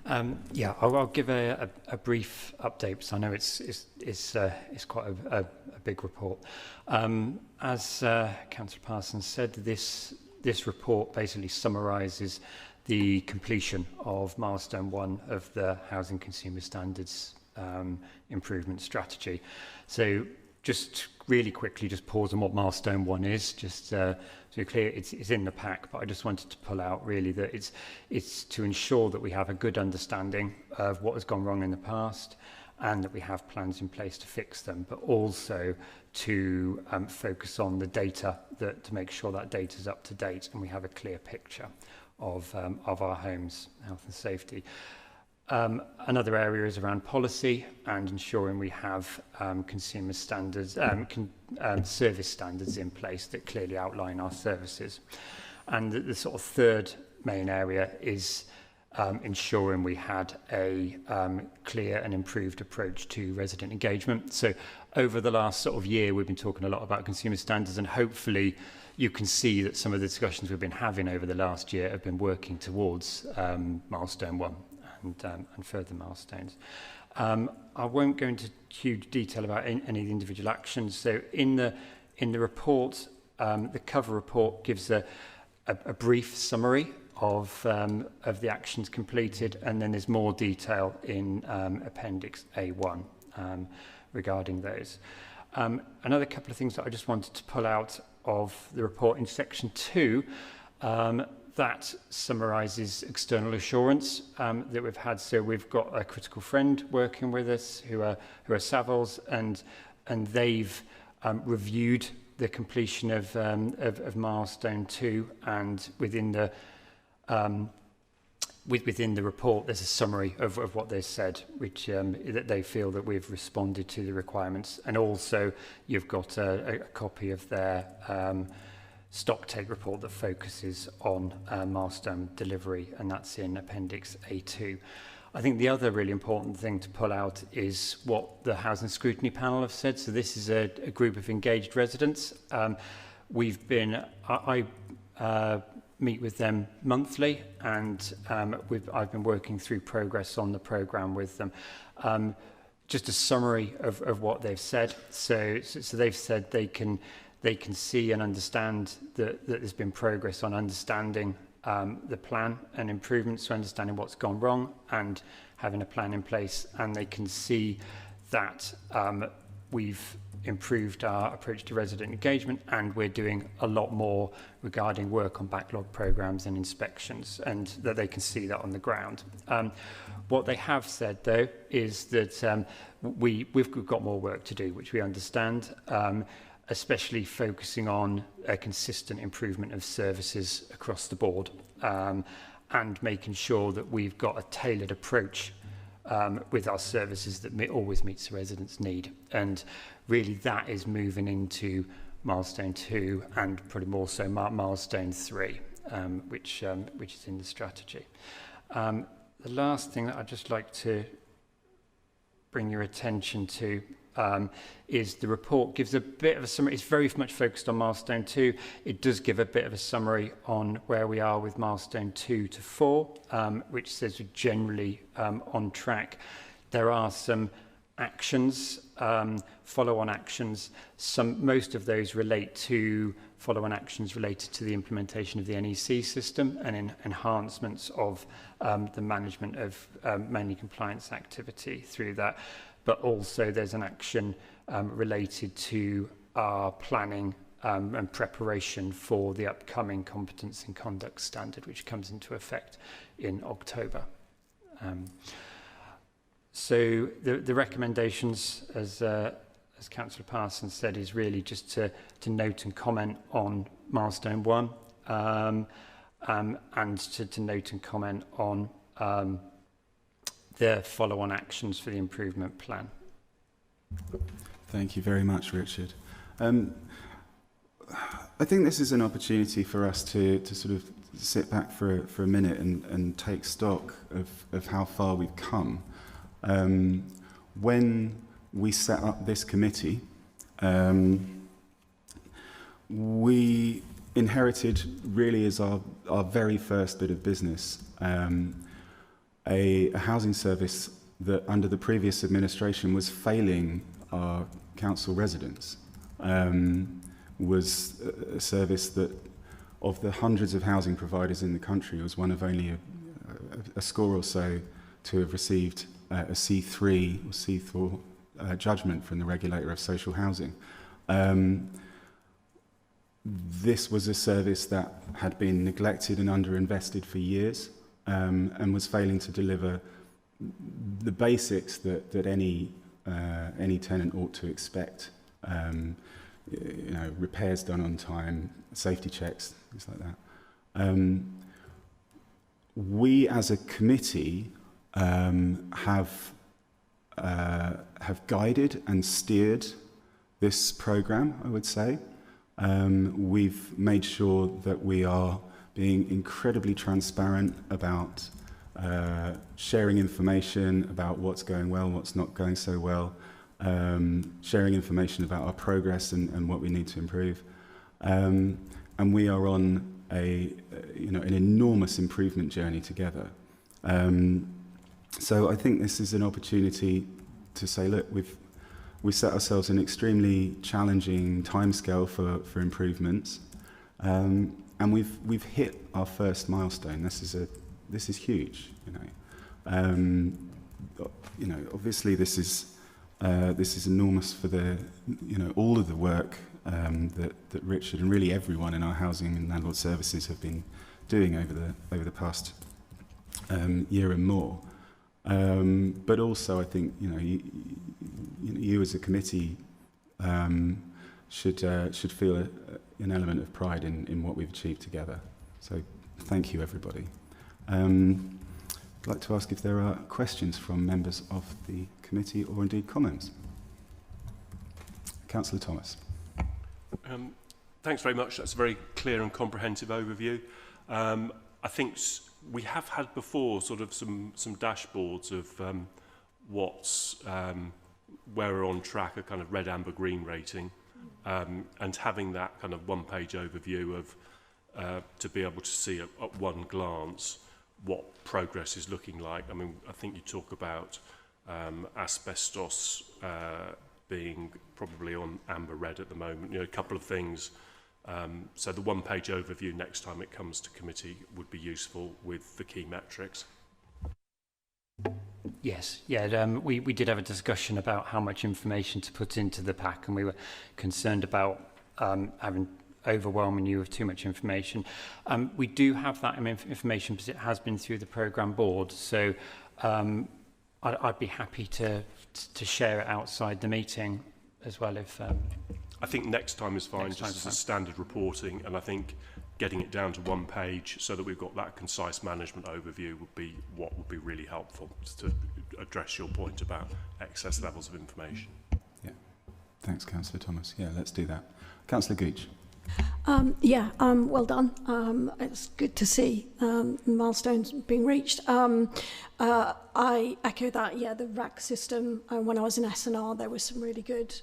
I'll give a brief update because I know it's quite a big report. As Councillor Parsons said, this report basically summarises the completion of Milestone 1 of the Housing Consumer Standards Improvement Strategy. So just really quickly, just pause on what Milestone 1 is, just to be clear, it's in the pack, but I just wanted to pull out really that it's to ensure that we have a good understanding of what has gone wrong in the past and that we have plans in place to fix them, but also to focus on the data, to make sure that data is up to date and we have a clear picture of our homes' health and safety. Another area is around policy and ensuring we have consumer standards, service standards in place that clearly outline our services. And the sort of third main area is ensuring we had a clear and improved approach to resident engagement. So over the last sort of year, we've been talking a lot about consumer standards, and hopefully you can see that some of the discussions we've been having over the last year have been working towards Milestone 1. And further milestones. I won't go into huge detail about any of the individual actions. So in the report, the cover report gives a brief summary of the actions completed, and then there's more detail in Appendix A1 regarding those. Another couple of things that I just wanted to pull out of the report in Section 2. That summarises external assurance that we've had. So we've got a critical friend working with us who are Savills, and they've reviewed the completion of Milestone 2, and within the within the report, there's a summary of what they said, which that they feel that we've responded to the requirements. And also, you've got a copy of their stock take report that focuses on milestone delivery, and that's in Appendix A2. I think the other really important thing to pull out is what the Housing Scrutiny Panel have said. So this is a group of engaged residents. I meet with them monthly, and I've been working through progress on the programme with them. Just a summary of what they've said. So they've said they can see and understand that there's been progress on understanding the plan and improvements, so understanding what's gone wrong and having a plan in place, and they can see that we've improved our approach to resident engagement, and we're doing a lot more regarding work on backlog programs and inspections, and that they can see that on the ground. What they have said, though, is that we've got more work to do, which we understand, especially focusing on a consistent improvement of services across the board, and making sure that we've got a tailored approach with our services that always meets the residents' need. And really that is moving into milestone 2 and probably more so milestone 3, which is in the strategy. The last thing that I'd just like to bring your attention to is the report gives a bit of a summary. It's very much focused on milestone 2. It does give a bit of a summary on where we are with milestone 2 to 4, which says we're generally on track. There are some actions, follow-on actions. Most of those relate to follow-on actions related to the implementation of the NEC system and enhancements of the management of mainly compliance activity through that. But also there's an action related to our planning and preparation for the upcoming competence and conduct standard, which comes into effect in October. So the recommendations, as Councillor Parsons said, is really just to note and comment on milestone 1, and to note and comment on the follow-on actions for the improvement plan. Thank you very much, Richard. I think this is an opportunity for us to sort of sit back for a minute and take stock of how far we've come. When we set up this committee, we inherited really as our very first bit of business a housing service that under the previous administration was failing our council residents. Was a service that of the hundreds of housing providers in the country was one of only a score or so to have received a C3 or C4 judgment from the regulator of social housing. This was a service that had been neglected and underinvested for years, and was failing to deliver the basics that any tenant ought to expect. Repairs done on time, safety checks, things like that. We as a committee have guided and steered this programme, I would say. We've made sure that we are being incredibly transparent about sharing information about what's going well, what's not going so well, sharing information about our progress and what we need to improve. And we are on an enormous improvement journey together. So I think this is an opportunity to say, look, we set ourselves an extremely challenging timescale for improvements, and we've hit our first milestone. This is huge. Obviously this is enormous for all of the work that Richard and really everyone in our housing and landlord services have been doing over the past year and more. But also, I think you as a committee should feel an element of pride in what we've achieved together. So thank you, everybody. I'd like to ask if there are questions from members of the committee or indeed comments. Councillor Thomas. Thanks very much. That's a very clear and comprehensive overview. I think we have had before sort of some dashboards of what's where we're on track, a kind of red, amber, green rating, and having that kind of one-page overview of to be able to see at one glance what progress is looking like. I mean, I think you talk about asbestos being probably on amber red at the moment. You know, a couple of things. So the one-page overview next time it comes to committee would be useful with the key metrics. Yes, yeah, we did have a discussion about how much information to put into the pack, and we were concerned about having overwhelming you with too much information. We do have that information because it has been through the programme board, so I'd be happy to share it outside the meeting as well if... I think next time is fine, just as a standard reporting, and I think getting it down to one page so that we've got that concise management overview would be what would be really helpful to address your point about excess levels of information. Yeah, thanks, Councillor Thomas. Yeah, let's do that. Councillor Gooch. Well done. It's good to see milestones being reached. I echo that. Yeah, the RAG system. When I was in SNR, there was some really good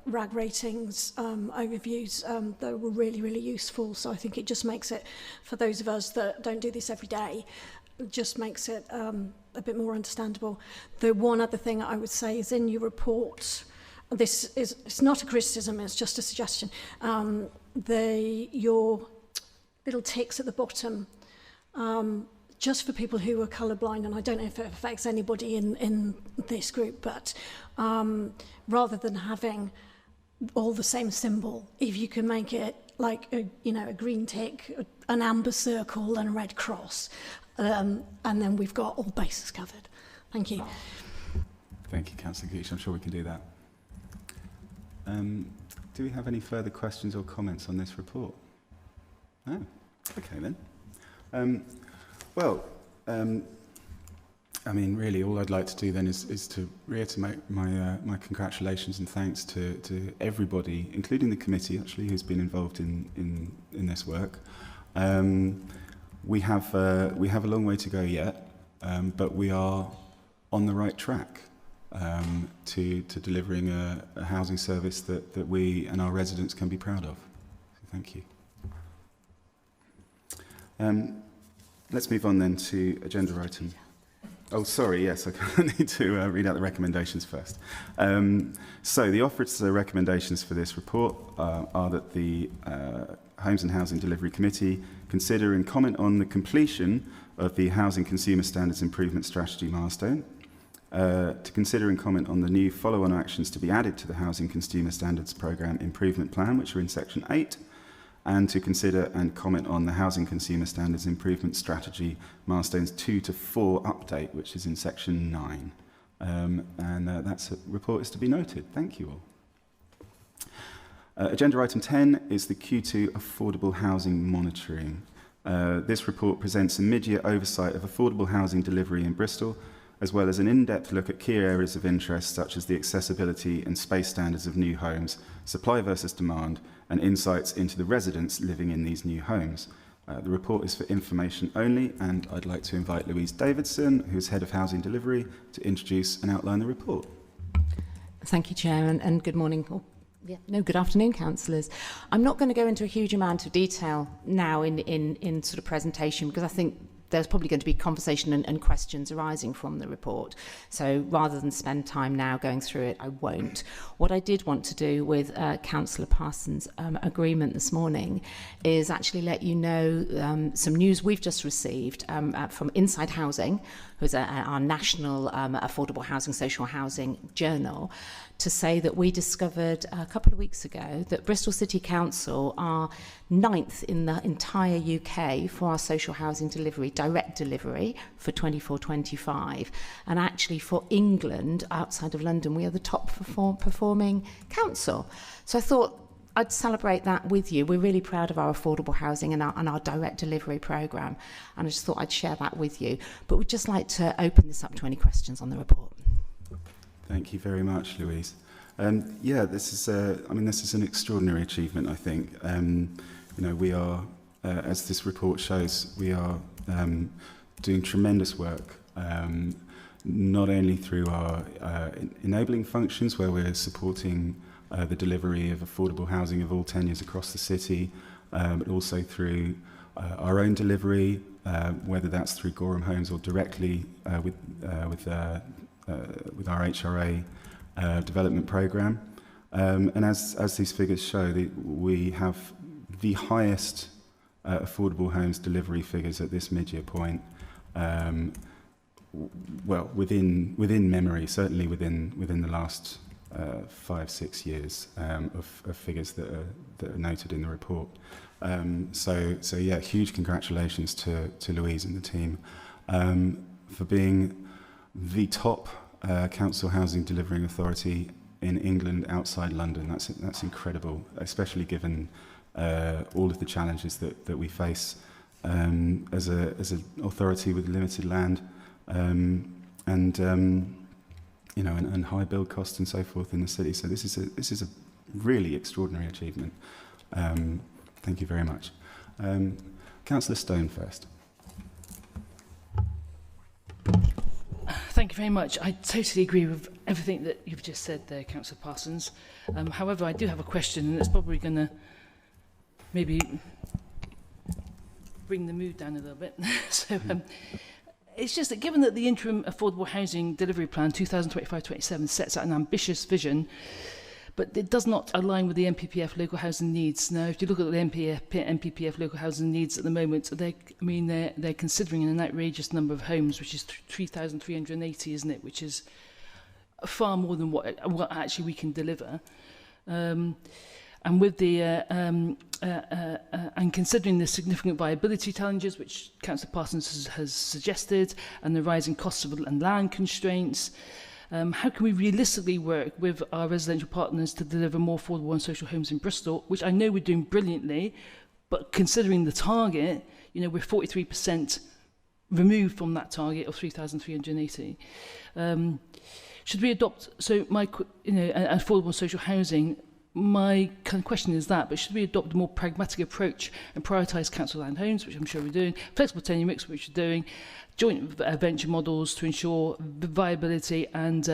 RAG ratings, overviews that were really, really useful. So I think it just makes it, for those of us that don't do this every day, it just makes it a bit more understandable. The one other thing I would say is in your report. It's not a criticism, it's just a suggestion. Your little ticks at the bottom, just for people who are colourblind, and I don't know if it affects anybody in this group, but rather than having all the same symbol, if you can make it like a green tick, an amber circle and a red cross, and then we've got all bases covered. Thank you. Thank you, Councillor Gooch. I'm sure we can do that. Do we have any further questions or comments on this report? No? Okay then. I mean, really, all I'd like to do then is to reiterate my congratulations and thanks to everybody, including the committee, actually, who's been involved in this work. We have a long way to go yet, but we are on the right track. To delivering a housing service that we and our residents can be proud of. So thank you. Let's move on then to agenda item. Oh, sorry, yes, I need to read out the recommendations first. So the offers to recommendations for this report are that the Homes and Housing Delivery Committee consider and comment on the completion of the Housing Consumer Standards Improvement Strategy milestone, to consider and comment on the new follow-on actions to be added to the Housing Consumer Standards Programme Improvement Plan, which are in Section 8, and to consider and comment on the Housing Consumer Standards Improvement Strategy Milestones 2 to 4 update, which is in Section 9. That report is to be noted. Thank you all. Agenda item 10 is the Q2 Affordable Housing Monitoring. This report presents a mid-year oversight of affordable housing delivery in Bristol, as well as an in-depth look at key areas of interest such as the accessibility and space standards of new homes, supply versus demand, and insights into the residents living in these new homes. The report is for information only, and I'd like to invite Louise Davidson, who's Head of Housing Delivery, to introduce and outline the report. Thank you, Chair, and good morning. Good afternoon, councillors. I'm not going to go into a huge amount of detail now in sort of presentation, because I think there's probably going to be conversation and questions arising from the report. So rather than spend time now going through it, I won't. What I did want to do with Councillor Parsons' agreement this morning is actually let you know some news we've just received from Inside Housing, who's our national affordable housing, social housing journal, to say that we discovered a couple of weeks ago that Bristol City Council are 9th in the entire UK for our social housing delivery, direct delivery for 24-25. And actually for England, outside of London, we are the top performing council. So I thought I'd celebrate that with you. We're really proud of our affordable housing and our direct delivery programme, and I just thought I'd share that with you. But we'd just like to open this up to any questions on the report. Thank you very much, Louise. Yeah, this is an extraordinary achievement, I think. We are, as this report shows, we are doing tremendous work, not only through our enabling functions, where we're supporting the delivery of affordable housing of all tenures across the city, but also through our own delivery, whether that's through Gorham Homes or directly with our HRA development programme. And as these figures show, we have the highest affordable homes delivery figures at this mid-year point. Well, within memory, certainly within the last 5-6 years of figures that are noted in the report. So yeah, huge congratulations to Louise and the team for being the top council housing delivering authority in England outside London. That's incredible, especially given all of the challenges that we face as an authority with limited land. And high build costs and so forth in the city. So this is a really extraordinary achievement. Thank you very much. Councillor Stone first. Thank you very much. I totally agree with everything that you've just said there, Councillor Parsons. However, I do have a question, and it's probably going to maybe bring the mood down a little bit. It's just that given that the interim affordable housing delivery plan 2025-27 sets out an ambitious vision, but it does not align with the NPPF local housing needs. Now, if you look at the NPPF local housing needs at the moment, they're considering an outrageous number of homes, which is 3,380, isn't it? Which is far more than what actually we can deliver. And with the and considering the significant viability challenges which Councillor Parsons has suggested, and the rising costs of and land constraints, how can we realistically work with our residential partners to deliver more affordable and social homes in Bristol, which I know we're doing brilliantly, but considering the target, we're 43% removed from that target of 3,380. Should we adopt affordable and social housing? My kind of question is that, but should we adopt a more pragmatic approach and prioritise council land homes, which I'm sure we're doing, flexible tenure mix, which we're doing, joint venture models to ensure viability and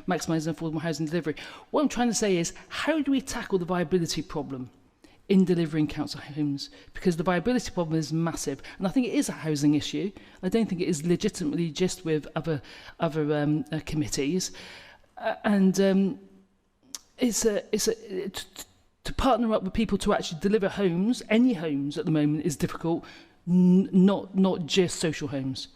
maximising affordable housing delivery? What I'm trying to say is, how do we tackle the viability problem in delivering council homes? Because the viability problem is massive, and I think it is a housing issue. I don't think it is legitimately just with other committees, to partner up with people to actually deliver homes, any homes at the moment, is difficult, not just social homes.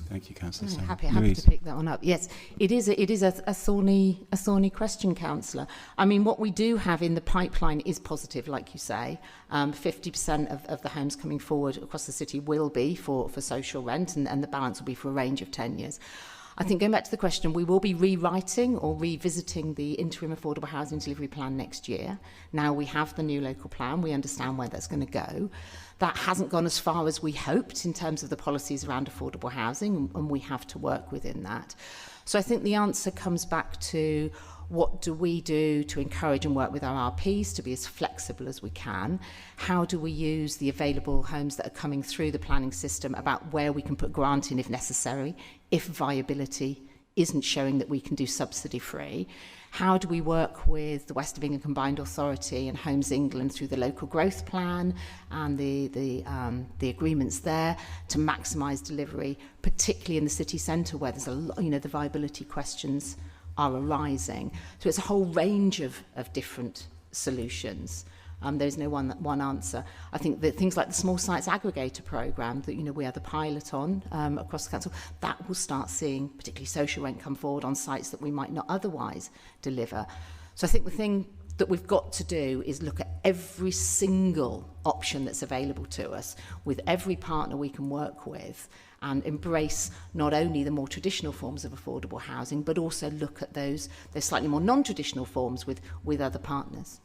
Thank you, Councillor. Happy to pick that one up. Yes, it is a thorny question, Councillor. I mean, what we do have in the pipeline is positive, like you say. 50% of the homes coming forward across the city will be for social rent, and the balance will be for a range of tenures. I think going back to the question, we will be rewriting or revisiting the interim affordable housing delivery plan next year. Now we have the new local plan, we understand where that's going to go. That hasn't gone as far as we hoped in terms of the policies around affordable housing, and we have to work within that. So I think the answer comes back to, what do we do to encourage and work with our RPs to be as flexible as we can? How do we use the available homes that are coming through the planning system about where we can put grant in if necessary, if viability isn't showing that we can do subsidy free? How do we work with the West of England Combined Authority and Homes England through the local growth plan and the agreements there to maximise delivery, particularly in the city centre where there's a lot, the viability questions are arising. So it's a whole range of different solutions. There's no one answer. I think that things like the Small Sites Aggregator programme that we are the pilot on across the council, that will start seeing particularly social rent come forward on sites that we might not otherwise deliver. So I think the thing that we've got to do is look at every single option that's available to us with every partner we can work with, and embrace not only the more traditional forms of affordable housing, but also look at those slightly more non-traditional forms with other partners.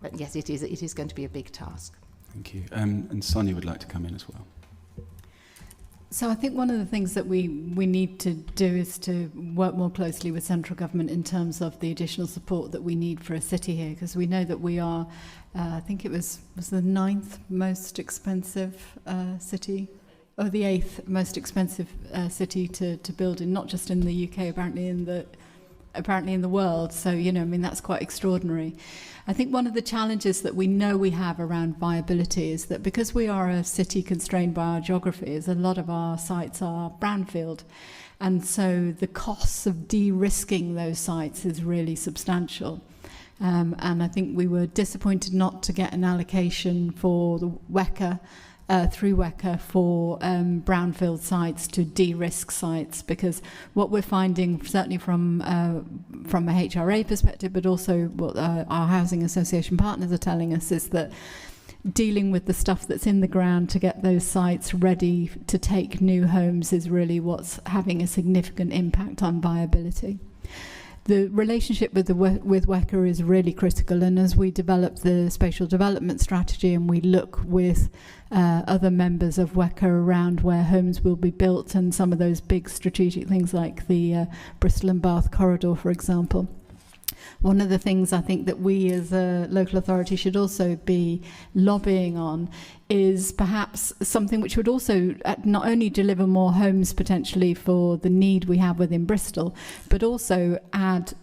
But yes, it is going to be a big task. Thank you. And Sonia would like to come in as well. So I think one of the things that we need to do is to work more closely with central government in terms of the additional support that we need for a city here, because we know that we are, I think it was the 9th most expensive city, or the 8th most expensive city to build in, not just in the UK, apparently in the world. So, you know, I mean, that's quite extraordinary. I think one of the challenges that we know we have around viability is that because we are a city constrained by our geography, is a lot of our sites are brownfield. And so the costs of de-risking those sites is really substantial. And I think we were disappointed not to get an allocation for the WECA, through WECA for brownfield sites to de-risk sites, because what we're finding, certainly from a HRA perspective, but also what our housing association partners are telling us, is that dealing with the stuff that's in the ground to get those sites ready to take new homes is really what's having a significant impact on viability. The relationship with WECA is really critical, and as we develop the spatial development strategy and we look with other members of WECA around where homes will be built and some of those big strategic things like the Bristol and Bath corridor, for example, one of the things I think that we as a local authority should also be lobbying on is perhaps something which would also not only deliver more homes potentially for the need we have within Bristol, but also add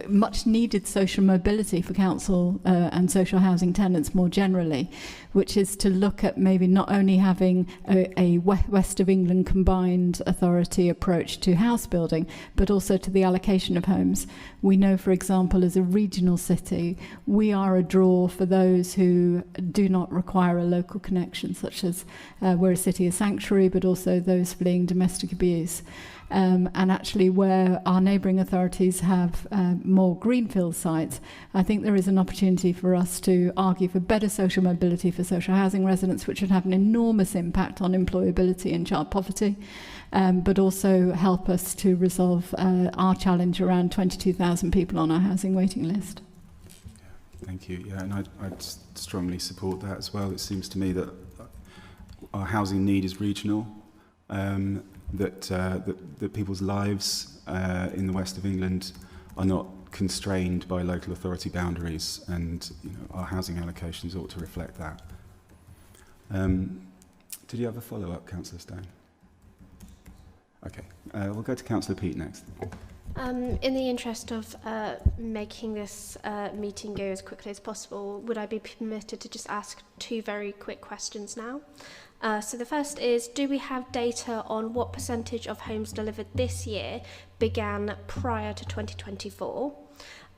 much needed social mobility for council and social housing tenants more generally, which is to look at maybe not only having a West of England combined authority approach to house building, but also to the allocation of homes. We know, for example, as a regional city, we are a draw for those who do not require a local connection, such as we're a city of sanctuary, but also those fleeing domestic abuse. And actually where our neighbouring authorities have more greenfield sites, I think there is an opportunity for us to argue for better social mobility for social housing residents, which would have an enormous impact on employability and child poverty, but also help us to resolve our challenge around 22,000 people on our housing waiting list. Thank you. Yeah, and I'd strongly support that as well. It seems to me that our housing need is regional. That people's lives in the west of England are not constrained by local authority boundaries, and our housing allocations ought to reflect that. Did you have a follow-up, Councillor Stone? Okay, we'll go to Councillor Peat next. In the interest of making this meeting go as quickly as possible, would I be permitted to just ask 2 very quick questions now? So the first is, do we have data on what percentage of homes delivered this year began prior to 2024?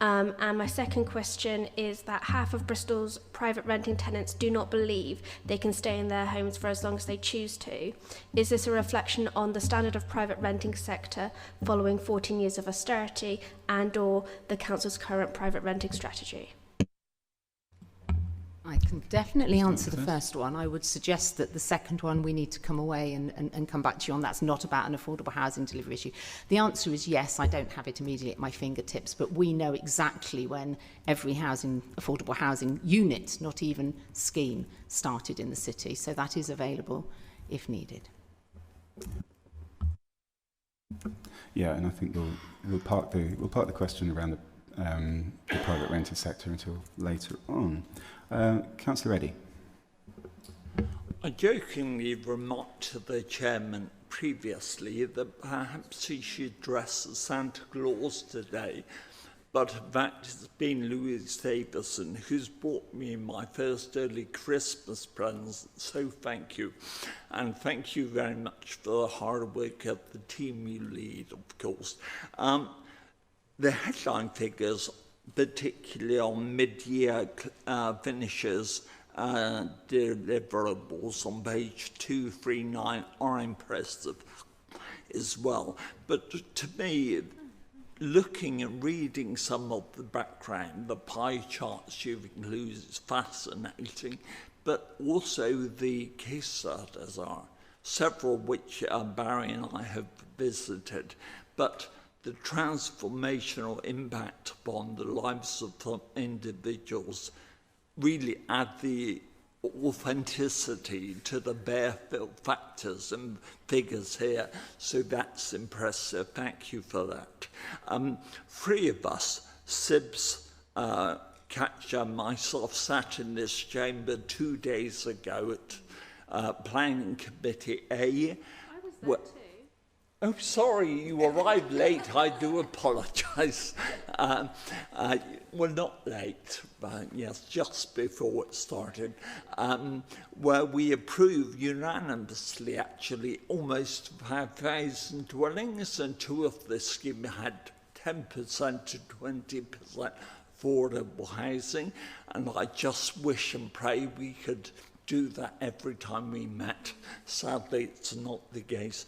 And my second question is that half of Bristol's private renting tenants do not believe they can stay in their homes for as long as they choose to. Is this a reflection on the standard of private renting sector following 14 years of austerity and/or the council's current private renting strategy? I can definitely answer the first one. I would suggest that the second one we need to come away and come back to you on. That's not about an affordable housing delivery issue. The answer is yes. I don't have it immediately at my fingertips, but we know exactly when every affordable housing unit, not even scheme, started in the city. So that is available if needed. Yeah, and I think we'll park the question around the private rented sector until later on. Councillor Eddy. I jokingly remarked to the chairman previously that perhaps he should dress as Santa Claus today, but that has been Louise Davison who's bought me my first early Christmas present, so thank you. And thank you very much for the hard work of the team you lead, of course. The headline figures, particularly on mid-year finishes, deliverables on page 239 are impressive as well. But to me, looking and reading some of the background, the pie charts you've included is fascinating, but also the case studies are, several which Barry and I have visited, but the transformational impact upon the lives of the individuals really add the authenticity to the bare factors and figures here. So that's impressive. Thank you for that. Three of us, Sibs, Katja and myself, sat in this chamber 2 days ago at Planning Committee A. I was there too. Oh, sorry, you arrived late. I do apologise. Well, not late, but yes, just before it started, where we approved unanimously, actually, almost 5,000 dwellings, and two of the scheme had 10% to 20% affordable housing, and I just wish and pray we could do that every time we met. Sadly, it's not the case.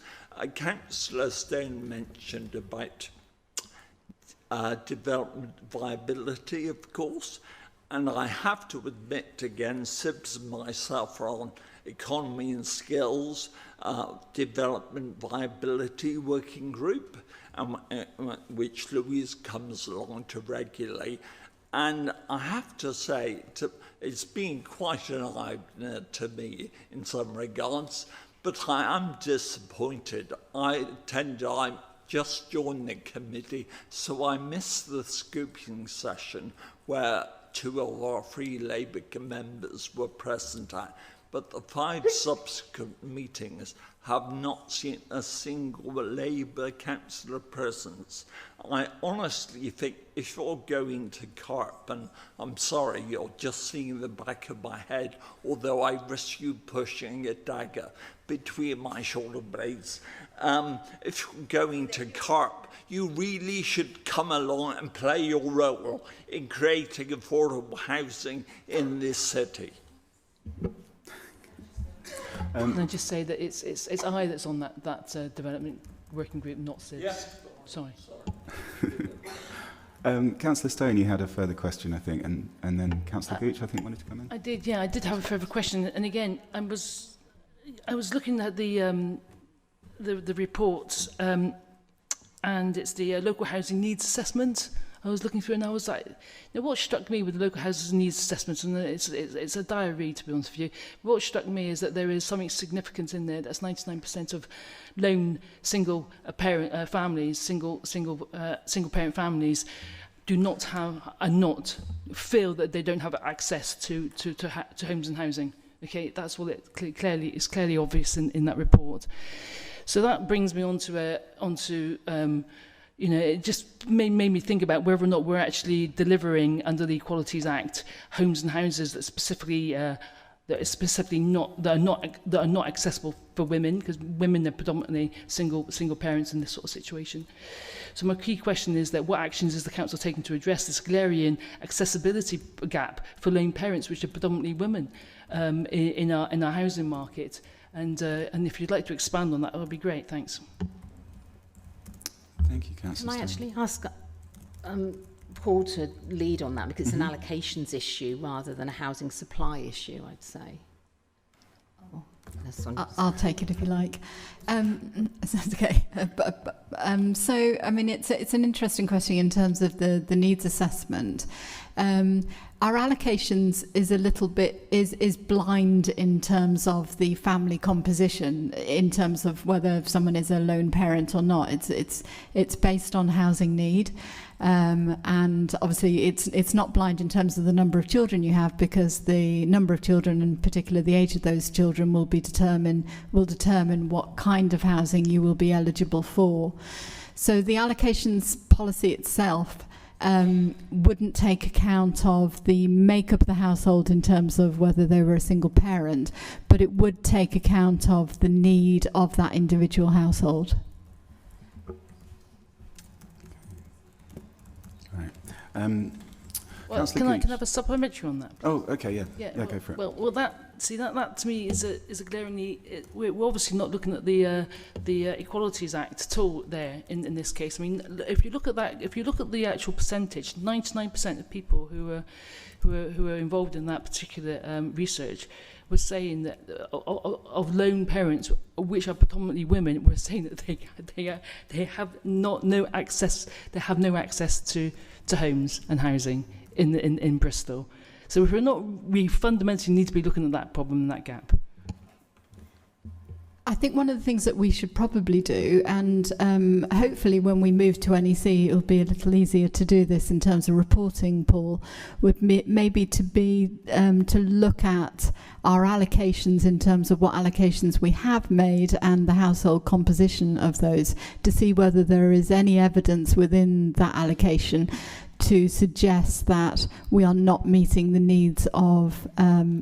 Councillor Stone mentioned about development viability, of course, and I have to admit again, Sibs and myself are on economy and skills, development viability working group, which Louise comes along to regularly. And I have to say, it's been quite an eye-opener to me in some regards, but I am disappointed. I just joined the committee, so I missed the scooping session where two of our Free Labour members were present at. But the 5 subsequent meetings have not seen a single Labour councillor presence. I honestly think if you're going to CARP, and I'm sorry, you're just seeing the back of my head, although I risk you pushing a dagger between my shoulder blades. If you're going to CARP, you really should come along and play your role in creating affordable housing in this city. Can I just say that it's I that's on that development working group, not Sid. Yes. Sorry. Councillor Stone, you had a further question, I think, and then Councillor Gooch, I think, wanted to come in. I did, yeah. I did have a further question, and again, I was looking at the report, and it's the local housing needs assessment. I was looking through, and I was like, what struck me with the local housing needs assessment, and it's a dire read, to be honest with you. What struck me is that there is something significant in there. That's 99% of lone single parent families, single parent families, do not feel that they don't have access to homes and housing. Okay, that's what it clearly obvious in that report. So that brings me onto it just made me think about whether or not we're actually delivering under the Equalities Act homes and houses that are not accessible for women, because women are predominantly single parents in this sort of situation. So my key question is that what actions is the council taking to address this glaring accessibility gap for lone parents, which are predominantly women, in our housing market? And if you'd like to expand on that, that would be great. Thanks. Thank you, Councillor Can I Stone. actually ask Paul to lead on that, because it's an allocations issue rather than a housing supply issue, I'd say. I'll take it if you like. That's okay. So, I mean, it's an interesting question in terms of the needs assessment. Our allocations is a little bit is blind in terms of the family composition, in terms of whether someone is a lone parent or not. It's based on housing need. And obviously it's not blind in terms of the number of children you have, because the number of children, in particular the age of those children, will determine what kind of housing you will be eligible for. So the allocations policy itself wouldn't take account of the makeup of the household in terms of whether they were a single parent, but it would take account of the need of that individual household. Well, can I have a supplementary on that? Oh, okay, yeah. Yeah, go for it. Well, that that to me is a glaringly. We're obviously not looking at the Equalities Act at all there in this case. I mean, if you look at that, if you look at the actual percentage, 99% of people who are involved in that particular research were saying that of lone parents, which are predominantly women, were saying that they have no access to homes and housing in Bristol. So if we fundamentally need to be looking at that problem and that gap. I think one of the things that we should probably do, and hopefully when we move to NEC it'll be a little easier to do this in terms of reporting, Paul, would maybe to look at our allocations in terms of what allocations we have made and the household composition of those, to see whether there is any evidence within that allocation to suggest that we are not meeting the needs of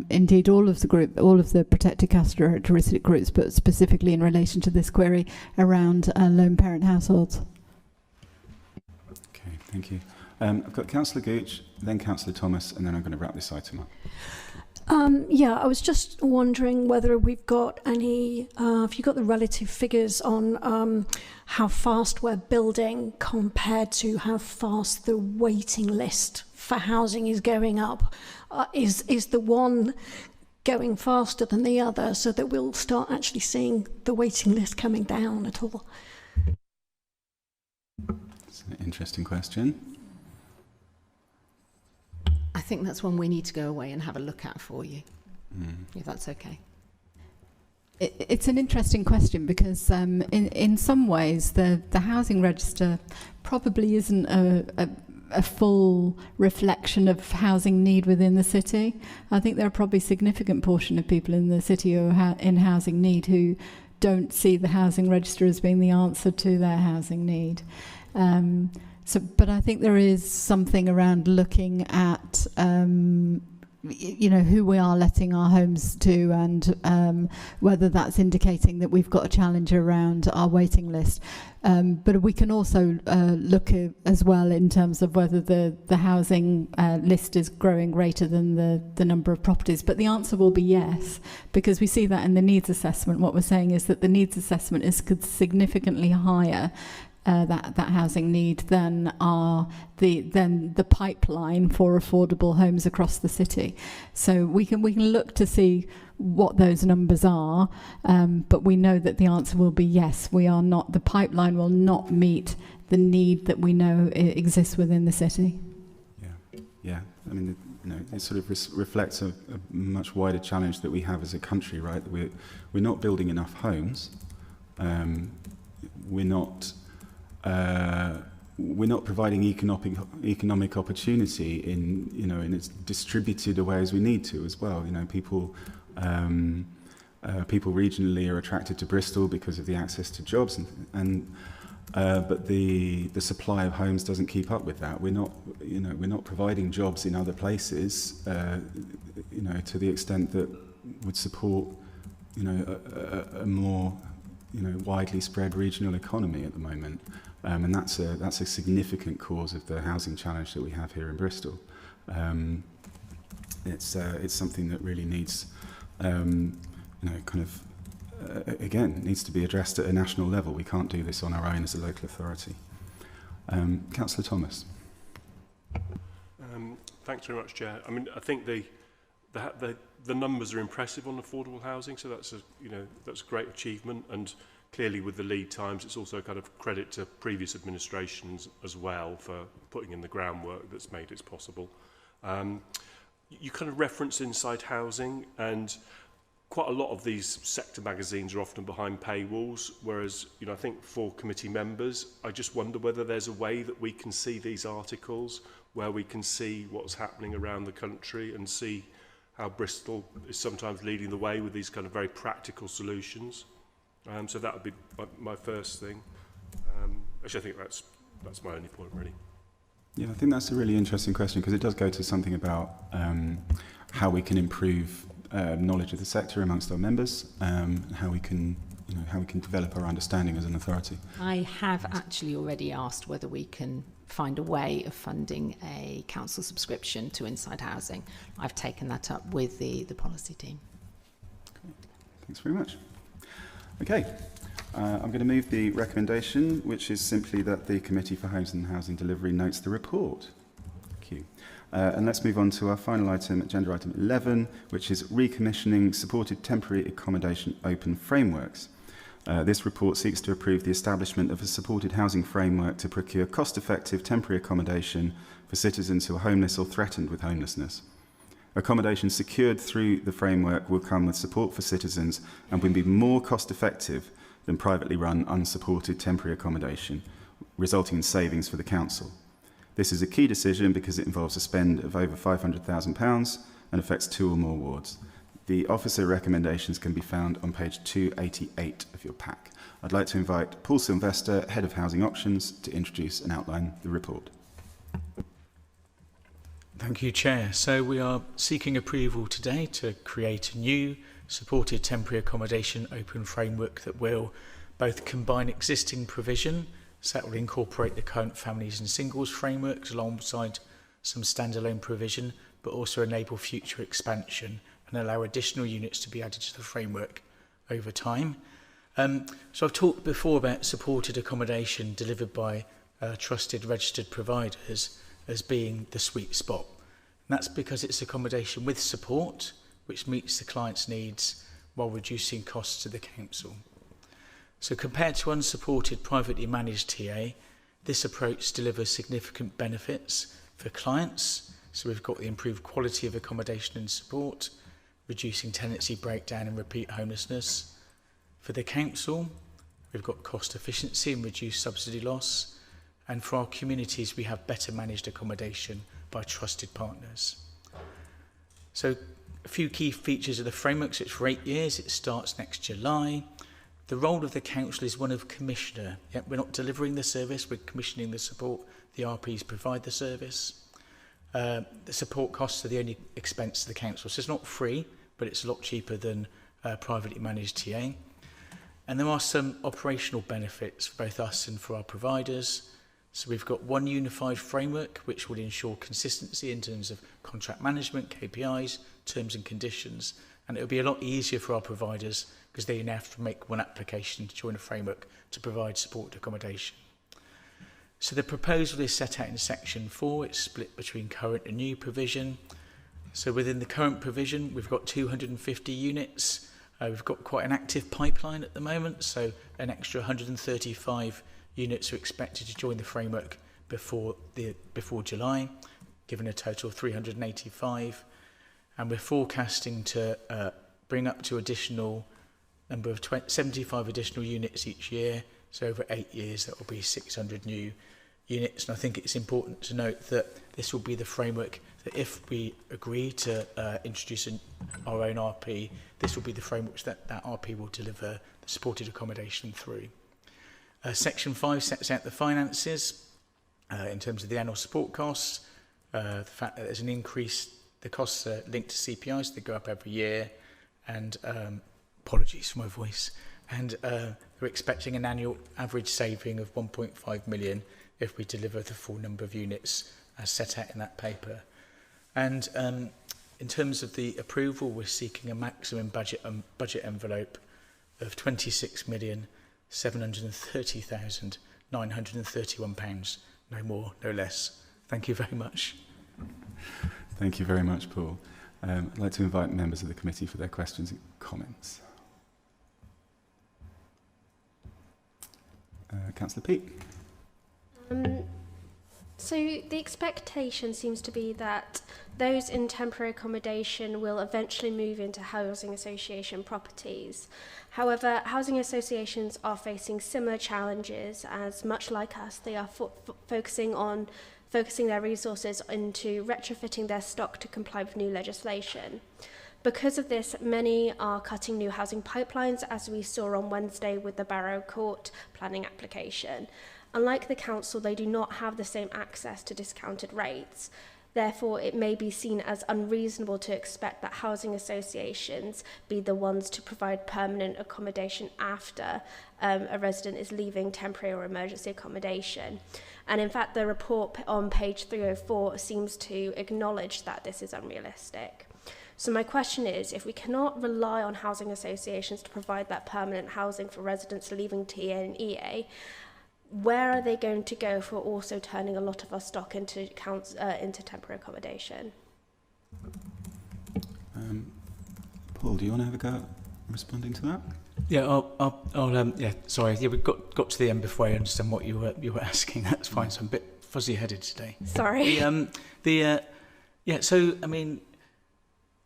indeed all of the protected caste characteristic groups, but specifically in relation to this query around lone parent households. Okay, thank you. I've got Councillor Gooch, then Councillor Thomas, and then I'm going to wrap this item up. Yeah, I was just wondering whether we've got any, if you've got the relative figures on how fast we're building compared to how fast the waiting list for housing is going up. Is the one going faster than the other, so that we'll start actually seeing the waiting list coming down at all? That's an interesting question. I think that's one we need to go away and have a look at for you, if that's okay. It's an interesting question because in some ways the housing register probably isn't a full reflection of housing need within the city. I think there are probably a significant portion of people in the city who are in housing need who don't see the housing register as being the answer to their housing need. But I think there is something around looking at, who we are letting our homes to, and whether that's indicating that we've got a challenge around our waiting list. But we can also look at, as well, in terms of whether the housing list is growing greater than the number of properties. But the answer will be yes, because we see that in the needs assessment. What we're saying is that the needs assessment is significantly higher, that housing need, than the pipeline for affordable homes across the city. So we can look to see what those numbers are, but we know that the answer will be yes. The pipeline will not meet the need that we know exists within the city. Yeah. I mean, it sort of reflects a much wider challenge that we have as a country, right? We're not building enough homes. We're not providing economic opportunity in its distributed a way as we need to as well. People regionally are attracted to Bristol because of the access to jobs, but the supply of homes doesn't keep up with that. We're not providing jobs in other places, to the extent that would support a more widely spread regional economy at the moment. And that's a significant cause of the housing challenge that we have here in Bristol. It's something that really needs, needs to be addressed at a national level. We can't do this on our own as a local authority. Councillor Thomas. Thanks very much, Chair. I mean, I think the numbers are impressive on affordable housing, so that's a great achievement. And clearly, with the lead times, it's also kind of credit to previous administrations as well for putting in the groundwork that's made it possible. You kind of reference inside housing, and quite a lot of these sector magazines are often behind paywalls, whereas, I think for committee members, I just wonder whether there's a way that we can see these articles, where we can see what's happening around the country and see how Bristol is sometimes leading the way with these kind of very practical solutions. So that would be my first thing. Actually, I think that's my only point, really. Yeah, I think that's a really interesting question, because it does go to something about how we can improve knowledge of the sector amongst our members, how we can develop our understanding as an authority. I have actually already asked whether we can find a way of funding a council subscription to Inside Housing. I've taken that up with the policy team. Thanks very much. Okay, I'm going to move the recommendation, which is simply that the Committee for Homes and Housing Delivery notes the report. Thank you. And let's move on to our final item, agenda item 11, which is recommissioning supported temporary accommodation open frameworks. This report seeks to approve the establishment of a supported housing framework to procure cost-effective temporary accommodation for citizens who are homeless or threatened with homelessness. Accommodation secured through the framework will come with support for citizens and will be more cost-effective than privately run unsupported temporary accommodation, resulting in savings for the council. This is a key decision because it involves a spend of over £500,000 and affects 2 or more wards. The officer recommendations can be found on page 288 of your pack. I'd like to invite Paul Sylvester, Head of Housing Options, to introduce and outline the report. Thank you, Chair. So we are seeking approval today to create a new supported temporary accommodation open framework that will both combine existing provision, so that will incorporate the current families and singles frameworks alongside some standalone provision, but also enable future expansion and allow additional units to be added to the framework over time. So I've talked before about supported accommodation delivered by trusted registered providers as being the sweet spot. And that's because it's accommodation with support, which meets the client's needs while reducing costs to the council. So compared to unsupported privately managed TA, this approach delivers significant benefits for clients. So we've got the improved quality of accommodation and support, reducing tenancy breakdown and repeat homelessness. For the council, we've got cost efficiency and reduced subsidy loss. And for our communities, we have better managed accommodation by trusted partners. So a few key features of the framework. So it's for 8 years. It starts next July. The role of the council is one of commissioner. Yet we're not delivering the service, we're commissioning the support. The RPs provide the service. The support costs are the only expense to the council. So it's not free, but it's a lot cheaper than privately managed TA. And there are some operational benefits for both us and for our providers. So we've got one unified framework which will ensure consistency in terms of contract management, KPIs, terms and conditions. And it'll be a lot easier for our providers because they now have to make one application to join a framework to provide supported accommodation. So the proposal is set out in section 4. It's split between current and new provision. So within the current provision, we've got 250 units. We've got quite an active pipeline at the moment. So an extra 135 units are expected to join the framework before July, given a total of 385. And we're forecasting to bring up to additional number of 75 additional units each year. So over 8 years, that will be 600 new units. And I think it's important to note that this will be the framework that if we agree to introduce our own RP, this will be the framework that RP will deliver the supported accommodation through. Section 5 sets out the finances in terms of the annual support costs, the fact that there's an increase, the costs are linked to CPI, so they go up every year, and apologies for my voice, and we're expecting an annual average saving of 1.5 million if we deliver the full number of units as set out in that paper. And in terms of the approval, we're seeking a maximum budget envelope of £26,730,931, no more, no less. Thank you very much. Thank you very much, Paul. I'd like to invite members of the committee for their questions and comments. Councillor Peake. So the expectation seems to be that those in temporary accommodation will eventually move into housing association properties. However, housing associations are facing similar challenges as, much like us, they are focusing their resources into retrofitting their stock to comply with new legislation. Because of this, many are cutting new housing pipelines, as we saw on Wednesday with the Barrow Court planning application. Unlike the council, they do not have the same access to discounted rates. Therefore, it may be seen as unreasonable to expect that housing associations be the ones to provide permanent accommodation after a resident is leaving temporary or emergency accommodation. And in fact, the report on page 304 seems to acknowledge that this is unrealistic. So my question is, if we cannot rely on housing associations to provide that permanent housing for residents leaving TA and EA, where are they going to go if we're also turning a lot of our stock into temporary accommodation? Paul, do you want to have a go at responding to that? Yeah, yeah, sorry. Yeah, we got to the end before I understand what you were asking. That's fine. So I'm a bit fuzzy-headed today. Sorry. Yeah. So I mean,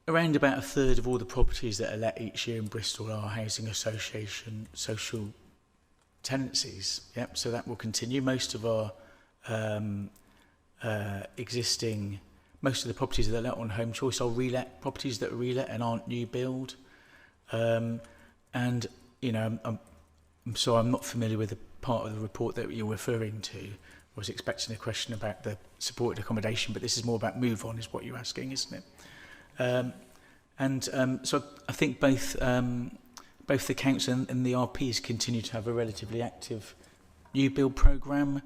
around about a third of all the properties that are let each year in Bristol are housing association social tenancies. Yep. So that will continue. Most of our most of the properties that are let on home choice are relet properties that are relet and aren't new build. And you know, I'm sorry, I'm not familiar with the part of the report that you're referring to. I was expecting a question about the supported accommodation, but this is more about move on, is what you're asking, isn't it? So I think both the council and the RPs continue to have a relatively active new build programme.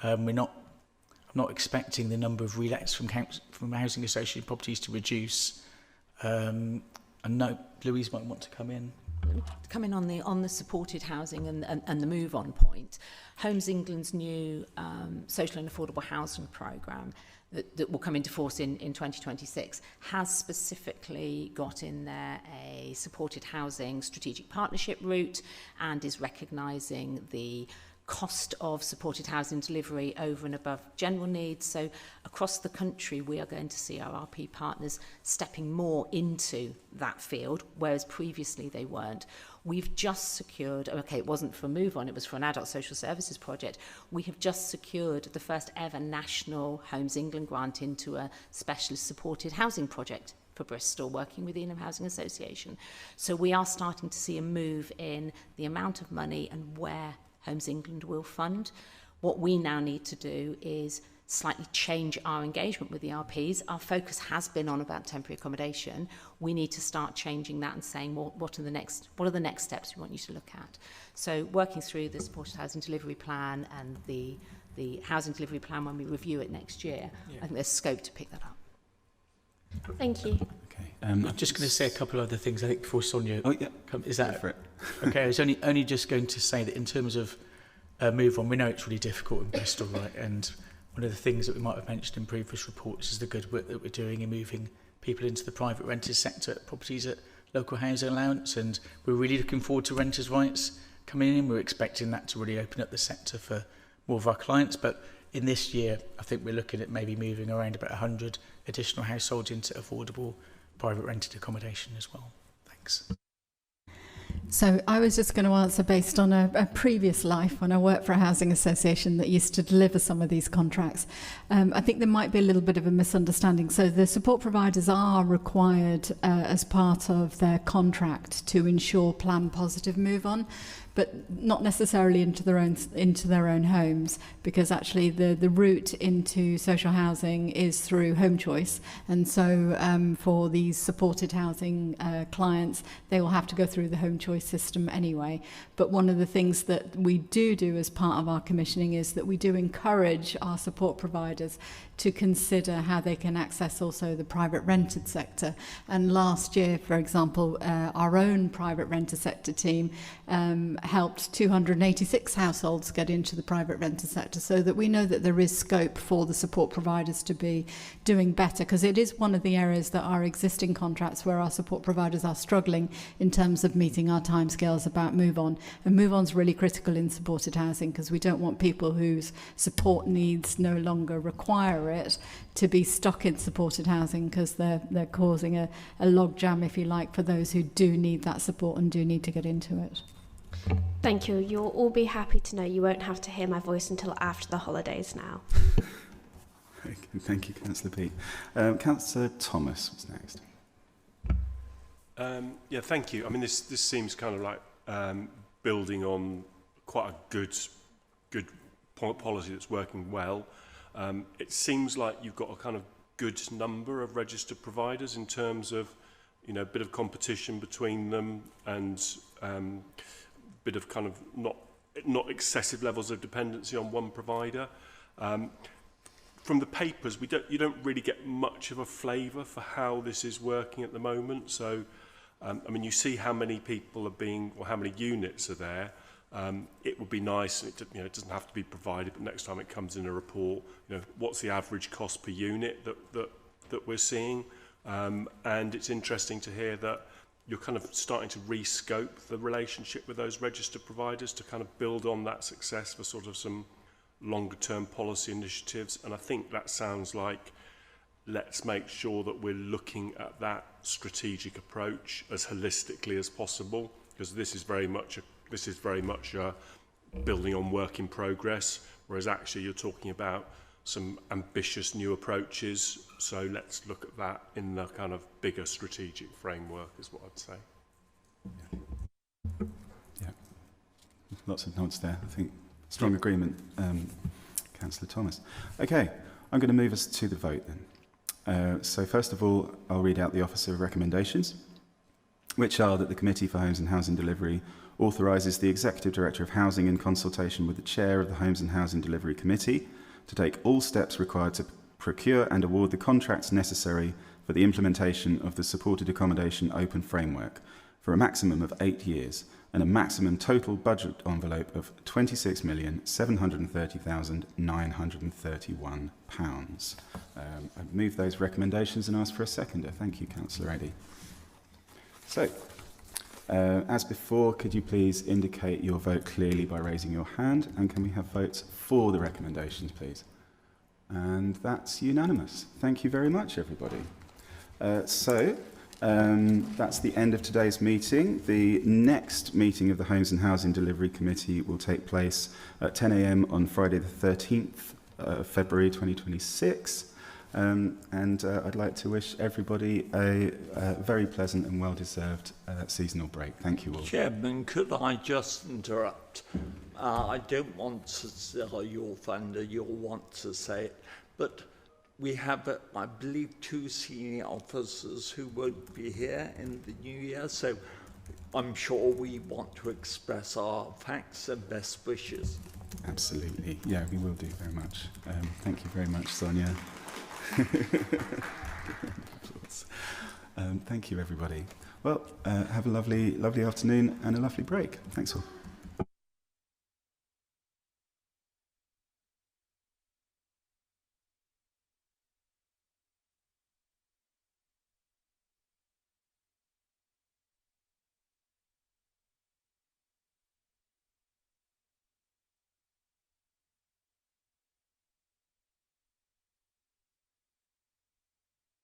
I'm not expecting the number of relets from housing association properties to reduce. I know Louise might want to come in. Come in on the supported housing and the move on point. Homes England's new social and affordable housing programme that will come into force in 2026 has specifically got in there a supported housing strategic partnership route and is recognising the cost of supported housing delivery over and above general needs. So across the country, we are going to see our RP partners stepping more into that field, whereas previously they weren't. We've just secured, okay, it wasn't for Move On, it was for an adult social services project. We have just secured the first ever national Homes England grant into a specialist supported housing project for Bristol, working with the Enham Housing Association. So we are starting to see a move in the amount of money and where Homes England will fund. What we now need to do is slightly change our engagement with the RPs. Our focus has been on about temporary accommodation. We need to start changing that and saying, well, what are the next steps we want you to look at? So working through the supported housing delivery plan and the housing delivery plan when we review it next year, I think there's scope to pick that up. Thank you. Okay. I'm just going to say a couple of other things, I think, before Sonia... Oh, yeah. Is that... Go for it. Okay, I was only just going to say that in terms of move on, we know it's really difficult in Bristol, right? And one of the things that we might have mentioned in previous reports is the good work that we're doing in moving people into the private renters sector, properties at local housing allowance, and we're really looking forward to renters' rights coming in. We're expecting that to really open up the sector for more of our clients, but in this year, I think we're looking at maybe moving around about 100 additional households into affordable private rented accommodation as well. Thanks. So I was just going to answer based on a previous life when I worked for a housing association that used to deliver some of these contracts. I think there might be a little bit of a misunderstanding. So the support providers are required as part of their contract to ensure plan positive move on, but not necessarily into their own homes, because actually the route into social housing is through home choice, and so for these supported housing clients, they will have to go through the home choice system anyway. But one of the things that we do as part of our commissioning is that we do encourage our support providers to consider how they can access also the private rented sector. And last year, for example, our own private renter sector team helped 286 households get into the private renter sector, so that we know that there is scope for the support providers to be doing better, because it is one of the areas that our existing contracts where our support providers are struggling in terms of meeting our timescales about move on. And move on's really critical in supported housing, because we don't want people whose support needs no longer require it to be stuck in supported housing, because they're causing a log jam, if you like, for those who do need that support and do need to get into it. Thank you. You'll all be happy to know you won't have to hear my voice until after the holidays now. Thank you, Councillor Peat. Councillor Thomas, what's next? Yeah, thank you. I mean, this seems kind of like building on quite a good policy that's working well. It seems like you've got a kind of good number of registered providers in terms of, you know, a bit of competition between them and bit of kind of not excessive levels of dependency on one provider. from the papers, you don't really get much of a flavour for how this is working at the moment. So, I mean, you see how many people are being, or how many units are there. It would be nice, it doesn't have to be provided, but next time it comes in a report, what's the average cost per unit that we're seeing? And it's interesting to hear that you're kind of starting to rescope the relationship with those registered providers to kind of build on that success for sort of some longer term policy initiatives. And I think that sounds like, let's make sure that we're looking at that strategic approach as holistically as possible, because this is very much a building on work in progress, whereas actually you're talking about some ambitious new approaches. So let's look at that in the kind of bigger strategic framework, is what I'd say. Yeah, lots of nods there. I think strong agreement, Councillor Thomas. Okay, I'm going to move us to the vote then. So first of all, I'll read out the Officer of Recommendations, which are that the Committee for Homes and Housing Delivery authorises the Executive Director of Housing, in consultation with the Chair of the Homes and Housing Delivery Committee, to take all steps required to procure and award the contracts necessary for the implementation of the supported accommodation open framework for a maximum of 8 years and a maximum total budget envelope of £26,730,931. I'd move those recommendations and ask for a seconder. Thank you, Councillor Eddy. So, as before, could you please indicate your vote clearly by raising your hand, and can we have votes for the recommendations, please? And that's unanimous. Thank you very much, everybody. That's the end of today's meeting. The next meeting of the Homes and Housing Delivery Committee will take place at 10 a.m. on Friday the 13th of February 2026. I'd like to wish everybody a very pleasant and well-deserved seasonal break. Thank you all. Chairman, could I just interrupt? I don't want to steal your thunder, you'll want to say it, but we have, I believe, 2 senior officers who won't be here in the new year, so I'm sure we want to express our thanks and best wishes. Absolutely. Yeah, we will do very much. Thank you very much, Sonia. Thank you, everybody. Well, have a lovely afternoon and a lovely break. Thanks all.